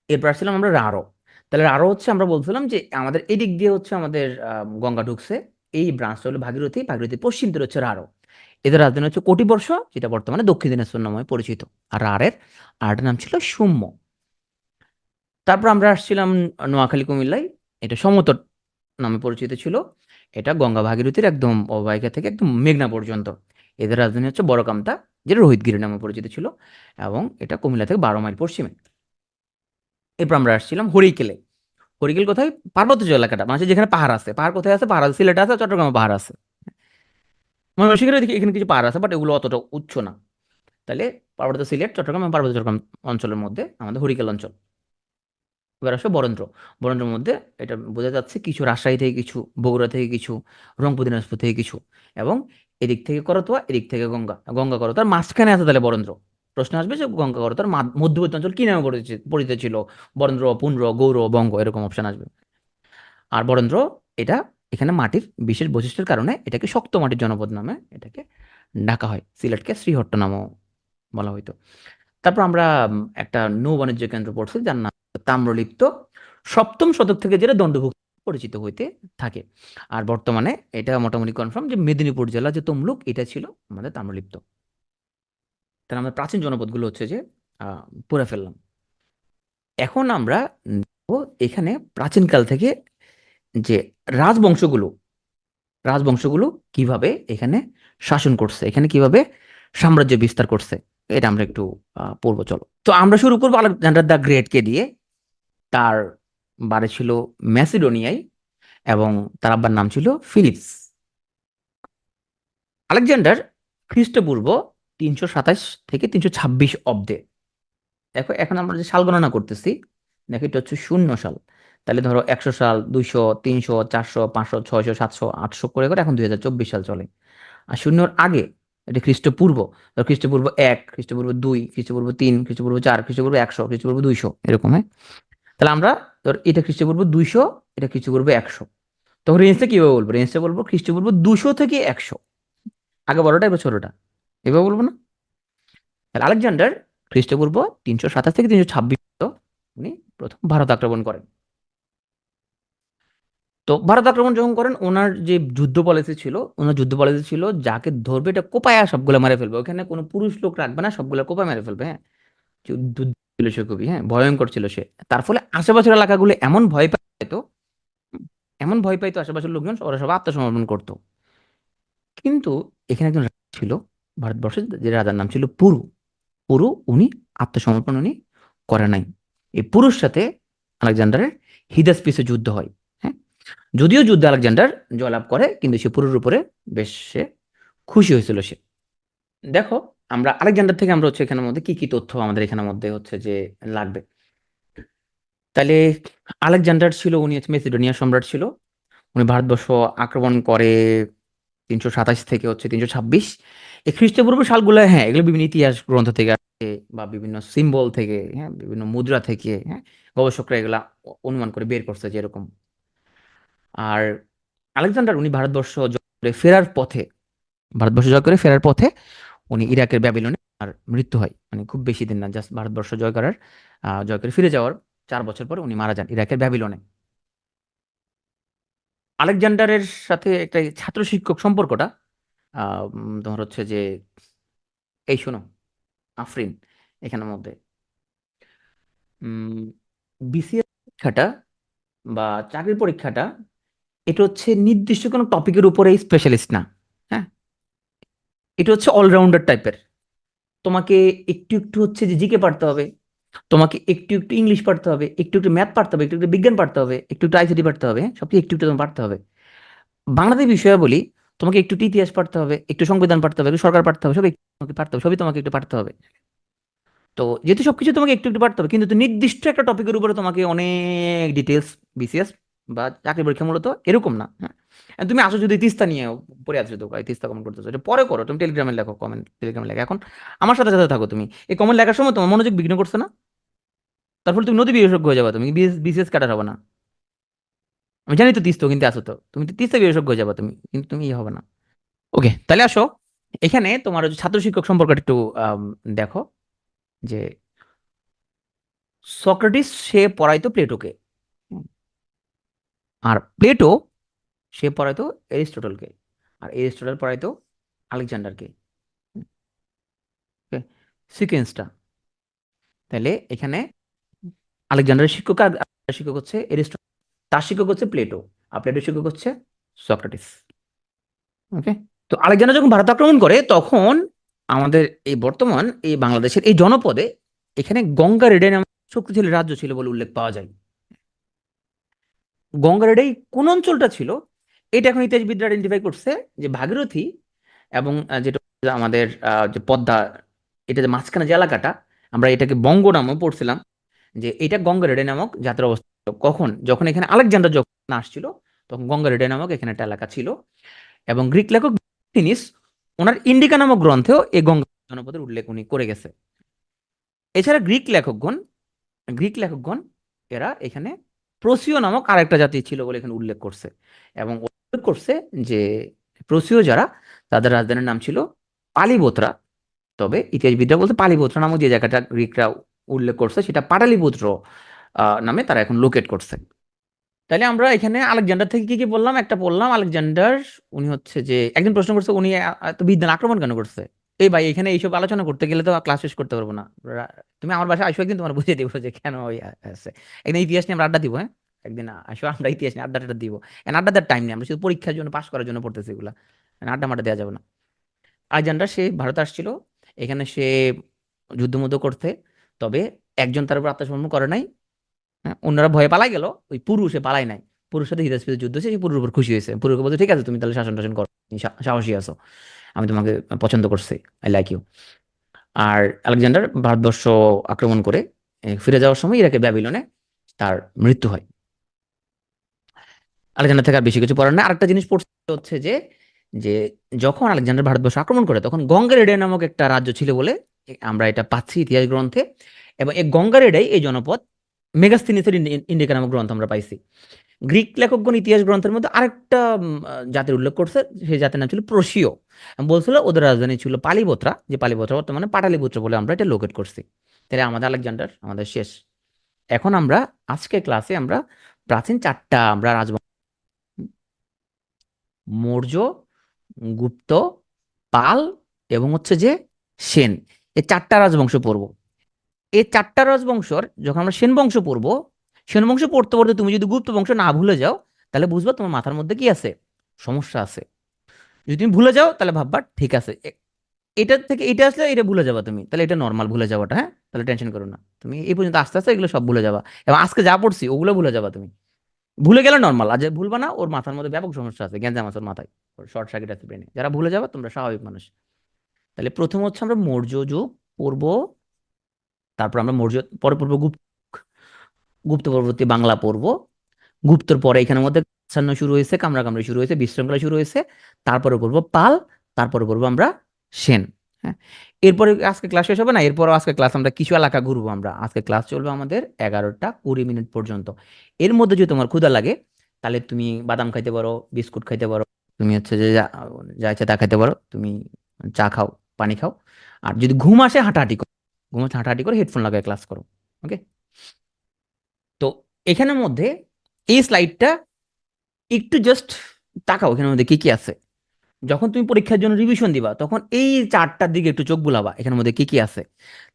[SPEAKER 1] এরপর আসছিলাম আমরা রারো। তাহলে রারো হচ্ছে আমরা বলছিলাম যে আমাদের এদিক দিয়ে হচ্ছে আমাদের গঙ্গা ঢুকছে, এই ব্রাঞ্চটা হলো ভাগীরথী, ভাগীরথীর পশ্চিম তীরে হচ্ছে রারো। এদের রাজধানী হচ্ছে কটিবর্ষ, যেটা বর্তমানে দক্ষিণ দিনাজপুর নামে পরিচিত। আর রারের আরেকটা নাম ছিল সৌম্য। তারপর আমরা আসছিলাম নোয়াখালী, কুমিল্লায়। এটা সমতট নামে পরিচিত ছিল। এটা গঙ্গা ভাগীরথীর একদম অববাহিকা থেকে একদম মেঘনা পর্যন্ত। এদের রাজধানী হচ্ছে বড়কামতা, যেটা রোহিতগিরি নামে পরিচিত ছিল, এবং এটা কুমিল্লা থেকে 12 মাইল পশ্চিমে। এরপর আমরা আসছিলাম হরিকেলে। হরিকেল কোথায়? পার্বত্য যে এলাকাটা, মানে যেখানে পাহাড় আছে। পাহাড় কোথায় আছে? পাহাড় আছে সিলেটে আছে, চট্টগ্রামে পাহাড় আছে। ময়মনসিংহের দিকে এখানে কিছু পাহাড় আছে, বাট এগুলো অতটা উচ্চ না। তাহলে পার্বত্য সিলেট, চট্টগ্রাম এবং পার্বত্য চট্টগ্রাম অঞ্চলের মধ্যে আমাদের হরিকেল অঞ্চল। এবার আসো বরেন্দ্র। বরেন্দ্রের মধ্যে এটা বোঝা যাচ্ছে কিছু রাজশাহী থেকে, কিছু বগুড়া থেকে, কিছু রংপুর দিনাজপুর থেকে কিছু, এবং এদিক থেকে করতোয়া, এদিক থেকে গঙ্গা, গঙ্গা করতোয়ার মাঝখানে আছে তাহলে বরেন্দ্র। প্রশ্ন আসবে যে গঙ্গা করতোয়ার মধ্যবর্তী অঞ্চল কি নামে পরিচিত ছিল? বরেন্দ্র, পুন্ড্র, গৌর, বঙ্গ, এরকম অপশন আসবে। আর বরেন্দ্র এটা, এখানে মাটির বিশেষ বৈশিষ্ট্যের কারণে এটাকে শক্ত মাটির জনপদ নামে এটাকে ডাকা হয়। সিলেটকে শ্রীহট্ট নামও বলা হইতো। তারপর আমরা একটা নৌ বাণিজ্য কেন্দ্র পড়ছি যার নাম তাম্রলিপ্ত। সপ্তম শতক থেকে যেটা দণ্ডভুক্ত পরিচিত হইতে থাকে। আর বর্তমানে এটা মোটামুটি কনফার্ম যে মেদিনীপুর জেলা যে তমলুক, এটা ছিল আমাদের তাম্রলিপ্ত। তাহলে আমরা প্রাচীন জনপদগুলো হচ্ছে যে পড়ে ফেললাম। এখন আমরা দেখবো এখানে প্রাচীনকাল থেকে যে রাজবংশগুলো, রাজবংশগুলো কিভাবে এখানে শাসন করছে, এখানে কিভাবে সাম্রাজ্য বিস্তার করছে, এটা আমরা একটু পড়বো। চলো, তো আমরা শুরু করবো আলেকজান্ডার দ্য গ্রেটকে দিয়ে। তার বাড়ি ছিল ম্যাসিডোনিয়ায়, এবং তার আব্বার নাম ছিল ফিলিপস। আলেকজান্ডার খ্রিস্টপূর্ব 327 থেকে 326 অব্দে, দেখো এখন আমরা যে সাল গণনা করতেছি, দেখো এটা হচ্ছে 0 সাল। তাহলে ধরো 100 সাল, 200, 300, 400, 500, 600, 700, 800 করে করে এখন 2024 সাল চলে। আর শূন্যর আগে এটা খ্রিস্টপূর্ব, ধরো খ্রিস্টপূর্ব 1, খ্রিস্টপূর্ব 2, খ্রিস্টপূর্ব 3, খ্রিস্টপূর্ব 4, খ্রিস্টপূর্ব 100, খ্রিস্টপূর্ব 200, এরকম। হ্যাঁ, তাহলে আমরা ধর এটা খ্রিস্টপূর্ব 200, এটা খ্রিস্টপূর্ব 100, তখন রেঞ্জটা কিভাবে বলবো? রেঞ্জটা বলবো খ্রিস্টপূর্ব 200 থেকে 100, আগে বড়টা এবার ছোটটা, এভাবে বলবো না? তাহলে আলেকজান্ডার খ্রিস্টপূর্ব 327 থেকে 326 উনি প্রথম ভারত আক্রমণ করেন। তো ভারত আক্রমণ যখন করেন, ওনার যে যুদ্ধ পলিসি ছিল, ওনার যুদ্ধ পলিসি ছিল যাকে ধরবে এটা কোপায়া সবগুলো মেরে ফেলবে, ওখানে কোনো পুরুষ লোক রাখবে না, সবগুলো কোপায় মেরে ফেলবে। হ্যাঁ, যুদ্ধ ছিল সে খুবই, হ্যাঁ, ভয়ঙ্কর ছিল সে। তার ফলে আশেপাশের এলাকাগুলো এমন ভয় পাইতো, এমন ভয় পাইতো আশেপাশের লোকজন, ওরা সব আত্মসমর্পণ করতো। কিন্তু এখানে একজন রাজা ছিল ভারতবর্ষের, যে রাজার নাম ছিল পুরু। পুরু উনি আত্মসমর্পণ উনি করে নাই। এই পুরুর সাথে আলেকজান্ডারের হিদাসপিসে যুদ্ধ হয়। হ্যাঁ, যদিও যুদ্ধে আলেকজান্ডার জয়লাভ করে, কিন্তু সে পুরুর উপরে বেশ সে খুশি হয়েছিল সে। দেখো, আমরা আলেকজান্ডার থেকে আমরা হচ্ছে এখানের মধ্যে কি কি তথ্য আমাদের এখানের মধ্যে হচ্ছে যে লাগবে। তাহলে আলেকজান্ডার ছিল, উনি হচ্ছে মেসিডোনিয়া সম্রাট ছিল। উনি ভারতবর্ষ আক্রমণ করে 327 থেকে হচ্ছে 326। এই খ্রিস্টপূর্ব সালগুলো, হ্যাঁ, এগুলো বিভিন্ন ইতিহাস গ্রন্থ থেকে আসে, বা বিভিন্ন সিম্বল থেকে, হ্যাঁ, বিভিন্ন মুদ্রা থেকে, হ্যাঁ, গবেষকরা এগুলা অনুমান করে বের করছে যেরকম। আর আলেকজান্ডার উনি ভারতবর্ষ জয় করে ফেরার পথে, ভারতবর্ষ জয় করে ফেরার পথে উনি ইরাকের ব্যাবিলনে আর মৃত্যু হয়। মানে খুব বেশি দিন না, জাস্ট ভারতবর্ষ জয় করার জয় করে ফিরে যাওয়ার 4 বছর পরে উনি মারা যান ইরাকের ব্যাবিলনে। আলেকজান্ডারের সাথে একটা ছাত্র শিক্ষক সম্পর্কটা তোমার হচ্ছে যে, এই শোনো আফরিন, এখানের মধ্যে বিসিএস পরীক্ষাটা বা চাকরির পরীক্ষাটা, এটা হচ্ছে নির্দিষ্ট কোনো টপিকের উপরে স্পেশালিস্ট না। হ্যাঁ, এটা হচ্ছে অলরাউন্ডার টাইপের। তোমাকে একটু একটু হচ্ছে যে জিকে পারতে হবে, তোমাকে একটু একটু ইংলিশ পড়তে হবে, একটু একটু ম্যাথ পড়তে হবে, একটু একটু বিজ্ঞান পড়তে হবে, একটু একটু আইসিটি পড়তে হবে, হ্যাঁ, সবকিছু একটু একটু তোমার পড়তে হবে। বাংলাদেশ বিষয়ে বলি, তোমাকে একটু একটু ইতিহাস পড়তে হবে, একটু সংবিধান পড়তে হবে, একটু সরকার পড়তে হবে, সব একটু তোমাকে পড়তে হবে, সবই তোমাকে একটু পড়তে হবে। তো যেহেতু সবকিছু তোমাকে একটু একটু পড়তে হবে, কিন্তু তো নির্দিষ্ট একটা টপিকের উপরে তোমাকে অনেক ডিটেলস, বিসিএস বা চাকরি পরীক্ষা মূলত এরকম না। হ্যাঁ, আর তুমি আসো যদি তিস্তা নিয়ে পড়ে আছো, তো ভাই তিস্তা কমেন্ট করতেছো, এটা পরে করো, তুমি টেলিগ্রামে লেখো, কমেন্ট টেলিগ্রামে লেখো। এখন আমার সাথে সাথে থাকো তুমি, এই কমেন্ট লেখার সময় তোমার মনোযোগ বিঘ্ন করছে না? তার ফলে তুমি নদী বিশেষজ্ঞ হয়ে যাবে, তুমি বিসিএস কাটার হবে না। আমি জানি তো তিস্তা কিন্তু আসো, তো তুমি তো তিস্তা বিশেষজ্ঞ হয়ে যাবে তুমি, কিন্তু তুমি ইয়ে হবে না। ওকে, তাহলে আসো এখানে তোমার হচ্ছে ছাত্র শিক্ষক সম্পর্কটা একটু দেখো। যে সক্রেটিস সে পড়াইতো প্লেটোকে, হুম, আর প্লেটো সে পড়াইতো এরিস্টটলকে, আর এরিস্টটল পড়াইতো আলেকজান্ডারকে। সিকোয়েন্সটা তাহলে এখানে আলেকজান্ডারের শিক্ষক আর আলেকজান্ডারের শিক্ষক হচ্ছে এরিস্টটল, তার শিক্ষক হচ্ছে প্লেটো, আর প্লেটোর শিক্ষক হচ্ছে সক্রেটিস। ওকে, তো আলেকজান্ডার যখন ভারত আক্রমণ করে, তখন আমাদের এই বর্তমান এই বাংলাদেশের এই জনপদে এখানে গঙ্গা রেডাই নামে শক্তিশালী রাজ্য ছিল বলে উল্লেখ পাওয়া যায়। গঙ্গার এই কোন অঞ্চলটা ছিল, এটা এখন ইতিহাসবিদরা আইডেন্টিফাই করছে যে ভাগীরথী এবং যেটা আমাদের যে পদ্মা, এটা যে মাঝখানে যে এলাকাটা, আমরা এটাকে বঙ্গ নামে পড়ছিলাম, যে এটা গঙ্গারেডে নামক জাতির অবস্থিত। কখন? যখন এখানে আলেকজান্ডার যখন আসছিল, তখন গঙ্গারেডে নামক এখানে একটা এলাকা ছিল। এবং গ্রিক লেখক ফিনিস ওনার ইন্ডিকা নামক গ্রন্থেও এই গঙ্গা জনপদের উল্লেখ উনি করে গেছে। এছাড়া গ্রিক লেখকগণ এরা এখানে প্রসীয় নামক আরেকটা জাতি ছিল বলে এখানে উল্লেখ করছে, এবং উল্লেখ করছে যে প্রসীয় যারা, তাদের রাজধানীর নাম ছিল পালিবোত্রা। তবে ইতিহাসবিদরা বলতে পালিপুত্র নামক যে জায়গাটা গ্রিকরা উল্লেখ করছে সেটা পাটালিপুত্র নামে তারা এখন লোকেট করছে। তাহলে আমরা এখানে আলেকজান্ডার থেকে কি কি বললাম? একটা বললাম আলেকজান্ডার, উনি হচ্ছে যে একজন প্রশ্ন করছে উনি এত বিদ্যান আক্রমণ কেন করছে। এই ভাই, এখানে এইসব আলোচনা করতে গেলে তো ক্লাস শেষ করতে পারবো না। তুমি আমার বাসায় আসো একদিন, তোমার বুঝিয়ে দিব যে কেন ওই আছে। একদিন ইতিহাস নিয়ে আমরা আড্ডা দিব, হ্যাঁ, একদিন আসো, আমরা ইতিহাস নিয়ে আড্ডাটা দিব। আড্ডা দেওয়ার টাইম নেই, আমরা শুধু পরীক্ষার জন্য, পাশ করার জন্য পড়তেছি এগুলা। আড্ডা মাড্ডা দেওয়া যাবে না। আলেকজান্ডার সে ভারতে আসছিল, এখানে সে যুদ্ধ করতে, তবে একজন তার উপর আত্মসমর্পণ করে নাই। হ্যাঁ, অন্যরা ভয়ে পালাই গেল, ওই পুরুষে পালাই নাই। পুরুষ সাথে হিদাসপিতে যুদ্ধ হয়েছে, সেই পুরুর উপর খুশি হয়েছে। পুরুকে বলতে, ঠিক আছে তুমি তাহলে শাসন টাসন করো, তুমি সাহসী আছো, আমি তোমাকে পছন্দ করছি, আই লাইক ইউ। আর আলেকজান্ডার ভারতবর্ষ আক্রমণ করে ফিরে যাওয়ার সময় ইরাকের ব্যাবিলনে তার মৃত্যু হয়। আলেকজান্ডার থেকে আর বেশি কিছু পড়ার না। আরেকটা জিনিস পড়তে হচ্ছে যে যে যখন আলেকজান্ডার ভারতবর্ষ আক্রমণ করে, তখন গঙ্গারেডাই নামক একটা রাজ্য ছিল বলে আমরা এটা পাচ্ছি ইতিহাস গ্রন্থে। এবং এই গঙ্গারেডাই এই জনপদ মেগাস্তিনিসের ইন্ডিকা নামক গ্রন্থ আমরা পাইছি। গ্রিক লেখকগণ ইতিহাস গ্রন্থের মধ্যে আরেকটা জাতির উল্লেখ করছে, সেই জাতির নাম ছিল প্রসীয়। বলছিল ওদের রাজধানী ছিল পালিবোত্রা, যে পালিবোত্রা বর্তমানে পাটালিপুত্র বলে আমরা এটা লোকেট করছি। তাহলে আমাদের আলেকজান্ডার আমাদের শেষ। এখন আমরা আজকের ক্লাসে আমরা প্রাচীন চারটা আমরা রাজবংশ, মৌর্য, গুপ্ত, পাল এবং হচ্ছে যে সেন, এই চারটা রাজবংশ পড়বো। এই চারটা রাজবংশর যখন আমরা সেন বংশ পড়বো, সেন বংশ পড়তে পড়তে তুমি যদি গুপ্ত বংশ না ভুলে যাও, তাহলে বুঝবা তোমার মাথার মধ্যে কি আছে, সমস্যা আছে। যদি তুমি ভুলে যাও তাহলে ভাববা ঠিক আছে, এটা থেকে এটা আসলে এটা ভুলে যাবা তুমি, তাহলে এটা নর্মাল ভুলে যাওয়াটা, হ্যাঁ, তাহলে টেনশন করো না, তুমি এই পর্যন্ত আস্তে আস্তে এগুলো সব ভুলে যাবা। এবং আজকে যা পড়ছি ওগুলো ভুলে যাবা তুমি। ভুলে গেলে নর্মাল, আর যে ভুলবা না ওর মাথার মধ্যে ব্যাপক সমস্যা আছে, গ্যাঞ্জাম আছে ওর মাথায়, ওর শর্ট সার্কিট আছে ব্রেনে। যারা ভুলে যাবা তোমরা স্বাভাবিক মানুষ। তাহলে প্রথম হচ্ছে আমরা মৌর্য যুগ পড়বো, তারপর আমরা মৌর্য পরে পড়বো গুপ্ত পরবর্তী বাংলা পড়বো। গুপ্তর পরে এখানের মধ্যে আচ্ছন্ন শুরু হয়েছে, কামড়াকামড়ি শুরু হয়েছে, বিশৃঙ্খলা শুরু হয়েছে। তারপরে পড়বো পাল, তারপরে পড়বো আমরা সেন। হ্যাঁ, এরপরে আজকে ক্লাস শেষ হবে না, এরপরও আজকে ক্লাস আমরা কিছু এলাকা ঘুরবো। আমরা আজকে ক্লাস চলবে আমাদের 11টা 20 মিনিট পর্যন্ত। এর মধ্যে যদি তোমার ক্ষুধা লাগে, তাহলে তুমি বাদাম খাইতে পারো, বিস্কুট খাইতে পারো, তুমি হচ্ছে যে যা যা ইচ্ছা তা খাইতে পারো, তুমি চা খাও, পানি খাও। আর যদি ঘুম আসে হাঁটাহাঁটি করো, ঘুম আসে হাঁটাহাঁটি করে হেডফোন লাগায় ক্লাস করো। ওকে? তো এখানের মধ্যে এই স্লাইডটা একটু জাস্ট তাকাও, এখানের মধ্যে কি কি আছে। যখন তুমি পরীক্ষার জন্য রিভিশন দিবা, তখন এই চারটার দিকে একটু চোখ বুলাবা, এখানের মধ্যে কি কি আছে।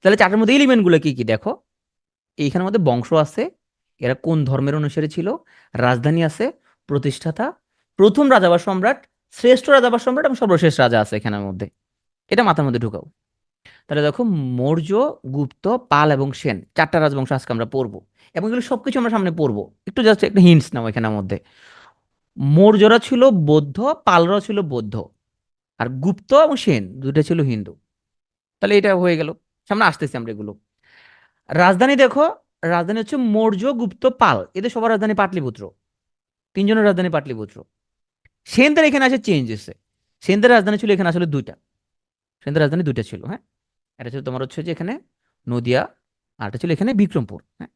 [SPEAKER 1] তাহলে চারটার মধ্যে এলিমেন্ট গুলো কি কি দেখো। এইখানের মধ্যে বংশ আছে, এরা কোন ধর্মের অনুসারী ছিল, রাজধানী আছে, প্রতিষ্ঠাতা, প্রথম রাজা বা সম্রাট, শ্রেষ্ঠ রাজা বা সম্রাট এবং সর্বশেষ রাজা আছে এখানের মধ্যে। এটা মাথার মধ্যে ঢুকাও। তাহলে দেখো, মৌর্য, গুপ্ত, পাল এবং সেন, চারটা রাজবংশ আজকে আমরা পড়বো। এবং এগুলো সবকিছু আমরা সামনে পড়বো। একটু জাস্ট একটা হিন্টস নাও এখানের মধ্যে। মৌর্যরা ছিল বৌদ্ধ, পালরা ছিল বৌদ্ধ, আর গুপ্ত এবং সেন দুইটা ছিল হিন্দু। তাহলে এটা হয়ে গেল। সামনে আসতেছি আমরা এগুলো। রাজধানী দেখো, রাজধানী হচ্ছে মৌর্য, গুপ্ত, পাল, এদের সবার রাজধানী পাটলিপুত্র। তিনজনের রাজধানী পাটলিপুত্র। সেনদের এখানে আসে চেঞ্জ এসে। সেনদের রাজধানী ছিল এখানে আসলে দুইটা। সেনদের রাজধানী দুইটা ছিল, হ্যাঁ। এটা ছিল তোমার হচ্ছে যে এখানে নদিয়া, আর এটা ছিল এখানে বিক্রমপুর, হ্যাঁ।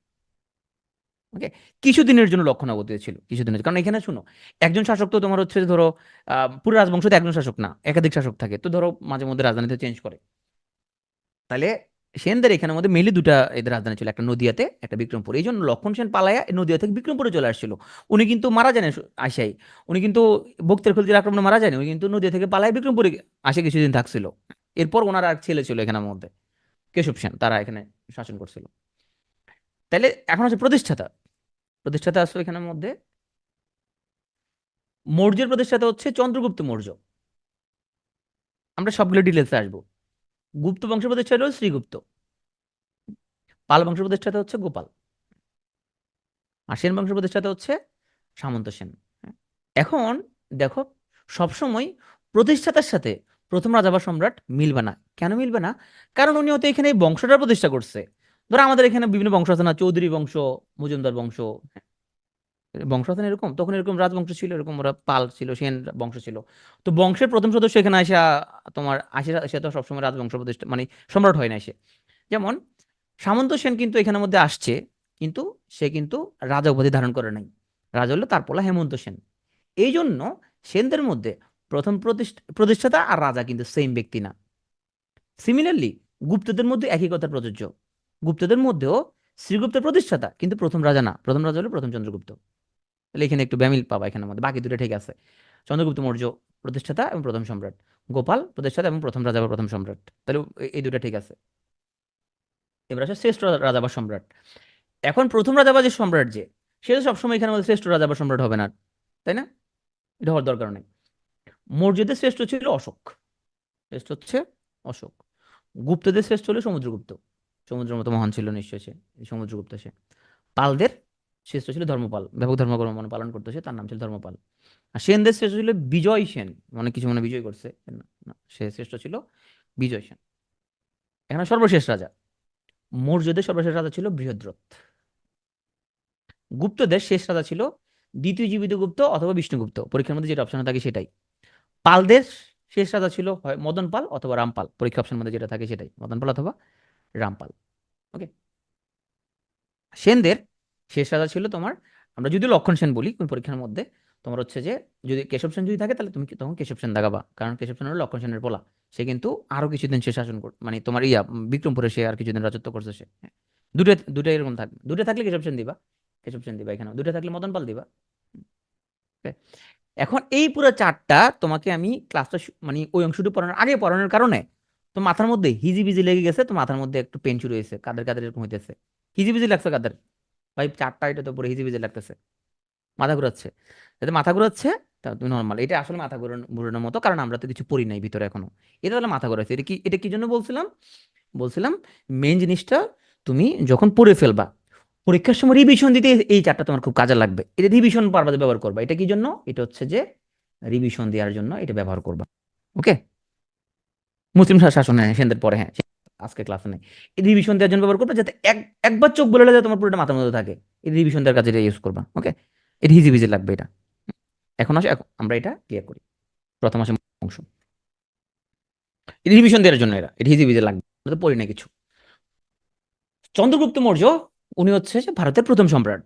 [SPEAKER 1] ওকে, কিছুদিনের জন্য লক্ষণাবতীতে ছিল, কিছুদিনের। কারণ এখানে শুনো, একজন শাসক তো তোমার হচ্ছে ধরো পুরো রাজবংশতে একজন শাসক না, একাধিক শাসক থাকে, তো ধরো মাঝে মধ্যে রাজধানীতে চেঞ্জ করে। তাহলে সেনদের এখানের মধ্যে মেনলি দুটা এদের রাজধানী ছিল, একটা নদিয়াতে, একটা বিক্রমপুর। এই জন্য লক্ষণ সেন পালায়া নদিয়া থেকে বিক্রমপুরে চলে আসছিল। উনি কিন্তু মারা যান আসাই, উনি কিন্তু বক্তের খলজির আক্রমণে মারা যায়নি, উনি কিন্তু নদিয়া থেকে পালায় বিক্রমপুরে আসে কিছুদিন থাকছিল। এরপর ওনার আর ছেলে ছিল এখানের মধ্যে, কেশব সেন, তারা এখানে শাসন করছিল। তাহলে এখন হচ্ছে প্রতিষ্ঠাতা। প্রতিষ্ঠাতা আসলো এখানের মধ্যে, মৌর্যের প্রতিষ্ঠাতা হচ্ছে চন্দ্রগুপ্ত মৌর্য। আমরা সবগুলো ডিটেলসে আসবো। গুপ্ত বংশের প্রতিষ্ঠাতা হলো শ্রীগুপ্ত। পাল বংশের প্রতিষ্ঠাতা হচ্ছে গোপাল। আর সেন বংশের প্রতিষ্ঠাতা হচ্ছে সামন্ত সেন। হ্যাঁ। এখন দেখো, সবসময় প্রতিষ্ঠাতার সাথে প্রথম রাজা বা সম্রাট মিলবে না। কেন মিলবে না? কারণ উনি হয়তো এখানে এই বংশটা প্রতিষ্ঠা করছে। ধরো আমাদের এখানে বিভিন্ন বংশ আছে না, চৌধুরী বংশ, মজুমদার বংশ, বংশ আছে না এরকম, তখন এরকম রাজবংশ ছিল, এরকম ওরা পাল ছিল, সেন বংশ ছিল। তো বংশের প্রথম সদস্য এখানে আসা, তোমার আসে, সে তো সবসময় রাজবংশ প্রতিষ্ঠা মানে সম্রাট হয় না সে। যেমন সামন্ত সেন কিন্তু এখানের মধ্যে আসছে, কিন্তু সে কিন্তু রাজা উপাধি ধারণ করে নাই। রাজা হলো তার পোলা হেমন্ত সেন। এই জন্য সেনদের মধ্যে প্রথম প্রতিষ্ঠাতা আর রাজা কিন্তু সেম ব্যক্তি না। সিমিলারলি গুপ্তদের মধ্যে একই কথা প্রযোজ্য। গুপ্তদের মধ্যেও শ্রীগুপ্তের প্রতিষ্ঠাতা, কিন্তু প্রথম রাজা না। প্রথম রাজা হলো প্রথম চন্দ্রগুপ্ত। তাহলে এখানে একটু ব্যামিল পাবা এখানের মধ্যে, বাকি দুটো ঠিক আছে। চন্দ্রগুপ্ত মৌর্য প্রতিষ্ঠাতা এবং প্রথম সম্রাট, গোপাল প্রতিষ্ঠাতা এবং প্রথম রাজা বা প্রথম সম্রাট। তাহলে এই দুটো ঠিক আছে। এবার আসে শ্রেষ্ঠ রাজা বা সম্রাট। এখন প্রথম রাজা বা যে সম্রাট, যে সে তো সবসময় এখানে মধ্যে শ্রেষ্ঠ রাজা বা সম্রাট হবে না, তাই না? এটা হওয়ার দরকার নেই। মৌর্যদের শ্রেষ্ঠ ছিল অশোক, শ্রেষ্ঠ হচ্ছে অশোক। গুপ্তদের শ্রেষ্ঠ হলো সমুদ্রগুপ্ত, সমুদ্রের মতো মহান ছিল নিশ্চয় সে, এই সমুদ্রগুপ্ত সে। পালদের শ্রেষ্ঠ ছিল ধর্মপাল, ব্যাপক ধর্মকর্ম পালন করতো সে, তার নাম ছিল ধর্মপাল। আর সেনদের শ্রেষ্ঠ ছিল বিজয় সেন, অনেক কিছু মনে বিজয় করছে, না, না, সে শ্রেষ্ঠ ছিল বিজয় সেন। এখানে সর্বশেষ রাজা, মৌর্যদের সর্বশেষ রাজা ছিল বৃহদ্রথ। গুপ্তদের শেষ রাজা ছিল দ্বিতীয় জীবিত গুপ্ত অথবা বিষ্ণুগুপ্ত, পরীক্ষার মধ্যে যেটা অপশন থাকে সেটাই। পালদের শেষ রাজা ছিল হয় মদন পাল অথবা রামপাল, পরীক্ষা অপশনের মধ্যে যেটা থাকে সেটাই, মদন পাল অথবা রামপাল। ওকে। সেনদের শেষ রাজা ছিল তোমার, আমরা যদি লক্ষণ সেন বলি কোন পরীক্ষার মধ্যে, তোমার হচ্ছে যে যদি কেশব সেন যদি থাকে তাহলে তুমি তখন কেশব সেন দাগাবা, কারণ কেশব সেন হলো লক্ষণ সেনের পোলা। সে কিন্তু আরো কিছুদিন সে শাসন কর, মানে তোমার বিক্রমপুরে সে আর কিছুদিন রাজত্ব করছে সে। হ্যাঁ। দুটো দুটো এরকম থাকবে, দুটো থাকলে কেশব সেন দিবা, কেশব সেন দিবা, এখানে দুটো থাকলে মদন পাল দিবা। Okay? এখন এই পুরো চারটা তোমাকে আমি ক্লাসটা মানে ওই অংশটুকু পড়ানোর আগে পড়ানোর কারণে তো মাথার মধ্যে হিজিবিজি লেগে গেছে, তো মাথার মধ্যে একটু পেন শুরু হয়েছে, কাদের কাদের এরকম হইতেছে, হিজিবিজি লাগছে কাদের? ভাই চারটা এটা তো পুরো হিজিবিজি লাগতেছে, মাথা ঘুরাচ্ছে। যাতে মাথা ঘুরাচ্ছে তা তুমি নর্মাল, এটা আসলে মাথা ঘুরানোর মতো, কারণ আমরা তো কিছু পড়ি নাই ভিতরে এখনো। এটা তাহলে মাথা ঘুরাচ্ছে, এটা কি জন্য বলছিলাম? বলছিলাম মেন জিনিসটা তুমি যখন পড়ে ফেলবা, পরীক্ষার সময় রিভিশন দিতে এই চারটা তোমার খুব কাজে লাগবে। এটা রিভিশন পারবা ব্যবহার করবা। এটা কি জন্য? এটা হচ্ছে যে রিভিশন দেওয়ার জন্য এটা ব্যবহার করবা। ওকে। মুসলিম শাসনে সেনদের পরে, হ্যাঁ, আজকে ক্লাসে নেই। এই রিভিশন দেওয়ার জন্য ব্যবহার করবা, যাতে একবার চোখ বলে যাতে তোমার পুরোটা মাথার মধ্যে থাকে। এই রিভিশন দেওয়ার কাজে এটা ইউজ করবা। ওকে। এটা হিজি বিজি লাগবে এটা। এখন আসে, এখন আমরা এটা ক্লিয়ার করি। প্রথম আসে অংশ, রিভিশন দেওয়ার জন্য এটা হিজি বিজি লাগবে, আমরা তো পড়ি না কিছু। চন্দ্রগুপ্ত মৌর্য, উনি হচ্ছে যে ভারতের প্রথম সম্রাট।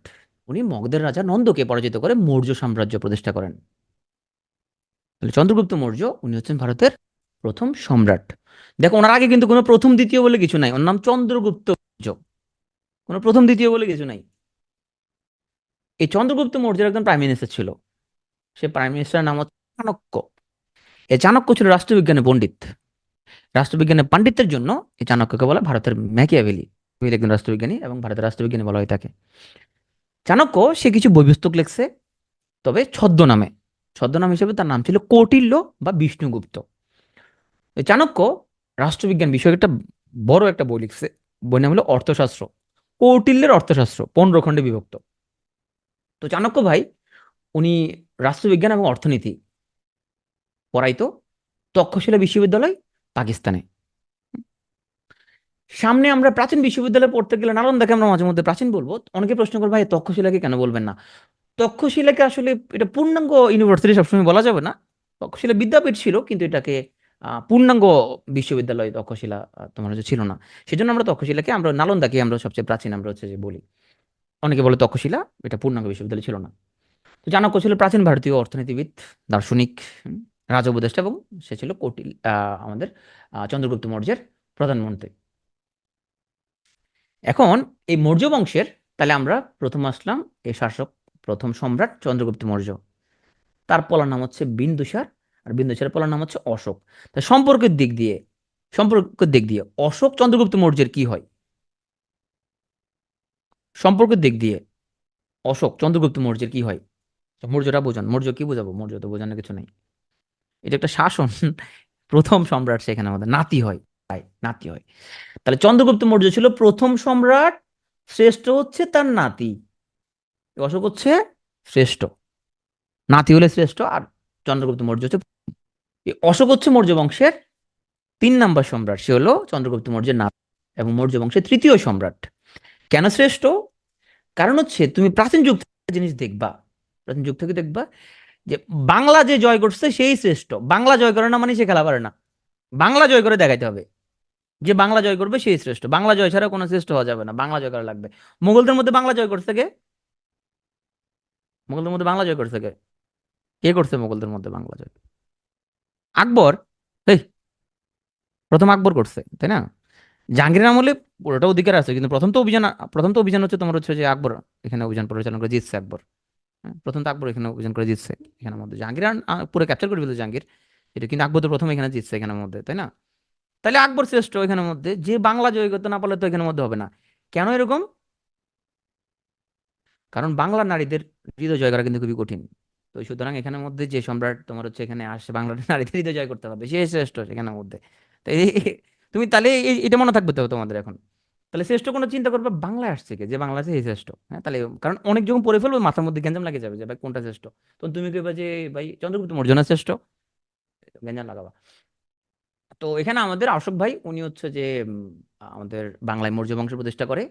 [SPEAKER 1] উনি মগধের রাজা নন্দকে পরাজিত করে মৌর্য সাম্রাজ্য প্রতিষ্ঠা করেন। তাহলে চন্দ্রগুপ্ত মৌর্য উনি হচ্ছেন ভারতের প্রথম সম্রাট। দেখো ওনার আগে কিন্তু কোনো প্রথম দ্বিতীয় বলে কিছু নাই, ওর নাম চন্দ্রগুপ্ত মৌর্য, কোনো প্রথম দ্বিতীয় বলে কিছু নাই। এই চন্দ্রগুপ্ত মৌর্যের একজন প্রাইম মিনিস্টার ছিল, সে প্রাইম মিনিস্টারের নাম হচ্ছে চাণক্য। এই চাণক্য ছিল রাষ্ট্রবিজ্ঞানে পণ্ডিত। রাষ্ট্রবিজ্ঞানে পাণ্ডিত্যের জন্য এই চাণক্যকে বলা ভারতের ম্যাকিয়াভেলি। একজন রাষ্ট্রবিজ্ঞানী এবং ভারতের রাষ্ট্রবিজ্ঞানী বলা হয়ে থাকে। চাণক্য সে কিছু বই পুস্তক লিখছে, তবে ছদ্মনামে। ছদ্মনাম হিসেবে তার নাম ছিল কৌটিল্য বা বিষ্ণুগুপ্ত। এই চাণক্য রাষ্ট্রবিজ্ঞান বিষয়ক একটা বড় একটা বই লিখছে, বই নাম হলো অর্থশাস্ত্র। কৌটিল্যের অর্থশাস্ত্র 15 খণ্ডে বিভক্ত। তো চাণক্য ভাই উনি রাষ্ট্রবিজ্ঞান এবং অর্থনীতি পড়াইতো তক্ষশিলা বিশ্ববিদ্যালয়, পাকিস্তানে। সামনে আমরা প্রাচীন বিশ্ববিদ্যালয়ে পড়তে গেলে নালন্দাকে আমরা মাঝে মধ্যে প্রাচীন বলবো, অনেকে প্রশ্ন করবে ভাই তক্ষশিলাকে কেন বলবেন না? তক্ষশিলাকে আসলে এটা পূর্ণাঙ্গ ইউনিভার্সিটি সবসময় বলা যাবে না। তক্ষশিলা বিদ্যাপীঠ ছিল, কিন্তু এটাকে পূর্ণাঙ্গ বিশ্ববিদ্যালয় তক্ষশিলা তোমার হচ্ছে ছিল না। সেজন্য আমরা তক্ষশিলাকে, আমরা নালন্দাকে আমরা সবচেয়ে প্রাচীন আমরা হচ্ছে যে বলি। অনেকে বলে তক্ষশিলা এটা পূর্ণাঙ্গ বিশ্ববিদ্যালয় ছিল না। তো চাণক্য ছিল প্রাচীন ভারতীয় অর্থনীতিবিদ, দার্শনিক, রাজ উপদেষ্টা, এবং সে ছিল আমাদের চন্দ্রগুপ্ত মৌর্যের প্রধানমন্ত্রী। এখন এই মৌর্য বংশের, তাহলে আমরা প্রথম আসলাম এই শাসক, প্রথম সম্রাট চন্দ্রগুপ্ত মৌর্য। তার পলার নাম হচ্ছে বিন্দুসার, আর বিন্দুসারের পলার নাম হচ্ছে অশোক। তা সম্পর্কের দিক দিয়ে অশোক চন্দ্রগুপ্ত মৌর্যের কি হয়? সম্পর্কের দিক দিয়ে অশোক চন্দ্রগুপ্ত মৌর্যের কি হয়? মৌর্যটা বোঝান, মৌর্য কি বোঝাবো? মৌর্য তো বোঝানোর কিছু নাই, এটা একটা শাসন। প্রথম সম্রাট সেখানে আমাদের নাতি হয়, তাই নাতি হয়। তাহলে চন্দ্রগুপ্ত মৌর্য ছিল প্রথম সম্রাট, শ্রেষ্ঠ হচ্ছে তার নাতি, অশোক হচ্ছে শ্রেষ্ঠ। নাতি হলে শ্রেষ্ঠ, আর চন্দ্রগুপ্ত মৌর্য হচ্ছে। এই অশোক হচ্ছে মৌর্য বংশের 3 নম্বর সম্রাট, সে হলো চন্দ্রগুপ্ত মৌর্যের নাতি এবং মৌর্য বংশের তৃতীয় সম্রাট। কেন শ্রেষ্ঠ? কারণ হচ্ছে তুমি প্রাচীন যুগ থেকে একটা জিনিস দেখবা, প্রাচীন যুগ থেকে দেখবা যে বাংলা যে জয় করছে সেই শ্রেষ্ঠ। বাংলা জয় করে না মানে সে খেলা পারে না, বাংলা জয় করে দেখাইতে হবে যে বাংলা জয় করবে সেই শ্রেষ্ঠ। বাংলা জয় ছাড়া কোনো শ্রেষ্ঠ হওয়া যাবে না, বাংলা জয় করা লাগবে। মুঘলদের মধ্যে বাংলা জয় করছে কে? মুঘলদের মধ্যে বাংলা জয় করছে কে? কে করছে মুঘলদের মধ্যে বাংলা জয়? আকবর। এই, প্রথম আকবর করছে, তাই না? জাহাঙ্গীরের আমলে পুরোটা অধিকার আছে, কিন্তু প্রথম তো অভিযান হচ্ছে তোমার হচ্ছে যে আকবর এখানে অভিযান পরিচালনা করে জিতছে আকবর। হ্যাঁ, প্রথম তো আকবর এখানে অভিযান করে জিতছে। এখানের মধ্যে জাহাঙ্গীর পুরো ক্যাপচার করে ফেলছে জাহাঙ্গীর, এটা কিন্তু আকবর তো প্রথম এখানে জিতছে এখানের মধ্যে, তাই না? তাহলে আকবর শ্রেষ্ঠ এখানের মধ্যে। যে বাংলা জয় করতে না পারলে তো এখানের মধ্যে হবে না। কেন এরকম? কারণ বাংলার নারীদের হৃদয় জয় করা কিন্তু খুবই কঠিন। তো সুতরাং এখানের মধ্যে যে সম্রাট তোমার হচ্ছে এখানে আসে বাংলার নারীদের হৃদয় জয় করতে পারবে সে শ্রেষ্ঠ এখানের মধ্যে। তো তুমি তাহলে এটা মনে থাকবে তো তোমাদের এখন। তাহলে শ্রেষ্ঠ কোনো চিন্তা করবে, বাংলায় আসছে কে, যে বাংলা আছে এই শ্রেষ্ঠ। হ্যাঁ, তাহলে কারণ অনেক যখন পড়ে ফেলবো মাথার মধ্যে গ্যাঞ্জাম লাগে যাবে যে ভাই কোনটা শ্রেষ্ঠ। তখন তুমি কইবা যে ভাই চন্দ্রগুপ্ত মৌর্য না শ্রেষ্ঠ, গ্যাঞ্জাম লাগাবা। তো এখানে আমাদের অশোক ভাই উনি হচ্ছে যে আমাদের বাংলায় মৌর্য বংশ প্রতিষ্ঠা করে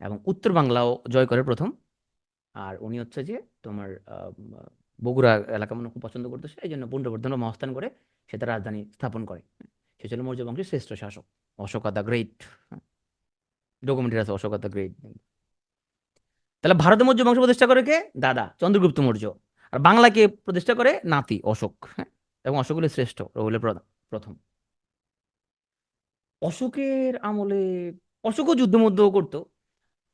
[SPEAKER 1] এবং উত্তর বাংলাও জয় করে প্রথম। আর উনি হচ্ছে যে তোমার বগুড়া এলাকা মনে খুব পছন্দ করতো, এই জন্য পুণ্ড্রবর্ধন মহাস্থান করে সে তার রাজধানী স্থাপন করে। সে ছিল মৌর্য বংশের শ্রেষ্ঠ শাসক, অশোক দ্য গ্রেট। ডকুমেন্টারি আছে অশোক দ্য গ্রেট। তাহলে ভারতে মৌর্য বংশ প্রতিষ্ঠা করে কে? দাদা চন্দ্রগুপ্ত মৌর্য। আর বাংলাকে প্রতিষ্ঠা করে নাতি অশোক। হ্যাঁ, এবং অশোক হলো শ্রেষ্ঠ, ও হলো প্রথম। অশোকের আমলে অশোকও যুদ্ধ মধ্যে করতো।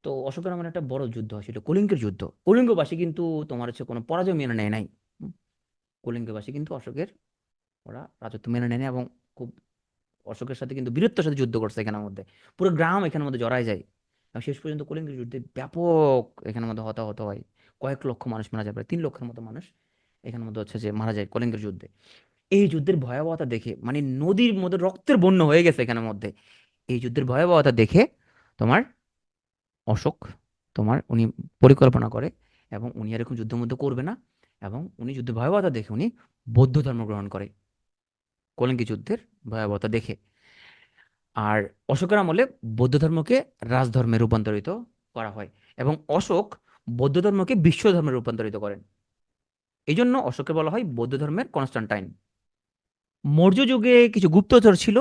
[SPEAKER 1] তো অশোকের আমলে একটা বড় যুদ্ধ হয়, সেটা কলিঙ্গের যুদ্ধ। কলিঙ্গবাসী কিন্তু তোমার হচ্ছে কোনো পরাজয় মেনে নেয় নাই। হুম, কলিঙ্গবাসী কিন্তু অশোকের ওরা রাজত্ব মেনে নেয় নাই এবং খুব অশোকের সাথে কিন্তু বীরত্বের সাথে যুদ্ধ করছে এখানের মধ্যে। পুরো গ্রাম এখানের মধ্যে জড়ায় যায় এবং শেষ পর্যন্ত কলিঙ্গের যুদ্ধে ব্যাপক এখানের মধ্যে হতাহত হয়। কয়েক লক্ষ মানুষ মারা যায়, প্রায় 3 লক্ষের মতো মানুষ এখানের মধ্যে হচ্ছে যে মারা যায় কলিঙ্গের যুদ্ধে। এই যুদ্ধের ভয়াবহতা দেখে মানে নদীর মধ্যে রক্তের বন্যা হয়ে গেছে এখানের মধ্যে। এই যুদ্ধের ভয়াবহতা দেখে তোমার অশোক তোমার উনি পরিকল্পনা করে এবং উনি এরকম যুদ্ধের মধ্যে করবে না। এবং উনি যুদ্ধের ভয়াবহতা দেখে উনি বৌদ্ধ ধর্ম গ্রহণ করে কলিঙ্গি যুদ্ধের ভয়াবহতা দেখে। আর অশোকের আমলে বৌদ্ধ ধর্মকে রাজধর্মে রূপান্তরিত করা হয় এবং অশোক বৌদ্ধ ধর্মকে বিশ্ব ধর্মে রূপান্তরিত করেন। এই জন্য অশোককে বলা হয় বৌদ্ধ ধর্মের কনস্টান্টাইন। মৌর্য যুগে কিছু গুপ্তচর ছিল,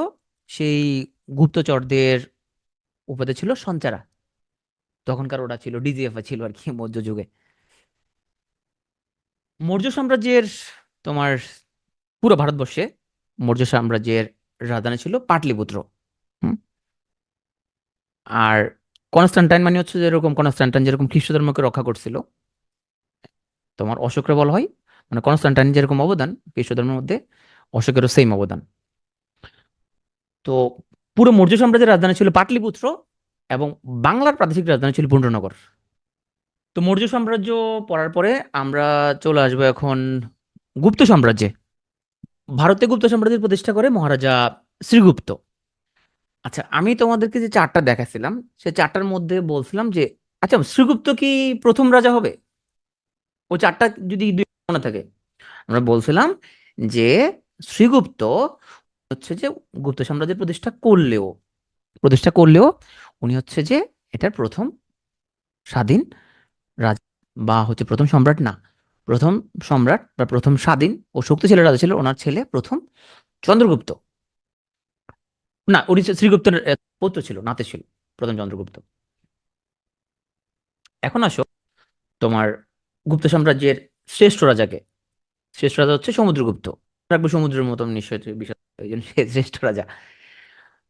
[SPEAKER 1] সেই গুপ্তচরদের উপাধি ছিল সঞ্চারা। তখনকার ওরা ছিল ডিজিএফআই ছিল আর কি মৌর্য যুগে। মৌর্য সাম্রাজ্যের তোমার পুরো ভারতবর্ষে মৌর্য সাম্রাজ্যের রাজধানী ছিল পাটলিপুত্র। হুম, আর কনস্টান্টাইন মানে হচ্ছে যেরকম কনস্টান্টাইন যেরকম খ্রিস্ট ধর্মকে রক্ষা করছিল, তোমার অশোকরে বলা হয় মানে কনস্টান্টাইন যেরকম অবদান খ্রিস্ট ধর্মের মধ্যে, অশোকেরও সেম অবদান। তো পুরো মৌর্য সাম্রাজ্যের রাজধানী ছিল পাটলিপুত্র এবং বাংলার প্রাদেশিক রাজধানী ছিল পুণ্ড্রনগর। তো মৌর্য সাম্রাজ্য পড়ার পরে আমরা চলে আসবো এখন গুপ্ত সাম্রাজ্যে। ভারতে গুপ্ত সাম্রাজ্যের প্রতিষ্ঠা করে মহারাজা শ্রীগুপ্ত। আচ্ছা, আমি তোমাদেরকে যে চারটা দেখাচ্ছিলাম সে চারটার মধ্যে বলছিলাম যে আচ্ছা শ্রীগুপ্ত কি প্রথম রাজা হবে? ও চারটা যদি দুই মনে থাকে, আমরা বলছিলাম যে শ্রীগুপ্ত হচ্ছে যে গুপ্ত সাম্রাজ্যের প্রতিষ্ঠা করলেও উনি হচ্ছে যে এটার প্রথম স্বাধীন রাজা বা হচ্ছে প্রথম সম্রাট না। প্রথম সম্রাট বা প্রথম স্বাধীন ও শক্তিশালী রাজা ছিল ওনার ছেলে প্রথম চন্দ্রগুপ্ত। না, উনি শ্রীগুপ্তের পুত্র ছিল, নাতি ছিল প্রথম চন্দ্রগুপ্ত। এখন আসো তোমার গুপ্ত সাম্রাজ্যের শ্রেষ্ঠ রাজাকে। শ্রেষ্ঠ রাজা হচ্ছে সমুদ্রগুপ্ত। রাখবো সমুদ্রের মতন নিশ্চয় বিষয়, এই জন্য সে শ্রেষ্ঠ রাজা।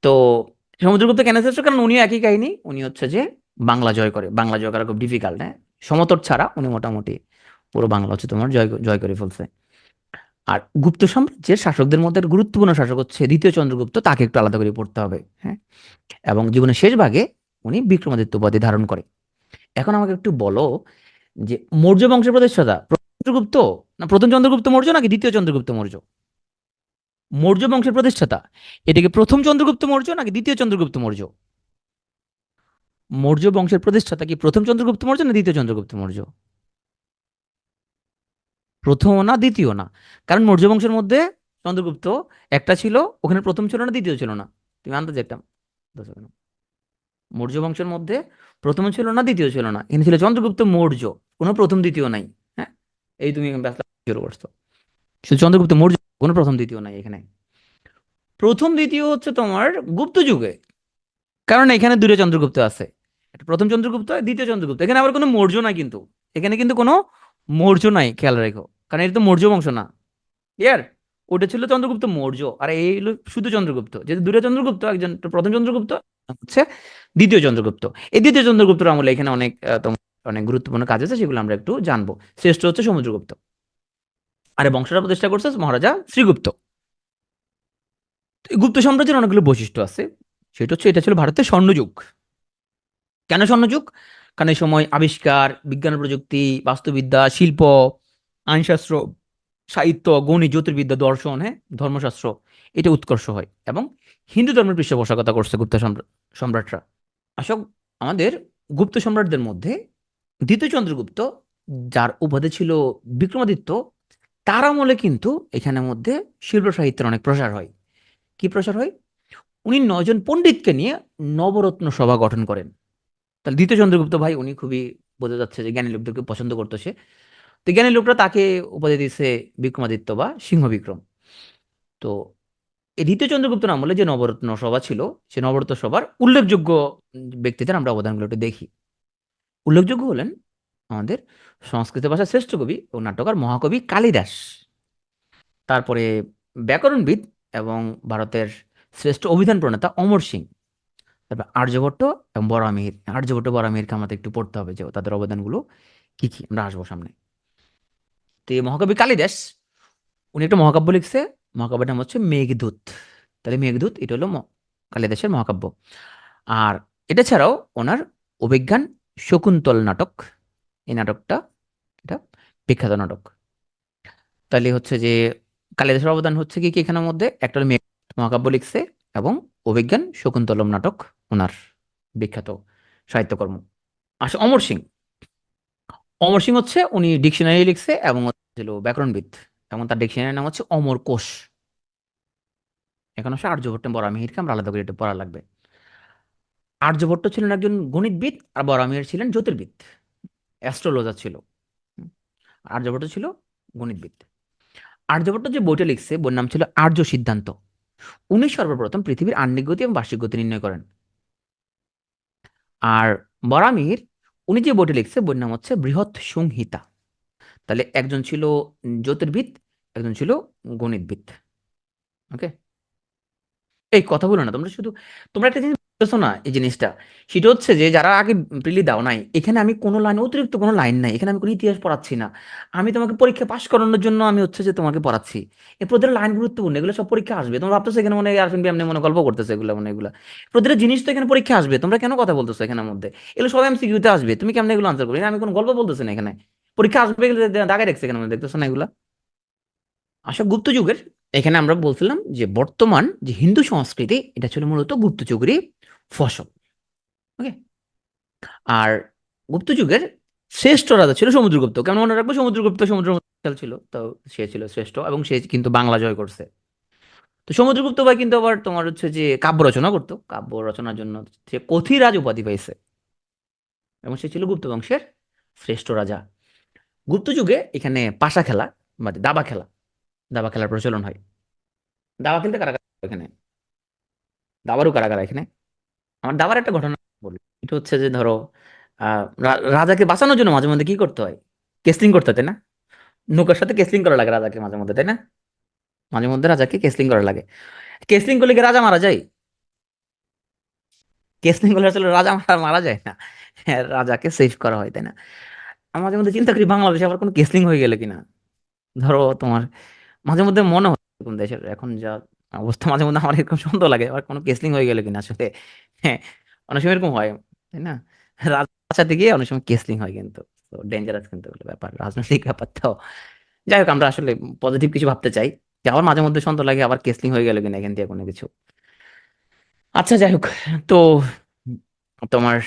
[SPEAKER 1] তো সমুদ্রগুপ্ত কেন শ্রেষ্ঠ? কারণ উনিও একই কাহিনী, উনি হচ্ছে যে বাংলা জয় করে। বাংলা জয় করা খুব ডিফিকাল্ট। হ্যাঁ, সমতট ছাড়া উনি মোটামুটি পুরো বাংলা হচ্ছে তোমার জয় জয় করে ফেলছে। আর গুপ্ত সাম্রাজ্যের শাসকদের মধ্যে একটা গুরুত্বপূর্ণ শাসক হচ্ছে দ্বিতীয় চন্দ্রগুপ্ত, তাকে একটু আলাদা করে পড়তে হবে। হ্যাঁ, এবং জীবনের শেষ ভাগে উনি বিক্রমাদিত্য উপাধি ধারণ করে। এখন আমাকে একটু বলো যে মৌর্য বংশের প্রতিষ্ঠাতা প্রথম চন্দ্রগুপ্ত না প্রথম চন্দ্রগুপ্ত মৌর্য নাকি দ্বিতীয় চন্দ্রগুপ্ত মৌর্য? মৌর্য বংশের প্রতিষ্ঠাতা এটা কি প্রথম চন্দ্রগুপ্ত মৌর্য নাকি দ্বিতীয় চন্দ্রগুপ্ত মৌর্য? মৌর্য বংশের প্রতিষ্ঠাতা কি প্রথম চন্দ্রগুপ্ত মৌর্য না দ্বিতীয় চন্দ্রগুপ্ত মৌর্য? প্রথমও না, দ্বিতীয় না। কারণ মৌর্য বংশের মধ্যে চন্দ্রগুপ্ত একটা ছিল, ওখানে প্রথম ছিল না, দ্বিতীয় ছিল না। তুমি আন্দাজ একটা দাও সেখানে। মৌর্য বংশের মধ্যে প্রথম ছিল না, দ্বিতীয় ছিল না, এখানে ছিল চন্দ্রগুপ্ত মৌর্য, কোনো প্রথম দ্বিতীয় নাই। হ্যাঁ, এই তুমি ব্যবসা শুরু করছো, শুধু চন্দ্রগুপ্ত মৌর্য, কোনো প্রথম দ্বিতীয় নাই এখানে। প্রথম দ্বিতীয় হচ্ছে তোমার গুপ্ত যুগে, কারণ এখানে দুটো চন্দ্রগুপ্ত আছে, একটা প্রথম চন্দ্রগুপ্ত আর দ্বিতীয় চন্দ্রগুপ্ত। এখানে আবার কোনো মৌর্য নাই কিন্তু, এখানে কিন্তু কোনো মৌর্য নাই, খেয়াল রেখো, কারণ এটা তো মৌর্য বংশ না। ইয়ার, ওটা ছিল চন্দ্রগুপ্ত মৌর্য, আর এই হলো শুধু চন্দ্রগুপ্ত, যেহেতু দুটো চন্দ্রগুপ্ত, একজন তো প্রথম চন্দ্রগুপ্ত, হচ্ছে দ্বিতীয় চন্দ্রগুপ্ত। এই দ্বিতীয় চন্দ্রগুপ্তর আমলে এখানে অনেক তোমার অনেক গুরুত্বপূর্ণ কাজ আছে, সেগুলো আমরা একটু জানবো। শ্রেষ্ঠ হচ্ছে সমুদ্রগুপ্ত, আর এই বংশটা প্রতিষ্ঠা করছে মহারাজা শ্রীগুপ্ত। তো এই গুপ্ত সাম্রাজ্যের অনেকগুলো বৈশিষ্ট্য আছে, সেটা হচ্ছে এটা ছিল ভারতের স্বর্ণযুগ। কেন স্বর্ণযুগ? কারণ এই সময় আবিষ্কার, বিজ্ঞান প্রযুক্তি, বাস্তুবিদ্যা, শিল্প, আইনশাস্ত্র, সাহিত্য, গণিত, জ্যোতির্বিদ্যা, দর্শন, হ্যাঁ, ধর্মশাস্ত্র, এটা উৎকর্ষ হয়, এবং হিন্দু ধর্মের পৃষ্ঠপোষকতা করছে গুপ্ত সম্রাটরা। অশোক, আমাদের গুপ্ত সম্রাটদের মধ্যে দ্বিতীয় চন্দ্রগুপ্ত, যার উপাধি ছিল বিক্রমাদিত্য, তার আমলে কিন্তু এখানের মধ্যে শিল্প সাহিত্যের অনেক প্রসার হয়। কি প্রসার হয়? উনি 9 জন পণ্ডিতকে নিয়ে নবরত্ন সভা গঠন করেন। তাহলে দ্বিতীয় চন্দ্রগুপ্ত ভাই উনি খুবই, বোঝা যাচ্ছে যে জ্ঞানী লোকদেরকে পছন্দ করতো সে। তো জ্ঞানী লোকরা তাকে উপাধি দিয়েছে বিক্রমাদিত্য বা সিংহ বিক্রম। তো এই দ্বিতীয় চন্দ্রগুপ্তের আমলে যে নবরত্ন সভা ছিল, সে নবরত্ন সভার উল্লেখযোগ্য ব্যক্তিদের আমরা অবদানগুলো একটু দেখি। উল্লেখযোগ্য হলেন আমাদের সংস্কৃত ভাষার শ্রেষ্ঠ কবি ও নাট্যকার মহাকবি কালিদাস, তারপরে ব্যাকরণবিদ এবং ভারতের শ্রেষ্ঠ অভিধান প্রণেতা অমর সিং, তারপর আর্যভট্ট এবং বরামিহির। আর্যভট্ট বরামিহিরকে আমাদের একটু পড়তে হবে, যে তাদের অবদানগুলো কি কি, আমরা আসবো সামনে। তো এই মহাকবি কালিদাস, উনি একটা মহাকাব্য লিখছে, মহাকাব্যের নাম হচ্ছে মেঘদূত। তাহলে মেঘদূত এটা হলো কালিদাসের মহাকাব্য। আর এটা ছাড়াও ওনার অভিজ্ঞান শকুন্তল নাটক, এই নাটকটা, এটা বিখ্যাত নাটক। তাহলে হচ্ছে যে কালিদাসের অবদান হচ্ছে কি কি এখানের মধ্যে, একটা হলো মেঘ মহাকাব্য লিখছে, এবং অভিজ্ঞান শকুন্তলম নাটক ওনার বিখ্যাত সাহিত্যকর্ম। আসলে অমর সিং, অমর সিং হচ্ছে উনি ডিকশনারি লিখছে এবং ছিল ব্যাকরণবিদ, এবং তার ডিকশনারির নাম হচ্ছে অমর কোষ। এখন হচ্ছে আর্যভট্ট বরামিহিরকে আমরা আলাদা করে এটা পড়া লাগবে। আর্যভট্ট ছিলেন একজন গণিতবিদ, আর বরামিহির ছিলেন জ্যোতির্বিদ, অ্যাস্ট্রোলজার ছিল। হুম, আর্যভট্ট ছিল গণিতবিদ। আর্যভট্ট যে বইটা লিখছে, বইয়ের নাম ছিল আর্য সিদ্ধান্ত। উনি সর্বপ্রথম পৃথিবীর আহ্নিক গতি এবং বার্ষিক গতি নির্ণয় করেন। আর বরামিহির, উনি যে বইটা লিখছে, বইয়ের নাম হচ্ছে বৃহৎ সংহিতা। তাহলে একজন ছিল জ্যোতির্বিদ, একজন ছিল গণিতবিদ। ওকে, এই কথা বলো না তোমরা, শুধু তোমরা একটা জিনিস বুঝতেছো না, এই জিনিসটা, সেটা হচ্ছে যে যারা আগে প্রিলি দাও নাই, এখানে আমি কোনো লাইন, অতিরিক্ত কোনো লাইন নাই, এখানে আমি কোনো ইতিহাস পড়াচ্ছি না। আমি তোমাকে পরীক্ষা পাশ করানোর জন্য আমি হচ্ছে যে তোমাকে পড়াচ্ছি। এই প্রতিটা লাইন গুরুত্বপূর্ণ, এগুলো সব পরীক্ষা আসবে। তোমরা ভাবতেছো এখানে মনে হয় আরফিন এমনি মনে গল্প করতেছে, এগুলো মনে এগুলো প্রতিটা জিনিস তো এখানে পরীক্ষা আসবে। তোমরা কেন কথা বলতেছো এখানের মধ্যে? এগুলো সব এমসিকিউতে আসবে, তুমি কেমন এগুলো আনসার করবে? আমি কোনো গল্প বলতেছি না এখানে, পরীক্ষা আসবে, এগুলো দাগাই রাখছে এখানে মধ্যে, দেখতেছো না এগুলা? আসলে গুপ্ত যুগের, এখানে আমরা বলছিলাম যে বর্তমান যে হিন্দু সংস্কৃতি, এটা ছিল মূলত গুপ্ত যুগেরই ফসল। ওকে, আর গুপ্ত যুগের শ্রেষ্ঠ রাজা ছিল সমুদ্রগুপ্ত। কেমন মনে রাখবো? সমুদ্রগুপ্ত সমুদ্র মন্থন ছিল, তো সে ছিল শ্রেষ্ঠ, এবং সে কিন্তু বাংলা জয় করছে। তো সমুদ্রগুপ্ত ভাই কিন্তু আবার তোমার হচ্ছে যে কাব্য রচনা করতো, কাব্য রচনার জন্য সে কথিরাজ উপাধি পাইছে, এবং সে ছিল গুপ্ত বংশের শ্রেষ্ঠ রাজা। গুপ্ত যুগে এখানে পাশা খেলা, মানে দাবা খেলা, দাবা খেলার প্রচলন হয়। দাবা খেলতে কারা কারা এখানে, দাবারও কারা কারা এখানে? আমার দাবার একটা ঘটনা বলি। এটা হচ্ছে যে ধরো, রাজাকে বাঁচানোর জন্য মাঝে মধ্যে কি করতে হয়? কেসলিং করতে হয়, তাই না? নৌকার সাথে কেসলিং করা লাগে রাজাকে মাঝে মধ্যে, তাই না? মাঝে মধ্যে রাজাকে কেসলিং করা লাগে। কেসলিং করলে কি রাজা মারা যায়? কেসলিং করলে আসলে রাজা মারা মারা যায় না। হ্যাঁ, রাজাকে সেভ করা হয়, তাই না? আমি মাঝে মধ্যে চিন্তা করি বাংলাদেশে আবার কোনো কেসলিং হয়ে গেলে কিনা। ধরো তোমার মাঝে মধ্যে মনে হয় এরকম, দেশের এখন যা অবস্থা, মাঝে মধ্যে আমার এরকম সন্দেহ লাগে আবার কোনো কেসলিং হয়ে গেলে কিনা আসলে। হ্যাঁ, অনেক সময় এরকম হয়, তাই না? রাজসাথে গিয়ে অনেক সময় কেসলিং হয় কিন্তু, তো ডেঞ্জারাস কিন্তু এগুলো ব্যাপার, রাজনৈতিক ব্যাপার তো। যাই হোক, আমরা আসলে পজিটিভ কিছু ভাবতে চাই, যে আবার মাঝে মধ্যে সন্দেহ লাগে আবার কেসলিং হয়ে গেল কিনা এখান থেকে কোনো কিছু। আচ্ছা, যাই হোক। তো তোমার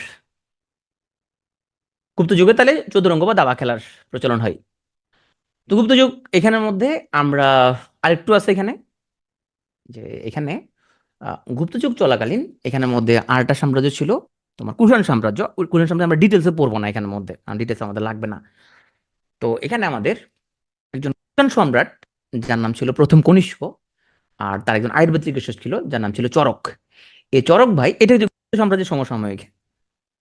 [SPEAKER 1] গুপ্ত যুগে তাহলে চতুরঙ্গ বা দাবা খেলার প্রচলন হয়। তো গুপ্ত যুগ এখানের মধ্যে আমরা আরেকটু আছে এখানে, যে এখানে গুপ্ত যুগ চলাকালীন এখানের মধ্যে আরেকটা সাম্রাজ্য ছিল, তোমার কুষাণ সাম্রাজ্য। কুষাণ সাম্রাজ্য আমরা ডিটেলসে পড়বো না এখানের মধ্যে, ডিটেলস আমাদের লাগবে না। তো এখানে আমাদের একজন কুষাণ সম্রাট যার নাম ছিল প্রথম কনিষ্ক, আর তার একজন আয়ুর্বেদ চিকিৎসক ছিল যার নাম ছিল চরক। এই চরক ভাই, এটা হচ্ছে গুপ্ত সাম্রাজ্যের সমসাময়িক।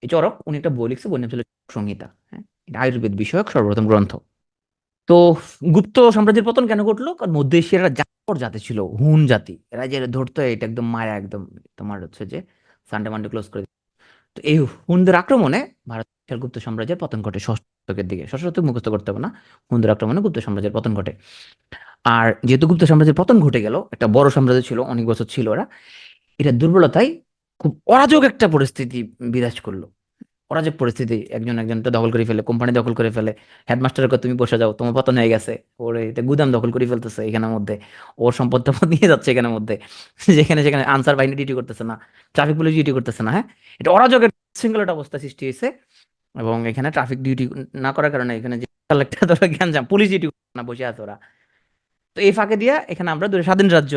[SPEAKER 1] এই চরক উনি একটা বই লিখছে, বই নাম ছিল সংহিতা। হ্যাঁ, এটা আয়ুর্বেদ বিষয়ক সর্বপ্রথম গ্রন্থ। তো গুপ্ত সাম্রাজ্যের পতন কেন ঘটলো? কারণ মধ্য এশিয়ার জাতির জাতি ছিল হুন জাতি, এরা যে ধরতো এটা একদম মায়া, একদম তোমার হচ্ছে যে সানডে মানডে ক্লোজ করে দিত। তো এই হুনদের আক্রমণে ভারতের গুপ্ত সাম্রাজ্যের পতন ঘটে ষষ্ঠ শতকের দিকে। ষষ্ঠ শতক মুখস্থ করতে হবে না, হুনদের আক্রমণে গুপ্ত সাম্রাজ্যের পতন ঘটে। আর যেহেতু গুপ্ত সাম্রাজ্যের পতন ঘটে গেল, একটা বড় সাম্রাজ্য ছিল, অনেক বছর ছিল ওরা, এটা দুর্বলতায় খুব অরাজক একটা পরিস্থিতি বিরাজ করলো। অরাজক পরিস্থিতি, একজন একজনটা দখল করে ফেলে, কোম্পানি দখল করে ফেলে। হেডমাস্টারের কথা তুমি বসে যাও, তোমার পতন হয়ে গেছে, ওর এটা গুদাম দখল করে ফেলতেছে এখানের মধ্যে, ওর সম্পদ টম্পদ নিয়ে যাচ্ছে এখানের মধ্যে, যেখানে সেখানে আনসার বাহিনী ডিউটি করতেছে না, ট্রাফিক পুলিশ ডিউটি করতেছে না। হ্যাঁ, এটা অরাজকের শৃঙ্খলাটা অবস্থা সৃষ্টি হয়েছে। এবং এখানে ট্রাফিক ডিউটি না করার কারণে এখানে যে কালেক্টর ধরো গ্যাঞ্জাম, পুলিশ ডিউটি না, বসে আছে ওরা। তো এই ফাঁকে দিয়া এখানে আমরা দুটো স্বাধীন রাজ্য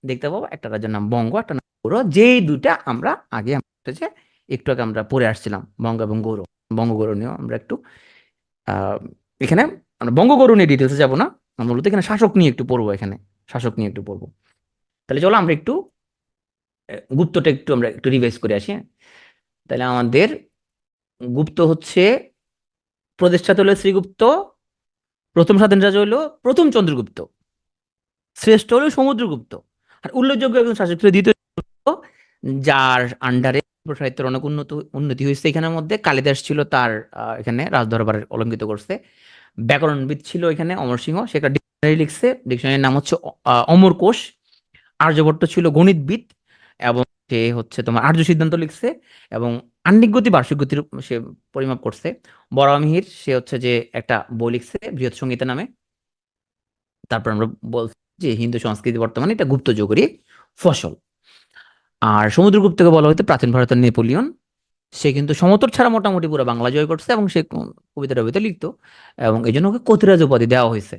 [SPEAKER 1] দেখতে পাবো, একটা রাজ্যের নাম বঙ্গ, একটা নাম গৌড়, যেই দুইটা আমরা আগে যে একটু আগে আমরা পড়ে আসছিলাম, বঙ্গ এবং গৌড়। বঙ্গ গৌড় নিয়েও আমরা একটু আহ এখানে আমরা বঙ্গ গৌড় নিয়ে ডিটেলসে যাবো না, আমরা মূলত এখানে শাসক নিয়ে একটু পড়বো, এখানে শাসক নিয়ে একটু পড়বো। তাহলে চলো আমরা একটু গুপ্তটা একটু আমরা একটু রিভাইজ করে আসি, হ্যাঁ? তাহলে আমাদের গুপ্ত হচ্ছে প্রতিষ্ঠাতা হলো শ্রীগুপ্ত, প্রথম স্বাধীন রাজা হলো প্রথম চন্দ্রগুপ্ত, শ্রেষ্ঠ হলো সমুদ্রগুপ্ত, আর উল্লেখযোগ্য একজন শাসক ছিল দ্বিতীয়, যার আন্ডারে সাহিত্যের অনেক উন্নতি হয়েছে। এখানের মধ্যে কালিদাস ছিল তার এখানে রাজদরবারে অলঙ্কিত করছে। ব্যাকরণবিদ ছিল এখানে অমর সিংহ, সে একটা ডিকশনারি লিখছে, ডিকশনারির নাম হচ্ছে অমর কোষ। আর্যভট্ট ছিল গণিতবিদ, এবং সে হচ্ছে তোমার আর্য সিদ্ধান্ত লিখছে, এবং আহ্নিক গতি বার্ষিক গতির সে পরিমাপ করছে। বরাহমিহির সে হচ্ছে যে একটা বই লিখছে বৃহৎ সংহিতা নামে। তারপর আমরা বলছি যে হিন্দু সংস্কৃতি বর্তমানে এটা গুপ্ত যুগেরই ফসল। আর সমুদ্রগুপ্তকে বলা হয়তো প্রাচীন ভারতের নেপোলিয়ন। সে কিন্তু সমতট ছাড়া মোটামুটি পুরো বাংলা জয় করছে, এবং সে কবিতা টবিতা লিখতো, এবং এই জন্য ওকে কবিরাজ উপাধি দেওয়া হয়েছে।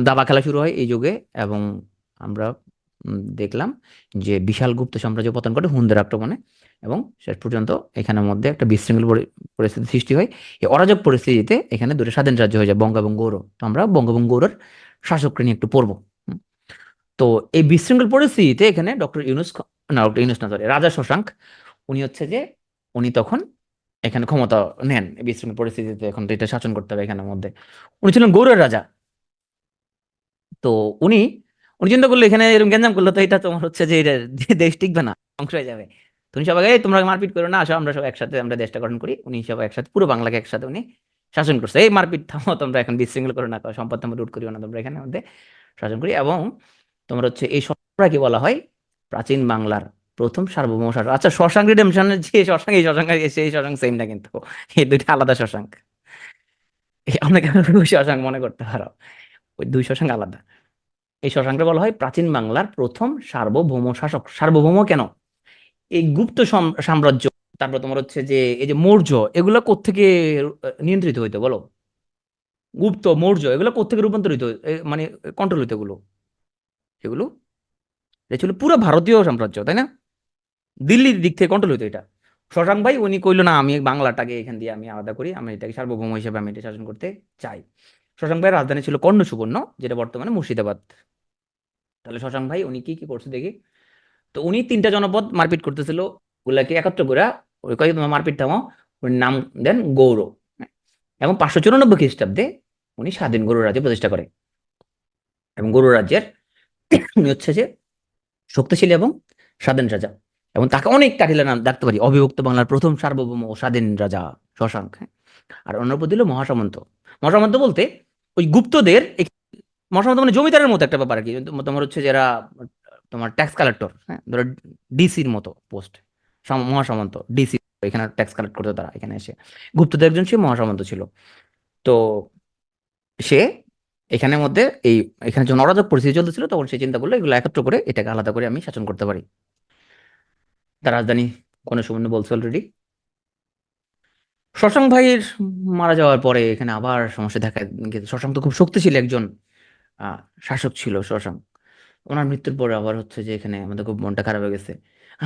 [SPEAKER 1] দাবা খেলা শুরু হয় এই যুগে, এবং আমরা দেখলাম যে বিশাল গুপ্ত সাম্রাজ্য পতন করে হুনদের আক্রমণে, এবং শেষ পর্যন্ত এখানের মধ্যে একটা বিশৃঙ্খল পরিস্থিতি সৃষ্টি হয়। এই অরাজক পরিস্থিতিতে এখানে দুটো স্বাধীন রাজ্য হয়ে যায়, বঙ্গ এবং গৌড়। তো আমরা বঙ্গ এবং গৌড়ের শাসককে নিয়ে একটু পড়বো। তো এই বিশৃঙ্খল পরিস্থিতিতে এখানে ডক্টর ইউনুস, না ডক্টর ইউনুস না, সরি, রাজা শশাঙ্ক, উনি হচ্ছে যে উনি তখন এখানে ক্ষমতা নেন। এই বিশৃঙ্খল পরিস্থিতিতে এখন তো এটা শাসন করতে হবে এখানের মধ্যে। উনি ছিলেন গৌড়ের রাজা। তো উনি উনি চিন্তা করলো এখানে এরকম গ্যাঞ্জাম করলো, তো এটা তোমার হচ্ছে যে এটা দেশ টিকবে না, ধ্বংস হয়ে যাবে। তুমি সবাই, এই তোমরা মারপিট করো না, আসো আমরা সব একসাথে আমরা দেশটা গঠন করি। উনি সব একসাথে পুরো বাংলাকে একসাথে উনি শাসন করছে। এই মারপিট থামো তোমরা, এখন বিশৃঙ্খল করো না, সম্পদ তোমরা লুট করিও না, তোমরা এখানে মধ্যে শাসন করি। এবং তোমার হচ্ছে এই শশাঙ্ককে বলা হয় প্রাচীন বাংলার প্রথম সার্বভৌম শাসক। আচ্ছা, শশাঙ্ক রিডেম্পশনের যে শশাঙ্ক, এই শশাঙ্ক সেই শশাঙ্ক সেম না কিন্তু, এই দুইটা আলাদা শশাঙ্ক। অনেকে দুই শশাঙ্ক মনে করতে পারো, ওই দুই শশাঙ্ক আলাদা। এই শশাঙ্ককে বলা হয় প্রাচীন বাংলার প্রথম সার্বভৌম শাসক। সার্বভৌম কেন? এই গুপ্ত সাম্রাজ্য, তারপর তোমার হচ্ছে যে এই যে মৌর্য, এগুলো কোত্থেকে নিয়ন্ত্রিত হইতো বলো? গুপ্ত, মৌর্য, এগুলো কোত্থেকে রূপান্তরিত মানে কন্ট্রোল হইতো এগুলো? এগুলো এটা ছিল পুরো ভারতীয় সাম্রাজ্য, তাই না? দিল্লির দিক থেকে কন্ট্রোল হইতো এটা। শশাঙ্ক ভাই উনি কইলো না, আমি বাংলাটাকে এখান দিয়ে আমি আলাদা করি, আমি এটাকে সার্বভৌম হিসেবে আমি এটা শাসন করতে চাই। শশাঙ্ক ভাইয়ের রাজধানী ছিল কর্ণ সুবর্ণ, যেটা বর্তমানে মুর্শিদাবাদ। তাহলে শশাঙ্ক ভাই উনি কি কি করছে দেখি। তো উনি তিনটা জনপদ মারপিট করতেছিল, ওগুলাকে একত্র করে ওই কয়েক তোমার মারপিট থামাও, ওর নাম দেন গৌড়। এবং 594 খ্রিস্টাব্দে উনি স্বাধীন গৌড় রাজ্য প্রতিষ্ঠা করে। এবং গৌড় রাজ্যের উনি হচ্ছে যে শক্তিশালী এবং স্বাধীন রাজা। এবং তাকে অনেক কাঠিলা নাম ডাকতে পারি, অবিভক্ত বাংলার প্রথম সার্বভৌম ও স্বাধীন রাজা শশাঙ্ক। হ্যাঁ? আর অন্য পদ হলো মহাসামন্ত। মহাসামন্ত বলতে ওই গুপ্তদের মহাসামন্ত মানে জমিদারের মতো একটা ব্যাপার আর কি। তোমার হচ্ছে যারা তোমার ট্যাক্স কালেক্টর, হ্যাঁ, ধরো ডিসির মতো পোস্ট, মহাসামন্ত ডিসি, এখানে ট্যাক্স কালেক্ট করতো তারা এখানে এসে। গুপ্তদের একজন সে মহাসামন্ত ছিল। তো সে এখানের মধ্যে এই এখানে যখন অরাজক পরিস্থিতি চলতেছিল, তখন সে চিন্তা করলো এগুলো একত্র করে এটাকে আলাদা করে আমি শাসন করতে পারি। তার রাজধানী কোনো সুবর্ণ বলছে অলরেডি। শশাঙ্ক ভাইয়ের মারা যাওয়ার পরে এখানে আবার সমস্যা দেখা গেছে। শশাঙ্ক তো খুব শক্তিশালী একজন আহ শাসক ছিল শশাঙ্ক। ওনার মৃত্যুর পরে আবার হচ্ছে যে এখানে আমাদের খুব মনটা খারাপ হয়ে গেছে।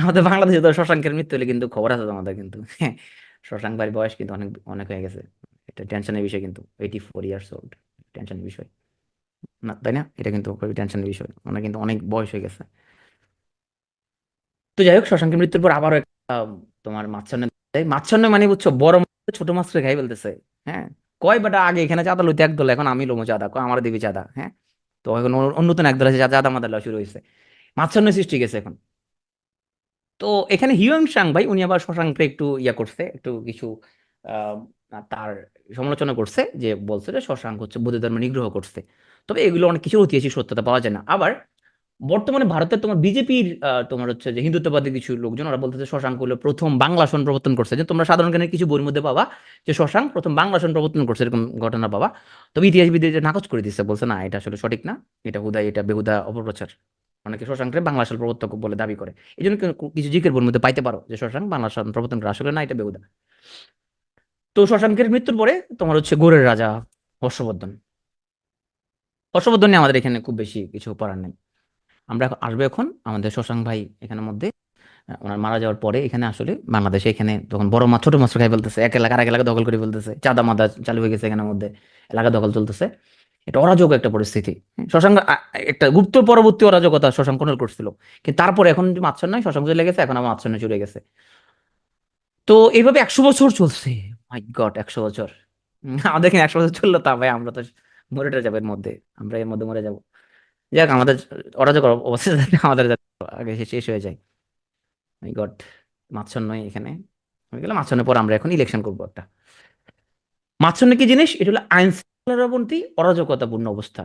[SPEAKER 1] আমাদের বাংলাদেশে তো শশাঙ্কের মৃত্যু হলে কিন্তু খবর আছে আমাদের কিন্তু হ্যাঁ, শশাঙ্ক ভাইয়ের বয়স কিন্তু অনেক অনেক হয়ে গেছে। এটা টেনশনের বিষয়, কিন্তু 84 ইয়ার্স ওল্ড। টেনশনের বিষয় না, তাই না? এটা কিন্তু খুবই টেনশনের বিষয়, ওনার কিন্তু অনেক বয়স হয়ে গেছে। তো যাই হোক, শশাঙ্কের মৃত্যুর পর আবারও একটা তোমার মাচ্ছন্নে দেয়। মাচ্ছন্নে মানে বুঝছো, বড় মাছ ছোট মাছকে খাই ফেলতেছে। হ্যাঁ, কয় বেটা আগে এখানে চাঁদা লইতে একদল, এখন আমি লোমো চাঁদা, কয় আমার দিবি চাঁদা। হ্যাঁ, তো এখন নতুন একদল আছে, চাঁদা মাদা লওয়া শুরু হয়েছে। মাচ্ছন্ন সৃষ্টি গেছে এখন। তো এখানে হিউয়েন সাং ভাই উনি আবার শশাঙ্ককে একটু ইয়া করছে, একটু কিছু আহ, তার সমালোচনা করছে, যে বলছে যে শশাঙ্ক হচ্ছে বৌদ্ধ ধর্ম নিগ্রহ করছে। তবে এগুলো অনেক কিছু ঐতিহাসিক সত্যতা পাওয়া যায় না। আবার বর্তমানে ভারতের তোমার বিজেপির তোমার হচ্ছে যে হিন্দুত্ববাদী কিছু লোকজন, ওরা বলতেছে শশাঙ্ক হলো প্রথম বাংলা সন প্রবর্তন করছে। যে তোমরা সাধারণ জ্ঞানের কিছু বইয়ের মধ্যে পাবা যে শশাঙ্ক প্রথম বাংলা সন প্রবর্তন করছে, এরকম ঘটনা পাবা। তবে ইতিহাসবিদ এটা নাকচ করে দিচ্ছে, বলছে না এটা আসলে সঠিক না, এটা হুদাই, এটা বেহুদা অপপ্রচার। অনেকে শশাঙ্কের বাংলা সাল প্রবর্তক বলে দাবি করে। এই জন্য কিছু জিকের বইয়ের মধ্যে পাইতে পারো যে শশাঙ্ক বাংলা সাল প্রবর্তন করে, আসলে না, এটা বেহুদা। তো শশাঙ্কের মৃত্যুর পরে তোমার হচ্ছে গোরের রাজা হর্ষবর্ধন। হর্ষবর্ধন নিয়ে আমাদের এখানে খুব বেশি কিছু পড়ার নেই। আমরা এখন আসবো এখন আমাদের শশাঙ্ক ভাই এখানের মধ্যে। ওনার মারা যাওয়ার পরে এখানে আসলে বাংলাদেশে এখানে তখন বড় মাছ ছোট মাছ খাই ফেলতেছে, এক এলাকা আরেক এলাকা দখল করে ফেলতেছে, চাঁদা মাদা চালু হয়ে গেছে এখানের মধ্যে, এলাকা দখল চলতেছে। এটা অরাজক একটা পরিস্থিতি। শশাঙ্ক একটা গুপ্ত পরবর্তী অরাজকতা শশাঙ্ক কন্ট্রোল করছিল। কিন্তু তারপরে এখন যে মাচ্ছন্ন নয়, শশাঙ্ক চলে গেছে, এখন আমার মাচ্ছন্ন চলে গেছে। তো এইভাবে 100 বছর চলছে। মাই গড, 100 বছর! আমাদের এখানে 100 বছর চললো, তা ভাই আমরা তো মরে টরে যাবো এর মধ্যে, আমরা এর মধ্যে মরে যাবো। যাক, আমাদের অরাজক অবস্থা যাতে আমাদের যাতে আগে শেষ হয়ে যায়। মাই গড, মাচ্ছন্নই এখানে হয়ে গেল। মাচ্ছন্নের পর আমরা এখন ইলেকশন করবো একটা। মাচ্ছন্ন কি জিনিস? এটা হলো আইন শৃঙ্খলার অবনতি, অরাজকতাপূর্ণ অবস্থা।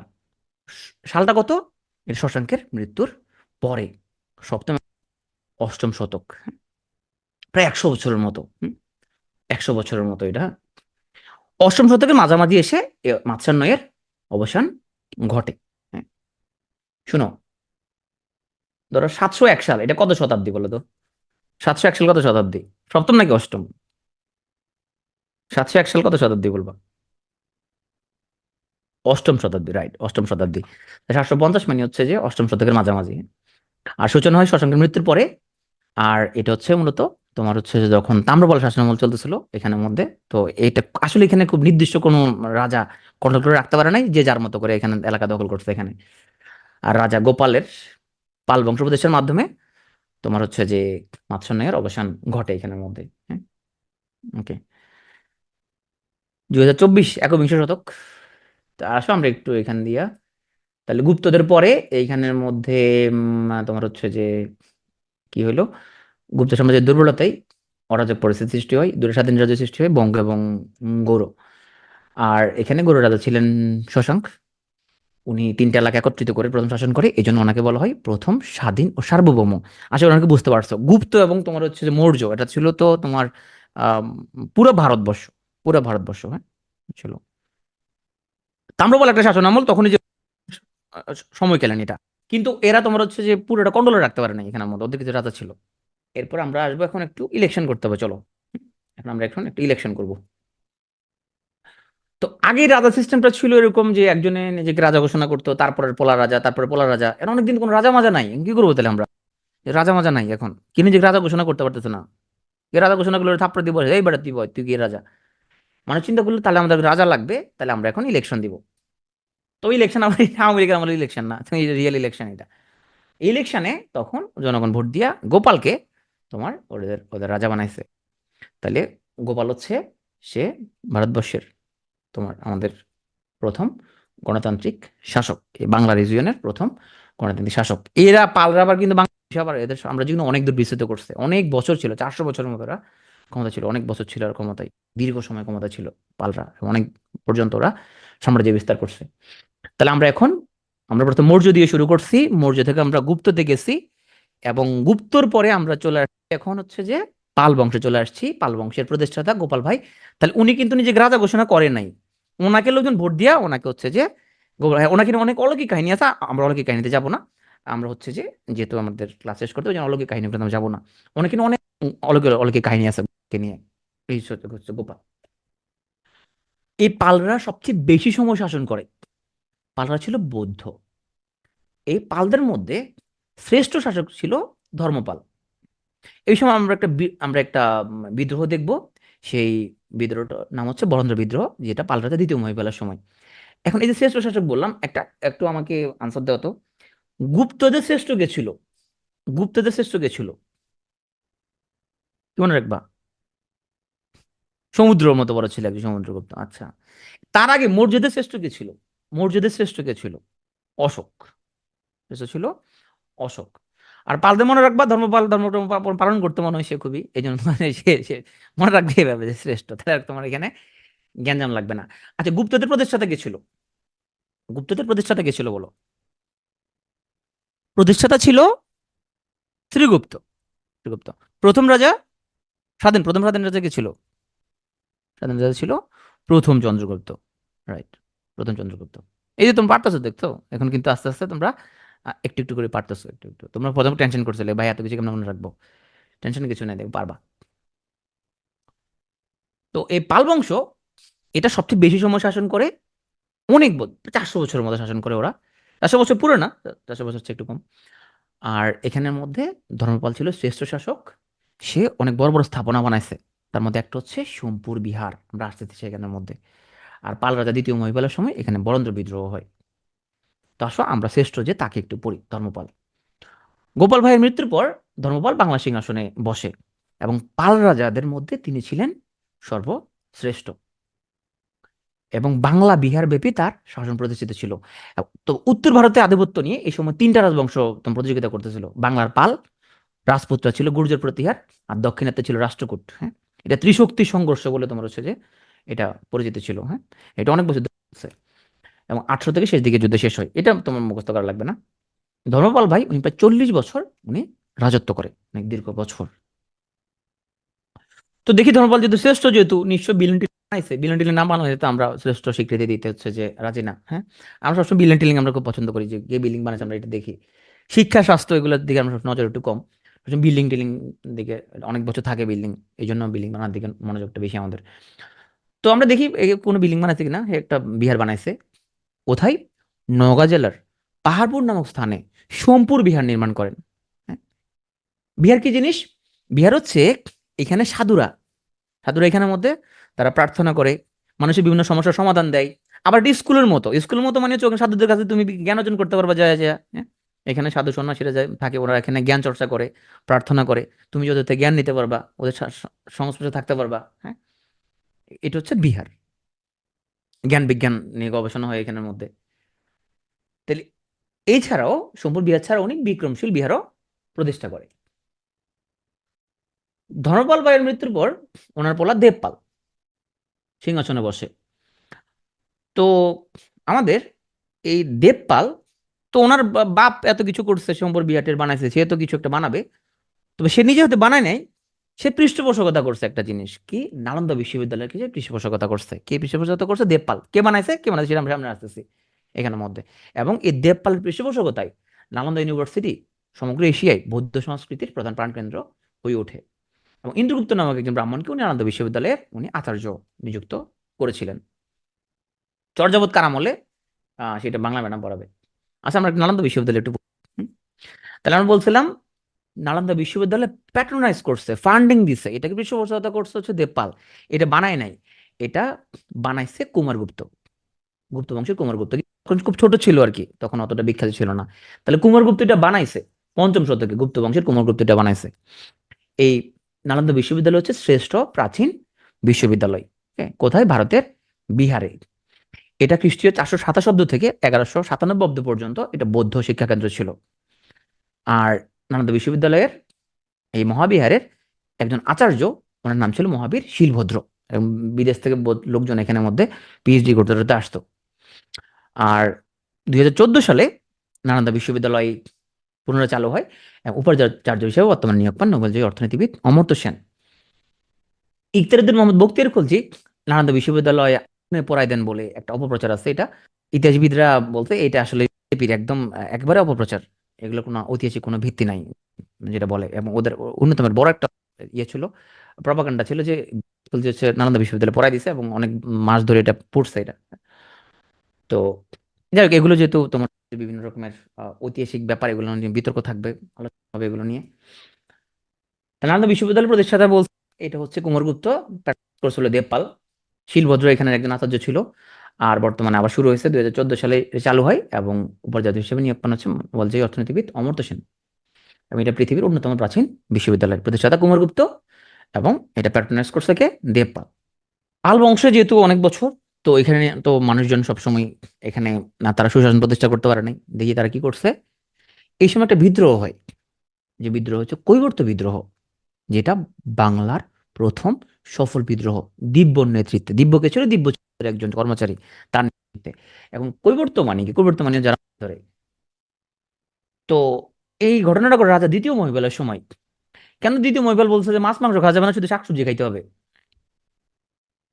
[SPEAKER 1] সালটা কত? এটা শশাঙ্কের মৃত্যুর পরে, সপ্তম অষ্টম শতক। প্রায় 100 বছরের মতো। 100 বছরের মতো এটা। অষ্টম শতকের মাঝামাঝি এসে মাৎস্যান্বয়ের অবসান ঘটে। হ্যাঁ, শুনো, ধরো 701 সাল, এটা কত শতাব্দী বলো তো? 701 সাল কত শতাব্দী? সপ্তম নাকি অষ্টম? 701 সাল কত শতাব্দী বলবা? অষ্টম শতাব্দী, রাইট, অষ্টম শতাব্দী। 750 মানে হচ্ছে যে অষ্টম শতকের মাঝামাঝি। আর সূচনা হয় শশাঙ্কের মৃত্যুর পরে। আর এটা হচ্ছে মূলত তোমার হচ্ছে যে যখন তাম্রপাল শাসনামল চলতেছিল এখানের মধ্যে। তো এটা আসলে এখানে খুব নির্দিষ্ট কোনো রাজা কন্ট্রোল করে রাখতে পারে নাই, যে যার মতো করে এখানে এলাকা দখল করছে এখানে। আর রাজা গোপালের পাল বংশোপদেশের মাধ্যমে তোমার হচ্ছে যে মাৎস্যন্যায়ের অবসান ঘটে এখানের মধ্যে। হ্যাঁ, ওকে। 2024 একবিংশ শতক। তা আসো আমরা একটু এখান দিয়া, তাহলে গুপ্তদের পরে এইখানের মধ্যে তোমার হচ্ছে যে কি হলো, গুপ্ত সাম্রাজ্যের দুর্বলতায় অরাজক পরিস্থিতি সৃষ্টি হয়, দুটো স্বাধীন রাজ্য সৃষ্টি হয়, বঙ্গ এবং গৌড়। আর এখানে গৌড় রাজা ছিলেন শশাঙ্ক। উনি তিনটা এলাকা একত্রিত করে প্রথম শাসন করে, এই জন্য ওনাকে বলা হয় প্রথম স্বাধীন ও সার্বভৌম। আসলে ওনাকে বুঝতে পারছো, গুপ্ত এবং তোমার হচ্ছে যে মৌর্য, এটা ছিল তো তোমার আহ পুরো ভারতবর্ষ, পুরো ভারতবর্ষ, হ্যাঁ, ছিল। তাম্রপাল একটা শাসন আমল, তখনই যে সময় কেলেন এটা। কিন্তু এরা তোমার হচ্ছে যে পুরোটা কন্ট্রোলে রাখতে পারে না, এখানের মধ্যে ওদের কিছু রাজা ছিল। এরপর আমরা আসবো এখন একটু ইলেকশন করতে হবে, চলো। এখন আমরা এখন একটু ইলেকশন করব। তো আগে রাজা সিস্টেমটা ছিল এরকম যে একজনে নিজেকে রাজা ঘোষণা করতো, তারপরে পোলা রাজা, তারপরে পোলা রাজা। এখন অনেকদিন কোনো রাজা মাজা নাই, কি করবো তাহলে আমরা? রাজা মাজা নাই এখন, কি নিজেকে রাজা ঘোষণা করতে পারতেছে না। এ রাজা ঘোষণা করলে থাপ্পড় দিব, এই বেটা তুই বল, তুই কি রাজা? মানে চিন্তা করলে তাহলে আমাদের রাজা লাগবে, তাহলে আমরা এখন ইলেকশন দিব। তো ইলেকশন আমরা আওয়ামী লীগের আমলে ইলেকশন না, রিয়েল ইলেকশন এটা। ইলেকশনে তখন জনগণ ভোট দিয়া গোপালকে তোমার ওদের ওদের রাজা বানাইছে। তাহলে গোপাল হচ্ছে সে ভারতবর্ষের তোমার আমাদের প্রথম গণতান্ত্রিক শাসক, এই বাংলা রিজিয়নের প্রথম গণতান্ত্রিক শাসক। এরা পালরা আবার কিন্তু বাংলাদেশ আবার এদের আমরা কিন্তু অনেক দূর বিস্তৃত করছে, অনেক বছর ছিল, 400 বছরের মতো ওরা ক্ষমতা ছিল, অনেক বছর ছিল আর ক্ষমতায়, দীর্ঘ সময় ক্ষমতা ছিল পালরা, অনেক পর্যন্ত ওরা সাম্রাজ্য বিস্তার করছে। তাহলে আমরা এখন, আমরা প্রথম মৌর্য দিয়ে শুরু করছি, মৌর্য থেকে আমরা গুপ্ততে গেছি, এবং গুপ্তর পরে আমরা চলে আসছি এখন হচ্ছে যে পাল বংশে চলে আসছি, পাল বংশের প্রতিষ্ঠাতা গোপাল ভাই। তাহলে উনি কিন্তু নিজেকে রাজা ঘোষণা করেন নাই, ওনাকে লোকজন ভোট দিয়া ওনাকে হচ্ছে যে ওনাকে নিয়ে অনেক অলৌকিক কাহিনী আছে, আমরা অলৌকিক কাহিনীতে যাব না। আমরা হচ্ছে যে যেহেতু আমাদের ক্লাস শেষ করতে ওই জন্য অলৌকিক কাহিনী আমরা যাবো না। অনেক কিন্তু অনেক অলৌকিক অলৌকিক কাহিনী আছে ওকে নিয়ে। এই হচ্ছে হচ্ছে গোপাল। এই পালরা সবচেয়ে বেশি সময় শাসন করে। পালরা ছিল বৌদ্ধ। এই পালদের মধ্যে শ্রেষ্ঠ শাসক ছিল ধর্মপাল। এই সময় আমরা একটা বিদ্রোহ দেখব। সেই বিদ্রোহটার নাম হচ্ছে বরেন্দ্র বিদ্রোহ, যেটা পালরাতে দ্বিতীয় মহিপালের সময়। এখন এই যে শ্রেষ্ঠ শাসক বললাম, একটু আমাকে আনসার দেওয়া তো। গুপ্তদের শ্রেষ্ঠ কে ছিল? গুপ্তদের শ্রেষ্ঠ কে ছিল? কি মনে রাখবা? সমুদ্রের মতো বড় ছিল একজন সমুদ্রগুপ্ত। আচ্ছা, তার আগে মৌর্যদের শ্রেষ্ঠ কে ছিল? মৌর্যদের শ্রেষ্ঠ কে ছিল? অশোক। শ্রেষ্ঠ ছিল অশোক। আর পালদের মনে রাখবা, ধর্ম পালন করতে মনে হয় সে খুবই, এই জন্য মানে সে মনে রাখবে এভাবে যে শ্রেষ্ঠ, তাহলে আর তোমার এখানে জ্ঞানজাম লাগবে না। আচ্ছা, গুপ্তদের প্রতিষ্ঠাতা কে ছিল? গুপ্তদের প্রতিষ্ঠাতা কে ছিল বলো? প্রতিষ্ঠাতা ছিল শ্রীগুপ্ত। শ্রীগুপ্ত। প্রথম রাজা, প্রথম স্বাধীন রাজা কে ছিল? স্বাধীন রাজা ছিল প্রথম চন্দ্রগুপ্ত। রাইট, প্রথম চন্দ্রগুপ্ত। এই যে তোমরা পারতেছো, দেখছো এখন কিন্তু আস্তে আস্তে তোমরা একটু একটু করে পারতেছো, একটু একটু। তোমরা প্রথমে টেনশন করছিলে, ভাই এত কিছু কেমন মনে রাখবো? টেনশন কিছু নাই, দেখো পারবা। তো এই পাল বংশ, এটা সবচেয়ে বেশি সময় শাসন করে। 400 বছরের মতো শাসন করে ওরা। 400 বছর পুরো না, 400 বছর চেয়ে একটু কম। আর এখানের মধ্যে ধর্মপাল ছিল শ্রেষ্ঠ শাসক। সে অনেক বড় বড় স্থাপনা বানাইছে। তার মধ্যে একটা হচ্ছে সোমপুর বিহার, আমরা আসতেছি সেখানের মধ্যে। আর পাল রাজা দ্বিতীয় মহিপালের সময় এখানে বরেন্দ্র বিদ্রোহ হয়। তো আসো আমরা শ্রেষ্ঠ যে তাকে একটু পড়ি, ধর্মপাল। গোপাল ভাইয়ের মৃত্যুর পর ধর্মপাল বাংলা সিংহাসনে বসে, এবং পাল রাজাদের মধ্যে তিনি ছিলেন সর্বশ্রেষ্ঠ। এবং বাংলা বিহার ব্যাপী তার শাসন প্রতিষ্ঠিত ছিল। তো উত্তর ভারতে আধিপত্য নিয়ে এই সময় তিনটা রাজবংশ প্রতিযোগিতা করতেছিল। বাংলার পাল রাজপুতরা ছিল গুর্জর প্রতিহার, আর দক্ষিণাতে ছিল রাষ্ট্রকূট। হ্যাঁ, এটা ত্রিশক্তি সংঘর্ষ বলে তোমার হচ্ছে যে এটা পরিচিত ছিল। হ্যাঁ, এটা অনেক বছর ধরে চলছে, এবং 800 থেকে শেষ দিকে যুদ্ধ শেষ হয়। এটা তোমার মুখস্থ করা লাগবে না। ধর্মপাল ভাই উনি প্রায় 40 বছর উনি রাজত্ব করে, অনেক দীর্ঘ বছর। তো দেখি ধর্মপাল যেহেতু শ্রেষ্ঠ, যেহেতু নিশ্চয় বিলেন টিলেন বানাইছে, বিলেন টিলেন না বানালে তো আমরা শ্রেষ্ঠ স্বীকৃতি দিতে হচ্ছে যে রাজি না। হ্যাঁ, আমরা সবসময় বিলেন টিলিং আমরা খুব পছন্দ করি, যে বিল্ডিং বানাইছে আমরা এটা দেখি। শিক্ষা স্বাস্থ্য এগুলোর দিকে আমরা নজর একটু কম। বিল্ডিং টিলিং দিকে অনেক বছর থাকে বিল্ডিং, এই জন্য বিল্ডিং বানানোর দিকে মনোযোগটা বেশি আমাদের। তো আমরা দেখি কোনো বিল্ডিং বানাইছে কিনা। একটা বিহার বানাইছে। কোথায়? নওগাঁ জেলার পাহাড়পুর নামক স্থানে সোমপুর বিহার নির্মাণ করেন। হ্যাঁ, বিহার কি জিনিস? বিহার হচ্ছে এখানে সাধুরা, সাধুরা এখানের মধ্যে তারা প্রার্থনা করে, মানুষের বিভিন্ন সমস্যার সমাধান দেয়। আবার এটি স্কুলের মতো, স্কুলের মতো মানে হচ্ছে ওখানে সাধুদের কাছে তুমি জ্ঞান অর্জন করতে পারবা যায় যায়। হ্যাঁ, এখানে সাধু সন্ন্যাসীরা যায় থাকে, ওরা এখানে জ্ঞান চর্চা করে, প্রার্থনা করে। তুমি যদি ওদের থেকে জ্ঞান নিতে পারবা, ওদের সংস্পর্শে থাকতে পারবা। হ্যাঁ, এটা হচ্ছে বিহার। জ্ঞান বিজ্ঞান নিয়ে গবেষণা হয় এখানের মধ্যে। তাহলে এছাড়াও সোমপুর বিহার ছাড়া উনি বিক্রমশীল বিহারও প্রতিষ্ঠা করে। ধর্মপাল ভাইয়ের মৃত্যুর পর ওনার পোলা দেবপাল সিংহাসনে বসে। তো আমাদের এই দেবপাল, তো ওনার বাপ এত কিছু করছে, সম্পর বিরাটের বানাইছে, সে তো কিছু একটা বানাবে। তবে সে নিজে হতে বানায় নাই, সে পৃষ্ঠপোষকতা করছে একটা জিনিস কি, নালন্দা বিশ্ববিদ্যালয়ের কিছু পৃষ্ঠপোষকতা করছে। কে পৃষ্ঠপোষকতা করছে? দেবপাল। কে বানাইছে, কে বানাইছে সেটা আমরা সামনে আসতেছি এখানের মধ্যে। এবং এই দেবপালের পৃষ্ঠপোষকতায় নালন্দা ইউনিভার্সিটি সমগ্র এশিয়ায় বৌদ্ধ সংস্কৃতির প্রধান প্রাণকেন্দ্র হয়ে ওঠে। এবং ইন্দ্রগুপ্ত নামক একজন ব্রাহ্মণকে উনি নালন্দা বিশ্ববিদ্যালয়ের উনি আচার্য নিযুক্ত করেছিলেন। চর্যাপদ কার আমলে? সেটা বাংলা ম্যাডাম পড়াবে। আচ্ছা, আমরা নালন্দা বিশ্ববিদ্যালয় একটু হুম? তাহলে আমরা বলছিলাম নালন্দা বিশ্ববিদ্যালয় প্যাট্রোনাইজ করছে, ফান্ডিং দিছে, এটাকে পৃষ্ঠপোষকতা করছে হচ্ছে দেবপাল। এটা বানায় নাই, এটা বানাইছে কুমারগুপ্ত, গুপ্ত বংশের কুমারগুপ্ত। তখন খুব ছোট ছিল আর কি, তখন অতটা বিখ্যাত ছিল না। তাহলে কুমারগুপ্ত এটা বানাইছে পঞ্চম শতকে, গুপ্ত বংশের কুমারগুপ্ত এটা বানাইছে। এই নালন্দা বিশ্ববিদ্যালয় হচ্ছে শ্রেষ্ঠ প্রাচীন বিশ্ববিদ্যালয়। হ্যাঁ, কোথায়? ভারতের বিহারে। এটা খ্রিস্টীয় 457 থেকে 1197 অব্দ পর্যন্ত এটা বৌদ্ধ শিক্ষা কেন্দ্র ছিল। আর নালন্দা বিশ্ববিদ্যালয়ের এই মহাবিহারের একজন আচার্য, ওনার নাম ছিল মহাবীর শিলভদ্র। এবং বিদেশ থেকে লোকজন এখানের মধ্যে পিএইচডি করতে করতে আসতো। আর 2014 সালে নালন্দা বিশ্ববিদ্যালয় পুনরায় চালু হয়, এবং উপাচার্য হিসেবে বর্তমানে নিয়োগ পান নোবেলজয়ী অর্থনীতিবিদ অমর্ত্য সেন। ইকতারুদ্দিন মোহাম্মদ বখতিয়ার খলজি নালন্দা বিশ্ববিদ্যালয়ে পড়ায় দেন বলে একটা অপপ্রচার আছে। এটা ইতিহাসবিদরা বলতে এটা আসলে বিজেপির একদম একবারে অপপ্রচার। এগুলো কোনো ঐতিহাসিক কোনো ভিত্তি নাই যেটা বলে। এবং ওদের অন্যতম বড় একটা ইয়ে ছিল, প্রপাগান্ডা ছিল যে বলছে হচ্ছে নালন্দা বিশ্ববিদ্যালয়ে পড়াই দিছে এবং অনেক মাস ধরে এটা পড়ছে এটা। তো যাই হোক, এগুলো যেহেতু তোমার বিভিন্ন রকমের ঐতিহাসিক ব্যাপার, এগুলো নিয়ে বিতর্ক থাকবে, আলোচনা হবে এগুলো নিয়ে। তা নালন্দা বিশ্ববিদ্যালয়ের প্রতিষ্ঠাতা বলছে এটা হচ্ছে কুমারগুপ্ত, করছিল দেবপাল। শিলভদ্র এখানের একজন আচার্য ছিল। আর বর্তমানে আবার শুরু হয়েছে 2014 সালে চালু হয়, এবং উপাচার্য হিসেবে নিয়োগ পান হচ্ছে বলছে অর্থনীতিবিদ অমর্ত্য সেন। এবং এটা পৃথিবীর অন্যতম প্রাচীন বিশ্ববিদ্যালয়, প্রতিষ্ঠাতা কুমারগুপ্ত, এবং এটা প্যাট্রোনাইজ করছে কে? দেবপাল। পাল বংশে যেহেতু অনেক বছর, তো এখানে তো মানুষজন সবসময় এখানে না, তারা সুশাসন প্রতিষ্ঠা করতে পারে নাই, দেখি তারা কি করছে। এই সময় একটা বিদ্রোহ হয়, যে বিদ্রোহ হচ্ছে কৈবর্ত বিদ্রোহ, যেটা বাংলার প্রথম সফল বিদ্রোহ। দিব্যর নেতৃত্বে, দিব্যকে ছিল দিব্য একজন কর্মচারী, তার নেতৃত্বে। এবং কৈবর্ত মানে কি? কৈবর্ত মানে যারা ধরে। তো এই ঘটনাটা করে রাজা দ্বিতীয় মহিপালের সময়। কেন দ্বিতীয় মহিপাল বলছে যে মাছ মাংস খাওয়া যাবে না, শুধু শাকসবজি খাইতে হবে?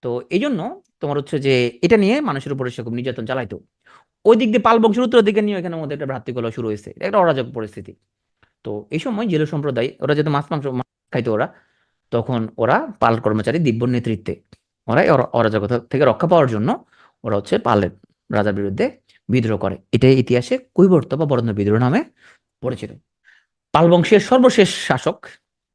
[SPEAKER 1] তো এই জন্য তোমার হচ্ছে যে এটা নিয়ে মানুষের উপরে সে খুব নির্যাতন চালাইতো। ওই দিক দিয়ে পাল বংশের উত্তর দিকে নিয়ে এখানের মধ্যে একটা ভ্রাতৃকলহ শুরু হয়েছে, একটা অরাজক পরিস্থিতি। তো এই সময় জেলে সম্প্রদায়, ওরা যেহেতু মাছ খাইতো ওরা, তখন ওরা পাল কর্মচারী দিব্যর নেতৃত্বে, ওরা এই অরাজকতা থেকে রক্ষা পাওয়ার জন্য ওরা হচ্ছে পালের রাজার বিরুদ্ধে বিদ্রোহ করে। এটাই ইতিহাসে কৈবর্ত বা বরেন্দ্র বিদ্রোহ নামে পরিচিত। পাল বংশের সর্বশেষ শাসক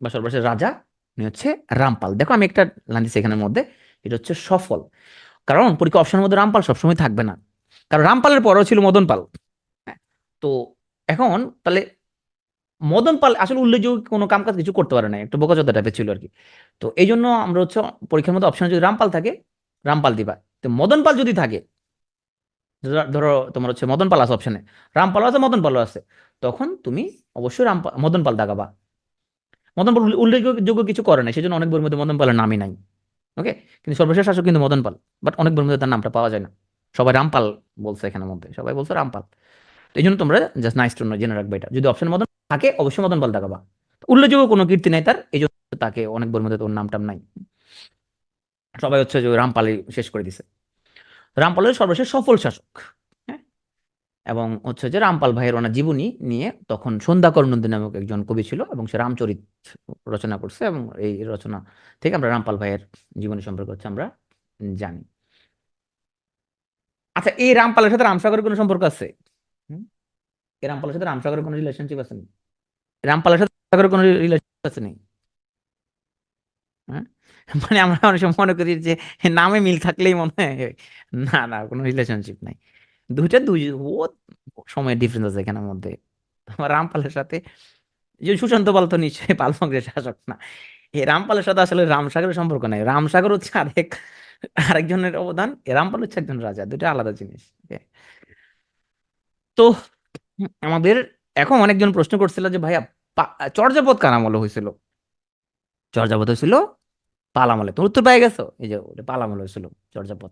[SPEAKER 1] বা সর্বশেষ রাজা উনি হচ্ছে রামপাল। দেখো আমি একটা লাইন দিচ্ছি এখানের মধ্যে, এটা হচ্ছে সফল। কারণ পরীক্ষা অপশনের মধ্যে রামপাল সবসময় থাকবে না, কারণ রামপালের পরেও ছিল মদন পাল। হ্যাঁ, তো এখন তাহলে মদন পাল আসলে উল্লেখযোগ্য কোনো কাজ কিছু করতে পারে না, একটু বোকাচোদা টাইপের ছিল আর কি। তো এই জন্য আমরা হচ্ছে পরীক্ষার মধ্যে অপশনে যদি রামপাল থাকে, রামপাল দিবা। তো মদন পাল যদি থাকে, ধরো তোমার হচ্ছে মদন পাল আছে অপশনে, রামপাল আছে, মদন পালও আছে, তখন তুমি অবশ্যই মদন পাল দাগাবা। মদন পাল উল্লেখযোগ্য কিছু করে নাই, সেজন্য অনেক বইয়ের মধ্যে মদন পালের নামই নাই। ওকে, কিন্তু সর্বশেষ শাসক কিন্তু মদন পাল, বাট অনেক বইয়ের মধ্যে তার নামটা পাওয়া যায় না। সবাই রামপাল বলছে, এখানের মধ্যে সবাই বলছে রামপাল। তো এই জন্য তোমরা জাস্ট নাইস টু নো, জেনে রাখবে এটা, যদি অপশন মদন থাকে অবশ্যই মদন পাল দেখাবা। উল্লেখযোগ্য কোনো কীর্তি নাই তার, এই জন্য তাকে অনেক বইয়ের মধ্যে তোর নামটাম নাই। সবাই হচ্ছে যে রামপালই শেষ করে দিছে। রামপালের সর্বশেষ সফল শাসক। হ্যাঁ, এবং হচ্ছে যে রামপাল ভাইয়ের ওনার জীবনী নিয়ে তখন সন্ধ্যাকর নন্দী নামক একজন কবি ছিল, এবং সে রামচরিত রচনা করছে, এবং এই রচনা থেকে আমরা রামপাল ভাইয়ের জীবনী সম্পর্কে হচ্ছে আমরা জানি। আচ্ছা, এই রামপালের সাথে রামসাগরের কোনো সম্পর্ক আছে? হুম? এই রামপালের সাথে রামসাগরের কোনো রিলেশনশিপ আছে নি? রামপালের সাথে রামসাগরের কোনো রিলেশন আছে নি? হ্যাঁ, মানে আমরা অনেক সময় মনে করি যে নামে মিল থাকলেই মনে হয়, না না, কোনো রিলেশনশিপ নাই। দুইটা দুই ও সময়ের ডিফারেন্স আছে এখানের মধ্যে। তোমার রামপালের সাথে, যে সুশান্ত পাল তো নিশ্চয়ই পাল বংশের শাসক না। এই রামপালের সাথে আসলে রামসাগরের সম্পর্ক নাই, রামসাগর হচ্ছে আরেকজনের অবদান, এ রামপাল হচ্ছে একজন রাজা, দুটো আলাদা জিনিস। Okay? তো আমাদের এখন অনেকজন প্রশ্ন করছিল যে ভাইয়া, চর্যাপদ কার আমলে হয়েছিল? চর্যাপদ হয়েছিল পাল আমলে। তোর উত্তর পেয়ে গেছো, এই যে ওটা পাল আমলে হয়েছিল চর্যাপদ।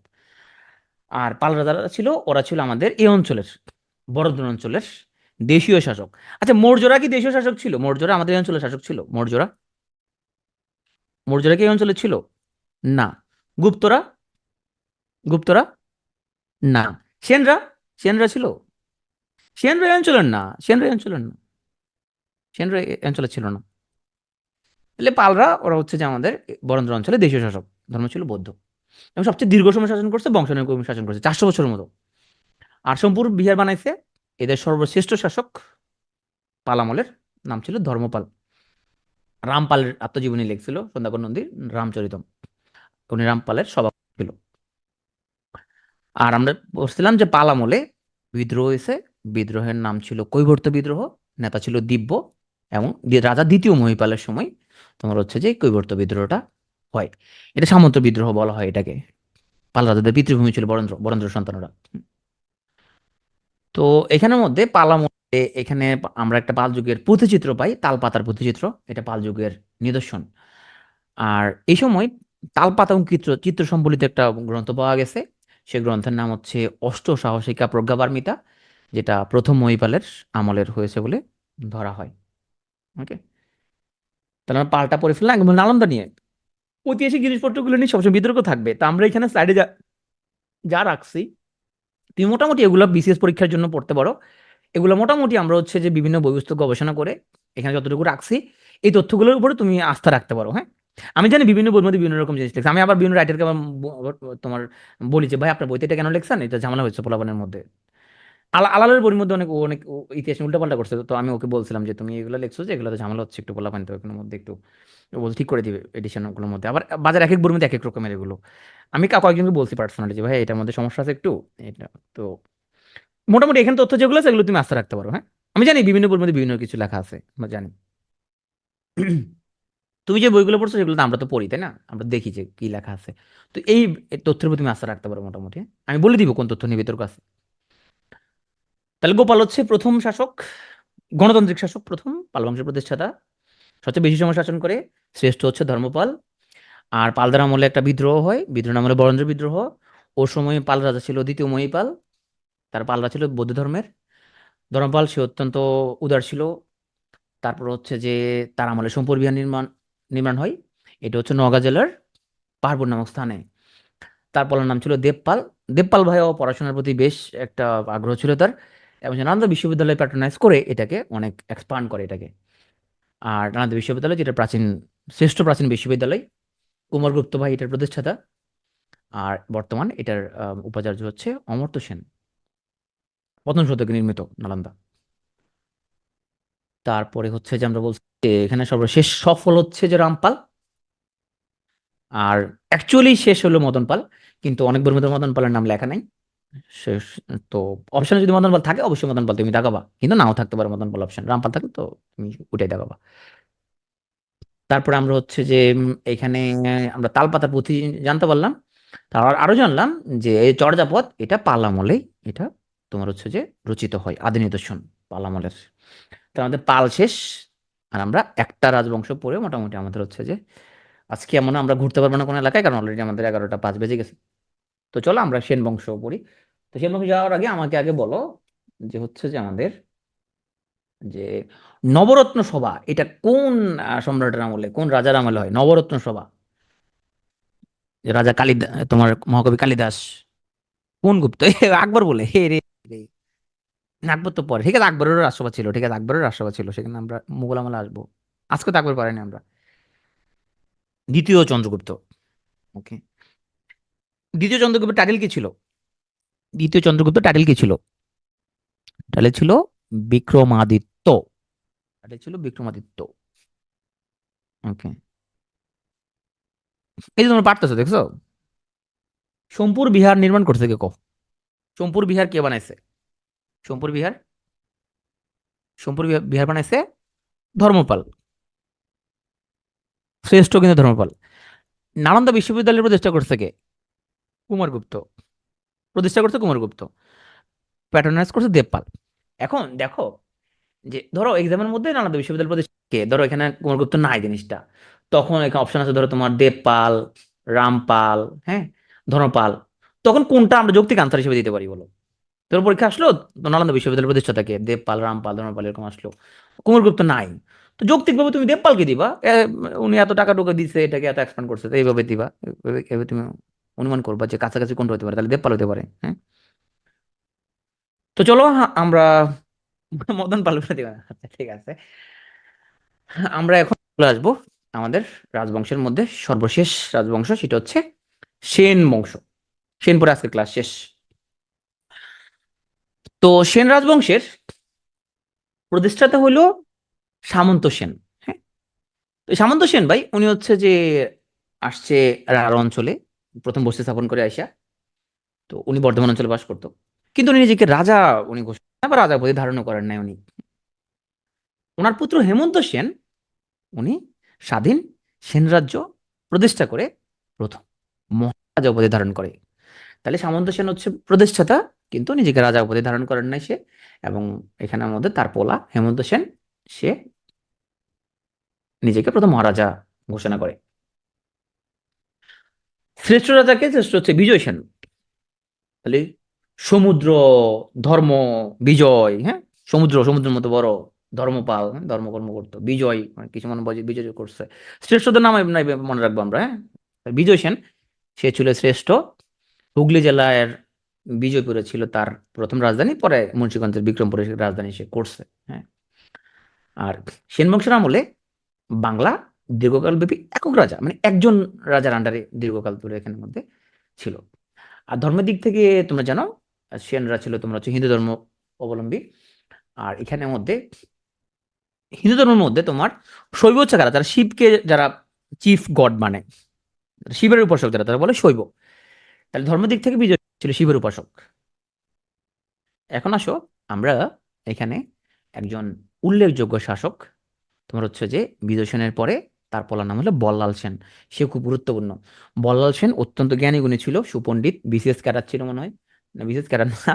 [SPEAKER 1] আর পাল রাজারা ছিল, ওরা ছিল আমাদের এই অঞ্চলের, বরদন অঞ্চলের দেশীয় শাসক। আচ্ছা, মৌর্যরা কি দেশীয় শাসক ছিল? মৌর্যরা আমাদের এই অঞ্চলের শাসক ছিল? মৌর্যরা, মৌর্যরা কি এই অঞ্চলে ছিল? না। গুপ্তরা, গুপ্তরা, না। সেনরা, সেনরা ছিল? সেনরা এই অঞ্চলের না, সেনরা এই অঞ্চলের না, সেনরা এই অঞ্চলে ছিল না। তাহলে পালরা ওরা হচ্ছে যে আমাদের বরেন্দ্র অঞ্চলে দেশীয় শাসক, ধর্ম ছিল বৌদ্ধ, এবং সবচেয়ে দীর্ঘ সময় শাসন করছে, বংশানুক্রমিক শাসন করছে 400 বছরের মতো। আর সোমপুর বিহার বানাইছে। এদের সর্বশ্রেষ্ঠ শাসক পাল আমলের নাম ছিল ধর্মপাল। রামপালের আত্মজীবনী লিখছিল সন্ধ্যাকর নন্দী, রামচরিতম। উনি রামপালের সভাপতি ছিল। আর আমরা বলছিলাম যে পাল আমলে বিদ্রোহ হয়েছে, বিদ্রোহের নাম ছিল কৈবর্ত বিদ্রোহ, নেতা ছিল দিব্য, এবং রাজা দ্বিতীয় মহিপালের সময় তোমার হচ্ছে যে কৈবর্ত বিদ্রোহটা হয়। এটা সামন্ত বিদ্রোহ বলা হয় এটাকে। পাল রাজাদের পিতৃভূমি ছিল বরেন্দ্র, বরেন্দ্র সন্তানরা। তো এখানের মধ্যে পালামতে, এখানে আমরা একটা পাল যুগের পুঁথিচিত্র পাই, তালপাতার পুঁথিচিত্র, এটা পাল যুগের নিদর্শন। আর এই সময় তালপাতা এবং চিত্র চিত্র সম্বলিত একটা গ্রন্থ পাওয়া গেছে। সে গ্রন্থের নাম হচ্ছে অষ্ট সাহসিকা প্রজ্ঞাপারমিতা, যেটা প্রথম মহিপালের আমলের হয়েছে বলে ধরা হয়। ওকে, তাহলে আমরা পাল্টা পড়ে ফেললাম একদম নালন্দা নিয়ে। ঐতিহাসিক জিনিসপত্রগুলো নিয়ে সবসময় বিতর্ক থাকবে, তা আমরা এখানে স্লাইডে যা যা রাখছি, তুমি মোটামুটি এগুলো বিসিএস পরীক্ষার জন্য পড়তে পারো। এগুলো মোটামুটি আমরা হচ্ছে যে বিভিন্ন বই পুস্তক গবেষণা করে এখানে যতটুকু রাখছি, এই তথ্যগুলোর উপরে তুমি আস্থা রাখতে পারো। হ্যাঁ, আমি জানি বিভিন্ন বইয়ের মধ্যে বিভিন্ন রকম জিনিস লিখছে, আমি আবার বিভিন্ন রাইটারকে আবার তোমার বলি যে ভাই আপনার বইতে এটা কেন লিখছেন, এটা ঝামেলা হচ্ছে পোলাপানের মধ্যে। আলালের বইয়ের মধ্যে অনেক ও ইতিহাস উল্টাপাল্টা করছে, তো আমি ওকে বলছিলাম যে তুমি এগুলো লিখছো যে এগুলো তো ঝামেলা হচ্ছে একটু পোলাপান, তো এগুলোর মধ্যে একটু ও বলছে ঠিক করে দিবে এডিশন গুলোর মধ্যে। আবার বাজার এক এক বইয়ের মধ্যে এক এক রকমের এগুলো। আমি কয়েকজনকে বলছি পার্সোনালি যে ভাই এটার মধ্যে সমস্যা আছে একটু এটা। তো মোটামুটি এখানে তথ্য যেগুলো আছে এগুলো তুমি আস্থা রাখতে পারো, হ্যাঁ। আমি জানি বিভিন্ন বইয়ের মধ্যে বিভিন্ন কিছু লেখা আছে, আমরা জানি। তুমি যে বইগুলো পড়ছো সেগুলো তো আমরা তো পড়ি, তাই না, আমরা দেখি যে কি লেখা আছে। তো এই তথ্যের উপর তুমি আস্থা রাখতে পারো মোটামুটি, হ্যাঁ? আমি বলে দিব কোন তথ্য নিবে তোর কাছে। তাহলে গোপাল হচ্ছে প্রথম শাসক, গণতান্ত্রিক শাসক, প্রথম পাল বংশের প্রতিষ্ঠাতা, সবচেয়ে বেশি সময় শাসন করে। শ্রেষ্ঠ হচ্ছে ধর্মপাল। আর পালদের আমলে একটা বিদ্রোহ হয়, বিদ্রোহ নাম হলো বরেন্দ্র বিদ্রোহ। ওর সময় পাল রাজা ছিল দ্বিতীয় মহিপাল, তার পালরা ছিল বৌদ্ধ ধর্মের। ধর্মপাল সে অত্যন্ত উদার ছিল। তারপর হচ্ছে যে তার আমলে সোমপুর বিহার নির্মাণ নির্মাণ হয়। এটা হচ্ছে নওগাঁ জেলার পাহাড়পুর নামক স্থানে। তার পলার নাম ছিল দেবপাল। দেবপাল ভাইও পড়াশোনার প্রতি বেশ একটা আগ্রহ ছিল তার, এবং সে নালন্দা বিশ্ববিদ্যালয় প্যাট্রোনাইজ করে এটাকে অনেক এক্সপান্ড করে এটাকে। আর নালন্দা বিশ্ববিদ্যালয় যেটা শ্রেষ্ঠ প্রাচীন বিশ্ববিদ্যালয়, কুমারগুপ্ত ভাই এটার প্রতিষ্ঠাতা। আর বর্তমান এটার উপাচার্য হচ্ছে অমর্ত্য সেন, প্রথম শতকে নির্মিত নালন্দা। তারপরে হচ্ছে যে আমরা বলছি যে এখানে সর্বশেষ সফল হচ্ছে যে রামপাল। আর অ্যাকচুয়ালি শেষ হলো মদন পাল, কিন্তু অনেক বইয়ের মধ্যে মদন পালের নাম লেখা নাই। শেষ। তো অপশনে যদি মদন পাল থাকে অবশ্যই মদন পাল তুমি দাগাবা, কিন্তু নাও থাকতে পারে মদন পাল অপশন, রামপাল থাকলে তো তুমি ওটাই দাগাবা। তারপরে আমরা হচ্ছে যে এখানে আমরা তালপাতার পুঁথি জানতে পারলাম। তার আরো জানলাম যে এই চর্যাপদ এটা পাল আমলেই এটা তোমার হচ্ছে যে রচিত হয়, আদি নিদর্শন পাল আমলের। তার আমাদের পাল শেষ। আর আমরা একটা রাজবংশ পড়ে মোটামুটি আমাদের হচ্ছে যে আজকে এমন আমরা ঘুরতে পারবো না কোনো এলাকায়, কারণ অলরেডি আমাদের 11টা 5 বেজে গেছে। তো চলো আমরা সেন বংশ পড়ি। তো সেন বংশ যাওয়ার আগে আমাকে আগে বলো যে হচ্ছে যে আমাদের যে নবরত্ন সভা এটা কোন সম্রাটের আমলে, কোন রাজার আমলে হয় নবরত্ন সভা? যে রাজা কালিদাস, তোমার মহাকবি কালিদাস, কোন গুপ্ত? আকবর বলে হে রে রে। না, আকবর তো পরে, ঠিক আছে আকবরেরও রাজসভা ছিল, ঠিক আছে আকবরের রাজসভা ছিল, সেখানে আমরা মুঘল আমলে আসবো। আজকে তো আকবর পারেনি আমরা। দ্বিতীয় চন্দ্রগুপ্ত। ওকে। দ্বিতীয় চন্দ্রগুপ্তের টাইটেল কি ছিল? দ্বিতীয় চন্দ্রগুপ্ত টাইটেল কি ছিল? টাইটেল ছিল বিক্রমাদিত্য। টাইটেল ছিল বিক্রমাদিত্য। ওকে। এই যে তোমরা পারতেছো দেখছো। সোমপুর বিহার নির্মাণ করছে কে কো? সোমপুর বিহার কে বানাইছে? সোমপুর বিহার, সোমপুর বিহার বানাইছে ধর্মপাল। শ্রেষ্ঠ কিন্তু ধর্মপাল। নালন্দা বিশ্ববিদ্যালয়ের প্রতিষ্ঠা করছে কে? কুমারগুপ্ত। প্রতিষ্ঠা করছে কুমারগুপ্ত, প্যাটার্নাইজ করছে দেবপাল। এখন দেখো যে ধরো এক্সামের মধ্যে নালন্দা বিশ্ববিদ্যালয় প্রতিষ্ঠা কে, ধরো এখানে কুমারগুপ্ত নাই জিনিসটা, তখন এখানে অপশন আছে ধরো তোমার দেবপাল, রামপাল, হ্যাঁ, ধর্মপাল। তখন কোনটা আমরা যৌক্তিক আনসার হিসেবে দিতে পারি বলো? তোর পরীক্ষা আসলো, তো নালন্দা বিশ্ববিদ্যালয় প্রতিষ্ঠাতাকে দেবপাল, রামপাল, ধর্মপাল এরকম আসলো, কুমারগুপ্ত নাই। তো যৌক্তিকভাবে তুমি দেবপালকে দিবা, উনি এত টাকা টুকা দিচ্ছে এটাকে এত এক্সপ্যান্ড করছে, তো এইভাবে দিবা। এভাবে তুমি অনুমান করবা যে কাছাকাছি কোনটা হতে পারে, তাহলে দেবপাল হতে পারে, হ্যাঁ। তো চলো আমরা মদন পাল বলে দিবা, আচ্ছা ঠিক আছে। আমরা এখন চলে আসবো আমাদের রাজবংশের মধ্যে সর্বশেষ রাজবংশ, সেটা হচ্ছে সেন বংশ। সেন পরে আজকে ক্লাস শেষ। তো সেন রাজবংশের প্রতিষ্ঠাতা হলো সামন্ত সেন। হ্যাঁ। তো সামন্ত সেন ভাই উনি হচ্ছে যে আসছে রাঢ় অঞ্চলে, প্রথম বসতি স্থাপন করে আইসা। তো উনি বর্ধমান অঞ্চলে বাস করতো, কিন্তু উনি নিজেকে রাজা উনি ঘোষণা বা রাজা উপাধি ধারণ করেন নাই উনি। ওনার পুত্র হেমন্ত সেন উনি স্বাধীন সেন রাজ্য প্রতিষ্ঠা করে প্রথম মহারাজা উপাধি ধারণ করে। তাহলে সামন্ত সেন হচ্ছে প্রতিষ্ঠাতা, কিন্তু নিজেকে রাজা উপাধি ধারণ করেন নাই সে। এবং এখানের মধ্যে তার পোলা হেমন্ত সেন, সে নিজেকে প্রথম মহারাজা ঘোষণা করে। শ্রেষ্ঠ রাজাকে শ্রেষ্ঠ হচ্ছে বিজয় সেন। তাহলে সমুদ্র, ধর্ম, বিজয়, হ্যাঁ, সমুদ্রের মতো বড় ধর্মপাল, হ্যাঁ, ধর্মকর্ম করতো বিজয়, মানে কিছু মনে বিজয় করছে। শ্রেষ্ঠদের নাম নাই মনে রাখবো আমরা, হ্যাঁ। বিজয় সেন, সে ছিল শ্রেষ্ঠ। হুগলি জেলার বিজয়পুরে ছিল তার প্রথম রাজধানী, পরে মুন্সিগঞ্জের বিক্রমপুরে রাজধানী সে করছে, হ্যাঁ। আর সেন বংশের আমলে বাংলা দীর্ঘকাল ব্যাপী একক রাজা, মানে একজন রাজার আন্ডারে দীর্ঘকাল ধরে এখানের মধ্যে ছিল। আর ধর্মের দিক থেকে তোমরা জানো, সেনরা ছিল তোমরা হচ্ছে হিন্দু ধর্ম অবলম্বী। আর এখানের মধ্যে হিন্দু ধর্মের মধ্যে তোমার শৈব হচ্ছে কারা, যারা শিবকে, যারা চিফ গড মানে শিবের উপাসক যারা, তারা বলে শৈব। তাহলে ধর্মের দিক থেকে বিজয় ছিল শিবের উপাসক। এখন আসো আমরা এখানে একজন উল্লেখযোগ্য শাসক, তোমার হচ্ছে যে বিজয় সেনের পরে তার পলার নাম হলো বল্লাল সেন। সে খুব গুরুত্বপূর্ণ। বল্লাল সেন অত্যন্ত জ্ঞানী গুণী ছিল, সুপণ্ডিত, বিসিএস ক্যাডার ছিল মনে হয়, না বিসিএস ক্যাডার না,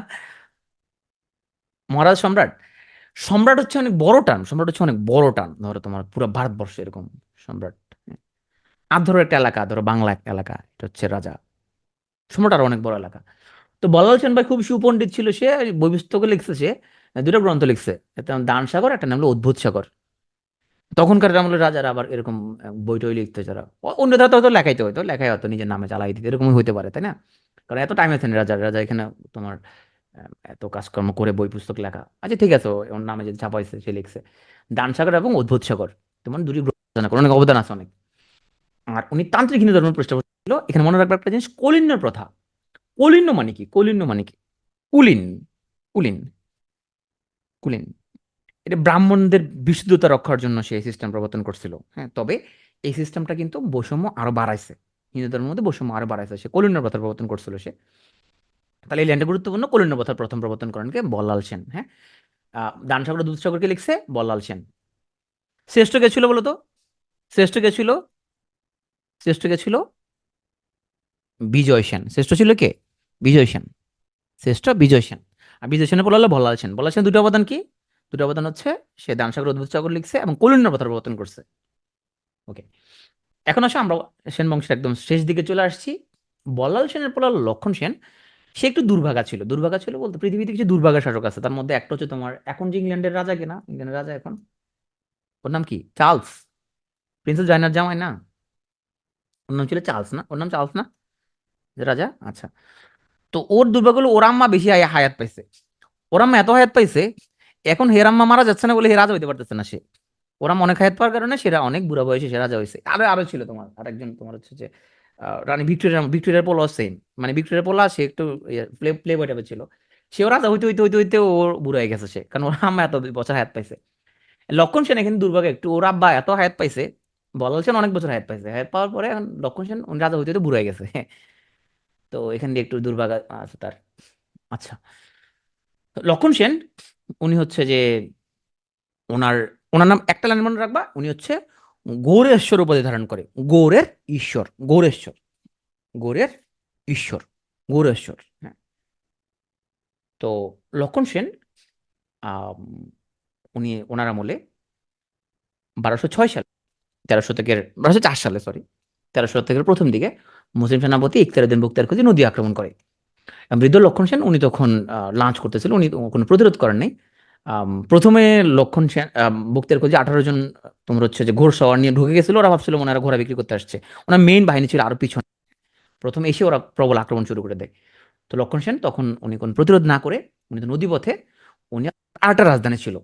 [SPEAKER 1] মহারাজ সম্রাট। সম্রাট হচ্ছে অনেক বড় টান, সম্রাট হচ্ছে অনেক বড় টান, ধরো তোমার পুরো ভারতবর্ষ এরকম সম্রাট। আর ধরো একটা এলাকা, ধরো বাংলা একটা এলাকা, এটা হচ্ছে রাজা। সম্রাট আরো অনেক বড় এলাকা। তো বল্লাল সেন ভাই খুব সুপণ্ডিত ছিল, সে বই পুস্তকে লিখছে, সে দুটো গ্রন্থ লিখছে, একটা নাম দান সাগর, একটা নাম হলো অদ্ভুত সাগর। তখনকার আমলে রাজারা আবার এরকম বই টই লিখতে, যারা অন্য ধারা হয়তো লেখাইতে হয়তো লেখাই হতো নিজের নামে চালাই দিতে, এরকমই হইতে পারে, তাই না? কারণ এত টাইম আছে না রাজা, রাজা এখানে তোমার এত কাজকর্ম করে বই পুস্তক লেখা, আচ্ছা ঠিক আছে, ওর নামে যে ছাপাইছে সে লিখছে দান সাগর এবং অদ্ভুত সাগর। তোমার দুটি গ্রন্থ রচনা করে, অনেক অবদান আছে অনেক। আর উনি তান্ত্রিক হিন্দু ধর্মের পৃষ্ঠপোষক ছিল। এখানে মনে রাখবে একটা জিনিস, কলিন্য প্রথা। কলিন্য মানে কি? কলিন্য মানে কি? কুলিন, কুলিন, কুলিন, এটা ব্রাহ্মণদের বিশুদ্ধতা রক্ষার জন্য সে এই সিস্টেম প্রবর্তন করছিল। হ্যাঁ, তবে এই সিস্টেমটা কিন্তু বৈষম্য আরো বাড়াইছে, হিন্দু ধর্মের মধ্যে বৈষম্য আরো বাড়াইছে। সে কলিন্য প্রথা প্রবর্তন করছিল সে। তাহলে এই ল্যান্ডে গুরুত্বপূর্ণ, কলিন্য প্রথা প্রথম প্রবর্তন করেন কে? বল্লাল সেন। হ্যাঁ, দান সাগর দুধসাগরকে লিখছে বল্লাল সেন। শ্রেষ্ঠ কে ছিল বলতো? শ্রেষ্ঠ কে ছিল? শ্রেষ্ঠ কে ছিল? বিজয় সেন। শ্রেষ্ঠ ছিল কে? বিজয় সেন। শ্রেষ্ঠ বিজয় সেন। আর বিজয় সেনের বলা হলো বল্লাল সেন। বল্লাল সেন দুটো অবদান কি? দুটো অবদান হচ্ছে সে দান সাগর অদ্ভুত সাগর লিখছে এবং কলিন্য প্রথা প্রবর্তন করছে। ওকে, এখন আসো আমরা সেন বংশের একদম শেষ দিকে চলে আসছি। বল্লাল সেনের পোলা লক্ষণ সেন, সে একটু দুর্ভাগা ছিল। দুর্ভাগা ছিল বলতে পৃথিবীতে কিছু দুর্ভাগা শাসক আছে, তার মধ্যে একটা হচ্ছে তোমার এখন যে ইংল্যান্ডের রাজা, কিনা ইংল্যান্ডের রাজা এখন, ওর নাম কি? চার্লস, প্রিন্সেস ডায়নার জামাই না? ওর নাম ছিল চার্লস না? ওর নাম চার্লস না যে রাজা? আচ্ছা। তো ওর দুর্ভাগ্য হলো ওর আম্মা বেশি হায়াত পাইছে। ওর আম্মা এত হায়াত পাইছে, এখন হের আম্মা মারা যাচ্ছে না বলে হে রাজা হইতে পারতেছে না সে। ওরা অনেক হায়াত পাওয়ার কারণে সেরা অনেক বুড়া বয়সে সে রাজা হয়েছে। আরো আরো ছিল তোমার আরেকজন, তোমার হচ্ছে যে রানী ভিক্টোরিয়া, ভিক্টোরিয়ার পোলা সেম, মানে ভিক্টোরিয়ার পোলা সে একটু প্লে প্লে বয় টাইপের ছিল। সেও রাজা হইতে হইতে হইতে হইতে ওর বুড়া হয়ে গেছে সে, কারণ ওর আম্মা এত বছর হায়াত পাইছে। লক্ষণ সেন এখানে দুর্ভাগ্য একটু, ওর আব্বা এত হায়াত পাইছে, বলাল সেন অনেক বছর হায়াত পাইছে, হায়াত পাওয়ার পরে এখন লক্ষণ সেন উনি রাজা হইতে হইতে বুড়া হয়ে গেছে। তো এখান দিয়ে একটু দুর্ভাগ্য আছে তার। আচ্ছা, লক্ষণ সেন উনি হচ্ছে যে ওনার ওনার নাম একটা লাইন মনে রাখবা, উনি হচ্ছে গৌরেশ্বর উপাধি ধারণ করে। গৌরের ঈশ্বর, গৌরেশ্বর, গৌরের ঈশ্বর, গৌরেশ্বর। হ্যাঁ, তো লক্ষণ সেন উনি ওনার আমলে 1206 সালে, 1204 সালে, সরি, 1300 শতকের প্রথম দিকে মুসলিম সেনাপতি ইখতিয়ারউদ্দিন বখতিয়ার নদী আক্রমণ করে। বৃদ্ধ লক্ষণ সেন উনি তখন লাঞ্চ করতেছিল, উনি কোনো প্রতিরোধ করেন নাই। প্রথমে লক্ষণ সেন বখতিয়ার খলজি 18 জন তোমার হচ্ছে যে ঘোড়সওয়ার নিয়ে ঢুকে গেছিল, ওরা ভাবছিল মনে হয় ওরা ঘোড়া বিক্রি করতে আসছে। ওনার মেইন বাহিনী ছিল আরো পিছনে, প্রথমে এসে ওরা প্রবল আক্রমণ শুরু করে দেয়। তো লক্ষণ সেন তখন উনি কোনো প্রতিরোধ না করে, উনি তো নদী পথে, উনি আরেকটা রাজধানী ছিল,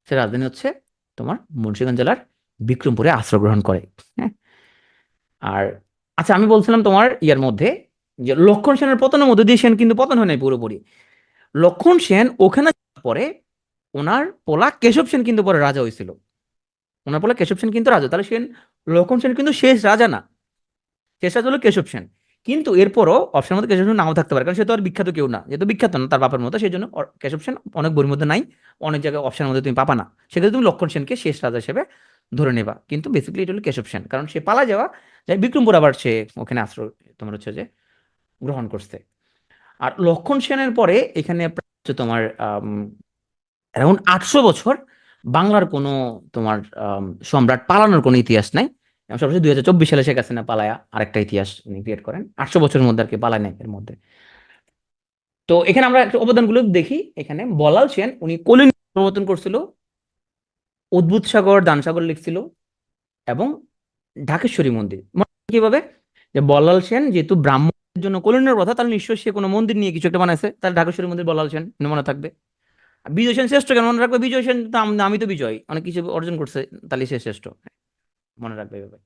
[SPEAKER 1] সে রাজধানী হচ্ছে তোমার মুন্সিগঞ্জ জেলার বিক্রমপুরে আশ্রয় গ্রহণ করে। হ্যাঁ, আর আচ্ছা, আমি বলছিলাম তোমার ইয়ার মধ্যে যে লক্ষণ সেনের পতনের মধ্যে দিয়ে সেন কিন্তু পতন হয় নাই পুরোপুরি। লক্ষণ সেন ওখানে যাওয়ার পরে ওনার পোলা কেশব সেন কিন্তু পরে রাজা হয়েছিল। ওনার পোলা কেশব সেন কিন্তু রাজা, তাহলে সেন, লক্ষণ সেন কিন্তু শেষ রাজা না, শেষ রাজা হলো কেশব সেন। কিন্তু এরপরও অপশনের মধ্যে কেশব সেন নাও থাকতে পারে, কারণ সে তো আর বিখ্যাত কেউ না, যেহেতু বিখ্যাত না তার বাপের মতো, সেই জন্য কেশব সেন অনেক বইয়ের মধ্যে নাই, অনেক জায়গায় অপশনের মধ্যে তুমি পাবা না। সেক্ষেত্রে তুমি লক্ষণ সেনকে শেষ রাজা হিসেবে ধরে নেবা, কিন্তু বেসিক্যালি এটা হলো কেশব সেন, কারণ সে পালা যাওয়া যাই বিক্রমপুর, আবার সে ওখানে আশ্রয় তোমার হচ্ছে যে গ্রহণ করছে। আর লক্ষণ সেনের পরে এখানে প্রায় হচ্ছে তোমার অ্যারাউন্ড 800 বছর বাংলার কোনো তোমার সম্রাট পালানোর কোনো ইতিহাস নাই। এবং সবশেষে 2024 সালে শেখ হাসিনা পালায়া আরেকটা ইতিহাস উনি ক্রিয়েট করেন। 800 বছরের মধ্যে আর কি পালায় নাই এর মধ্যে। তো এখানে আমরা একটা অবদানগুলো দেখি। এখানে বলাল সেন উনি কলিঙ্গ প্রবর্তন করছিল, অদ্ভুত সাগর, দান সাগর লিখছিল, এবং ঢাকেশ্বরী মন্দির। কিভাবে? যে বল্লাল সেন যেহেতু ব্রাহ্মণের জন্য কলিন্যের কথা, তাহলে নিশ্চয়ই সে কোনো মন্দির নিয়ে কিছু একটা বানাইছে, তাহলে ঢাকেশ্বরী মন্দির বল্লাল সেন মনে থাকবে। আর বিজয় সেন শ্রেষ্ঠ কেন মনে রাখবে? বিজয় সেন তো আমি তো বিজয় অনেক কিছু অর্জন করছে, তাহলে সে শ্রেষ্ঠ। মনে রাখবে এভাবে।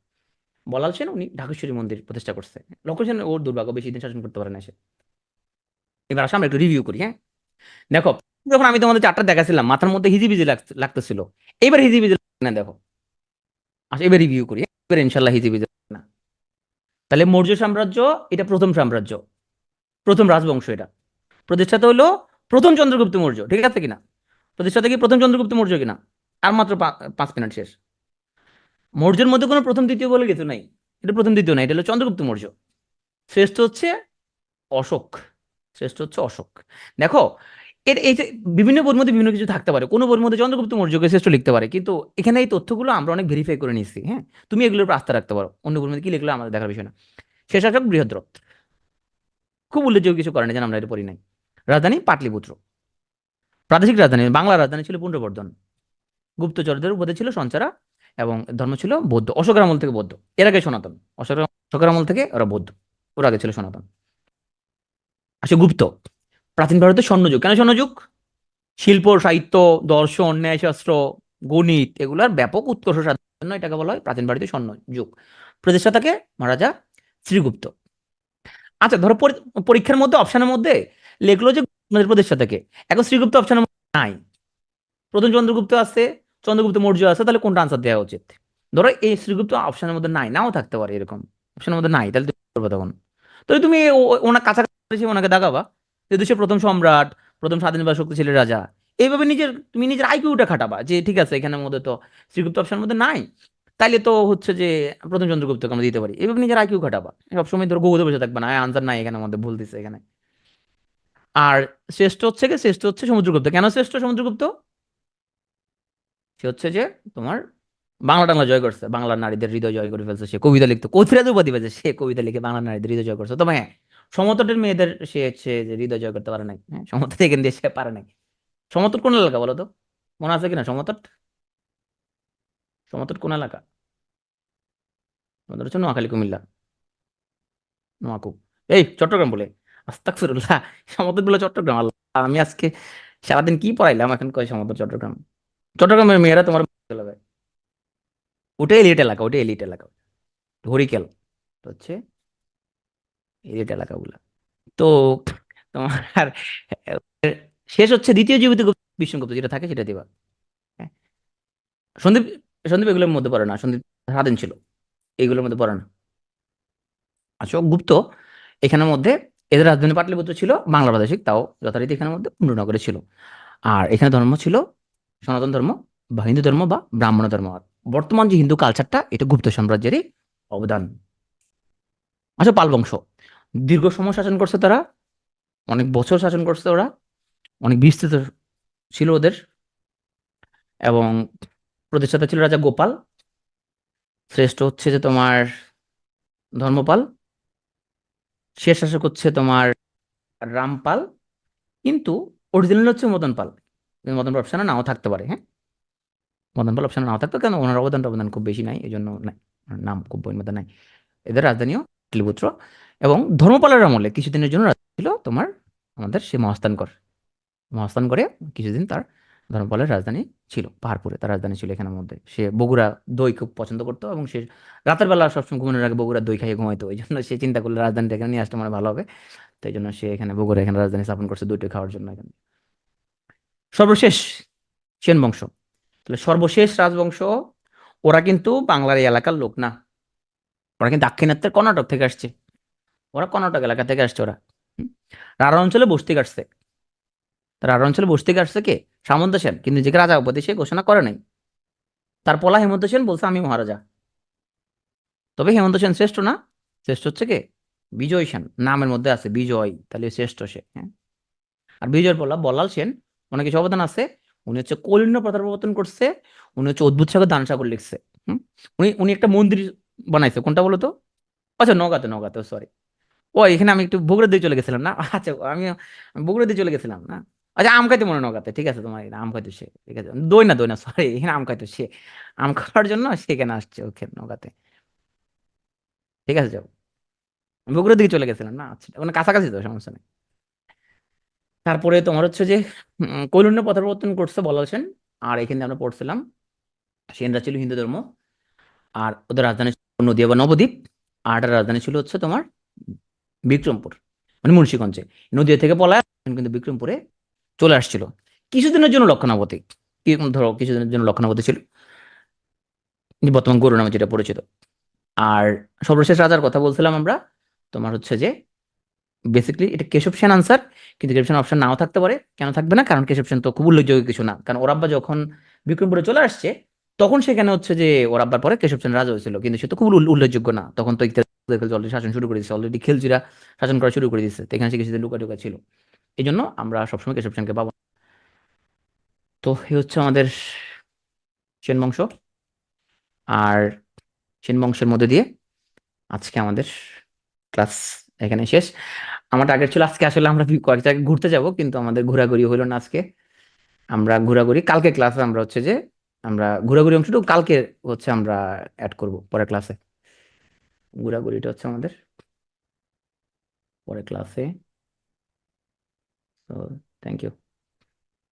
[SPEAKER 1] বলাল সেন উনি ঢাকেশ্বরী মন্দির প্রতিষ্ঠা করছে। লক্ষ্য সেন ওর দুর্ভাগ্য, বেশি দিন শাসন করতে পারে না সে। এবার আসলে আমরা একটু রিভিউ করি, হ্যাঁ। দেখো, যখন আমি তোমাদের চারটা দেখাছিলাম মাথার মধ্যে হিজিবিজি লাগতেছিল, এবার হিজিবিজি লাগছে না দেখো। আচ্ছা এবার রিভিউ করি, হ্যাঁ? এবার ইনশাল্লাহ হিজিবিজি লাগবে না। তাহলে মৌর্য সাম্রাজ্য, এটা প্রথম সাম্রাজ্য, প্রথম রাজবংশ এটা। প্রতিষ্ঠাতা হলো প্রথম চন্দ্রগুপ্ত মৌর্য, ঠিক আছে কিনা? প্রতিষ্ঠাতা কি প্রথম চন্দ্রগুপ্ত মৌর্য কিনা? আর মাত্র 5 মিনিট শেষ। মৌর্যের মধ্যে কোনো প্রথম দ্বিতীয় বলে কিছু নাই, এটা প্রথম দ্বিতীয় নাই, এটা হলো চন্দ্রগুপ্ত মৌর্য। শ্রেষ্ঠ হচ্ছে অশোক, শ্রেষ্ঠ হচ্ছে অশোক। দেখো, এর এই যে বিভিন্ন বইয়ের মধ্যে বিভিন্ন কিছু থাকতে পারে, কোনো বইয়ের মধ্যে চন্দ্রগুপ্ত মৌর্যকে শ্রেষ্ঠ লিখতে পারে, কিন্তু এখানে এই তথ্যগুলো আমরা অনেক ভেরিফাই করে নিচ্ছি, হ্যাঁ। তুমি এগুলোর উপর আস্থা রাখতে পারো, অন্য বইয়ের মধ্যে কি লিখলো আমাদের দেখার বিষয় না। শেষ শাসক বৃহদ্রথ, খুব উল্লেখযোগ্য কিছু করেনি, যেন আমরা এটা পড়ি নাই। রাজধানী পাটলিপুত্র। প্রাদেশিক রাজধানী, বাংলার রাজধানী ছিল পুন্ড্রবর্ধন। গুপ্তচরদের উপদে ছিল সঞ্চারা, এবং ধর্ম ছিল বৌদ্ধ। অশোকের আমল থেকে বৌদ্ধ, এর আগে সনাতন। অশোকের আমল থেকে ওরা বৌদ্ধ, ওর আগে ছিল সনাতন। আসলে গুপ্ত, প্রাচীন ভারতের স্বর্ণযুগ। কেন স্বর্ণযুগ? শিল্প, সাহিত্য, দর্শন, ন্যায়শাস্ত্র, গণিত, এগুলার ব্যাপক উৎকর্ষ সাধনের জন্য এটাকে বলা হয় প্রাচীন ভারতীয় স্বর্ণযুগ। প্রতিষ্ঠাতাকে মহারাজা শ্রীগুপ্ত। আচ্ছা ধরো পরীক্ষার মধ্যে অপশনের মধ্যে লেখলো যে আমাদের প্রতিষ্ঠাতাকে, এখন শ্রীগুপ্ত অপশনের মধ্যে নাই, প্রথম চন্দ্রগুপ্ত আছে, চন্দ্রগুপ্ত মৌর্য আছে, তাহলে কোনটা আনসার দেওয়া উচিত? ধরো এই শ্রীগুপ্ত অপশনের মধ্যে নাই, নাও থাকতে পারে এরকম, অপশনের মধ্যে নাই, তাহলে তুমি কি করবে তখন? তাহলে তুমি ওনার কাছাকাছি ওনাকে দাগাবা, যেহেতু সে প্রথম সম্রাট, প্রথম স্বাধীন বা শক্তিশালী রাজা। এইভাবে তুমি নিজের আইকিউটা খাটাবা যে ঠিক আছে এখানের মধ্যে তো শ্রীগুপ্ত অপশনের মধ্যে নাই, তাইলে তো হচ্ছে যে প্রথম চন্দ্রগুপ্তকে আমরা দিতে পারি। এইভাবে নিজের আইকিউ খাটাবা, সবসময় ধরো গৌতে বসে থাকবে না আনসার নাই এখানে, মধ্যে ভুল দিচ্ছে এখানে। আর শ্রেষ্ঠ হচ্ছে কি, শ্রেষ্ঠ হচ্ছে সমুদ্রগুপ্ত। কেন শ্রেষ্ঠ সমুদ্রগুপ্ত? সে হচ্ছে যে তোমার বাংলা টাংলা জয় করছে, বাংলার নারীদের হৃদয় জয় করে ফেলছে, সে কবিতা লিখতো, কৈফিরাজ উপাধি পেয়েছে, সে কবিতা লিখে বাংলার নারীদের হৃদয় জয় করছে। তবে হ্যাঁ, সমতটের মেয়েদের সে হচ্ছে যে হৃদয় জয় করতে পারে নাই, হ্যাঁ, সমতট এখান দিয়ে সে পারে নাই। সমতট কোন এলাকা বলো তো? মনে আছে কিনা সমতট? সমতট কোন এলাকা? আমাদের হচ্ছে নোয়াখালী, কুমিল্লা, নোয়াকু, এই চট্টগ্রাম বলে। আস্তাগফিরুল্লাহ, সমতট বলে চট্টগ্রাম? আল্লাহ, আমি আজকে সারাদিন কি পড়াইলাম, এখন কয় সমতট চট্টগ্রাম। চট্টগ্রামের মেয়েরা তোমার চলে যায়, ওটা এলিট এলাকা, ওটা এলিট এলাকা, হরিকেল হচ্ছে এলিট এলাকাগুলো। তো তোমার শেষ হচ্ছে দ্বিতীয় জীবিত বিষ্ণুগুপ্ত, যেটা থাকে সেটা দিবা, হ্যাঁ। সন্দীপ, সন্দীপ এগুলোর মধ্যে পড়ে না, সন্দীপ স্বাধীন ছিল, এইগুলোর মধ্যে পড়ে না। আচ্ছা গুপ্ত এখানের মধ্যে, এদের রাজধানী পাটলিপুত্র ছিল, বাংলা প্রাদেশিক, তাও যথারীতি এখানের মধ্যে পুণ্ড্রনগরে ছিল। আর এখানে ধর্ম ছিল সনাতন ধর্ম বা হিন্দু ধর্ম বা ব্রাহ্মণ ধর্ম। আর বর্তমান যে হিন্দু কালচারটা, এটা গুপ্ত সাম্রাজ্যেরই অবদান। আচ্ছা পাল বংশ, দীর্ঘ সময় শাসন করছে তারা, অনেক বছর শাসন করছে ওরা, অনেক বিস্তৃত ছিল ওদের। এবং প্রতিষ্ঠাতা ছিল রাজা গোপাল। শ্রেষ্ঠ হচ্ছে যে তোমার ধর্মপাল। শেষ শাসক হচ্ছে তোমার রামপাল। কিন্তু অরিজিনাল হচ্ছে মদন পাল। কিন্তু মদন পাল অপশনে নাও থাকতে পারে, হ্যাঁ। মদন পাল অপশনে নাও থাকতো, কেন ওনার অবদান খুব বেশি নাই, এই জন্য নাই, ওনার নাম খুব বইয়ের মধ্যে নাই। এদের রাজধানীও পাটলিপুত্র। এবং ধর্মপালের আমলে কিছুদিনের জন্য রাজা ছিল তোমার আমাদের সে মহাস্থানগড়। মহাস্থানগড়ে কিছুদিন তার ধর্মপালের রাজধানী ছিল, পাহাড়পুরে তার রাজধানী ছিল। এখানের মধ্যে সে বগুড়া দই খুব পছন্দ করতো, এবং সে রাতের বেলা সবসময় ঘুমানোর আগে বগুড়া দই খাইয়ে ঘুমাইতো। এই জন্য সে চিন্তা করলো রাজধানীটা এখানে নিয়ে আসতে মানে ভালো হবে, তাই জন্য সে এখানে বগুড়া এখানে রাজধানী স্থাপন করছে দইটা খাওয়ার জন্য এখানে। সর্বশেষ সেন বংশ। তাহলে সর্বশেষ রাজবংশ, ওরা কিন্তু বাংলার এই এলাকার লোক না, ওরা কিন্তু দাক্ষিণাত্যের কর্ণাটক থেকে আসছে, ওরা কর্ণাটক এলাকা থেকে আসছে ওরা। হুম? রাঢ় অঞ্চলে বসতি কাটছে। রাঢ় অঞ্চলে বসতি কাটছে কে? সামন্ত সেন, কিন্তু নিজেকে রাজা উপাধি সে ঘোষণা করে নাই। তার পলা হেমন্ত সেন বলছে আমি মহারাজা। তবে হেমন্ত সেন শ্রেষ্ঠ না, শ্রেষ্ঠ হচ্ছে কে? বিজয় সেন, নামের মধ্যে আছে বিজয়, তাহলে শ্রেষ্ঠ সে, হ্যাঁ। আর বিজয়ের পলা বল্লাল সেন, অনেক কিছু অবদান আছে। উনি হচ্ছে কলিঙ্গ প্রথার প্রবর্তন করছে, উনি হচ্ছে অদ্ভুত সাগর দান সাগর লিখছে। হুম? উনি উনি একটা মন্দির বানাইছে, কোনটা বলো তো? আচ্ছা নগাঁতে, নগাঁতে, সরি। ও এখানে আমি একটু বগুড়ার দিকে চলে গেছিলাম না, আচ্ছা আমি বগুড়ার দিকে চলে গেছিলাম না। আচ্ছা আম খাইতে মনে হয় নগাঁতে, ঠিক আছে, তোমার এখানে আম খাইতো সে, ঠিক আছে, দই না, দই না, সরি, এখানে আম খাইতো সে, আম খাওয়ার জন্য সেখানে আসছে ওকে নগাঁতে। ঠিক আছে যাও, বগুড়ার দিকে চলে গেছিলাম না, আচ্ছা ওখানে কাছাকাছি তো, সমস্যা নেই। তারপরে তোমার হচ্ছে যে কৈলন্য প্রত্যাবর্তন করছে বলাল সেন। আর এখানে আমরা পড়ছিলাম সেনরা ছিল হিন্দু ধর্ম। আর ওদের রাজধানী ছিল নদিয়া বা নবদ্বীপ। আর এটার রাজধানী ছিল হচ্ছে তোমার বিক্রমপুর, মানে মুন্সিগঞ্জে। নদিয়া থেকে পলায় এখন কিন্তু বিক্রমপুরে চলে আসছিল কিছুদিনের জন্য লক্ষণাবতী। কি ধরো কিছুদিনের জন্য লক্ষণাবতী ছিল, বর্তমান গরু নামে যেটা পরিচিত। আর সর্বশেষ রাজার কথা বলছিলাম আমরা, তোমার হচ্ছে যে বেসিক্যালি এটা কেশব সেন আনসার, কিন্তু কেশব সেন অপশন নাও থাকতে পারে। কেন থাকবে না? কারণ কেশব সেন তো খুব উল্লেখযোগ্য কিছু না, কারণ ওর আব্বা যখন বিক্রমপুরে চলে আসছে তখন সেখানে হচ্ছে যে ওর আব্বার পরে কেশব সেন রাজা হয়েছিল, কিন্তু সে তো খুব উল্লেখযোগ্য না। তখন তো অলরেডি শাসন শুরু করে দিচ্ছে, অলরেডি খিলজিরা শাসন করা শুরু করে দিচ্ছে, তো এখানে সে কিছুদিন লুকা টুকা ছিল। এই জন্য আমরা সবসময় কেশব সেনকে পাবো না। তো এই হচ্ছে আমাদের সেন বংশ। আর সেন বংশের মধ্যে দিয়ে আজকে আমাদের ক্লাস এখানে শেষ। আমার টার্গেট ছিল আজকে আসলে আমরা কয়েক জায়গায় ঘুরতে যাব, কিন্তু আমাদের ঘোরাঘুরি হলো না আজকে। আমরা ঘোরাঘুরি কালকে ক্লাসে আমরা হচ্ছে যে আমরা ঘোরাঘুরি অংশটুকু কালকে হচ্ছে আমরা অ্যাড করব পরের ক্লাসে। ঘোরাঘুরিটা হচ্ছে আমাদের পরের ক্লাসে। তো থ্যাংক ইউ।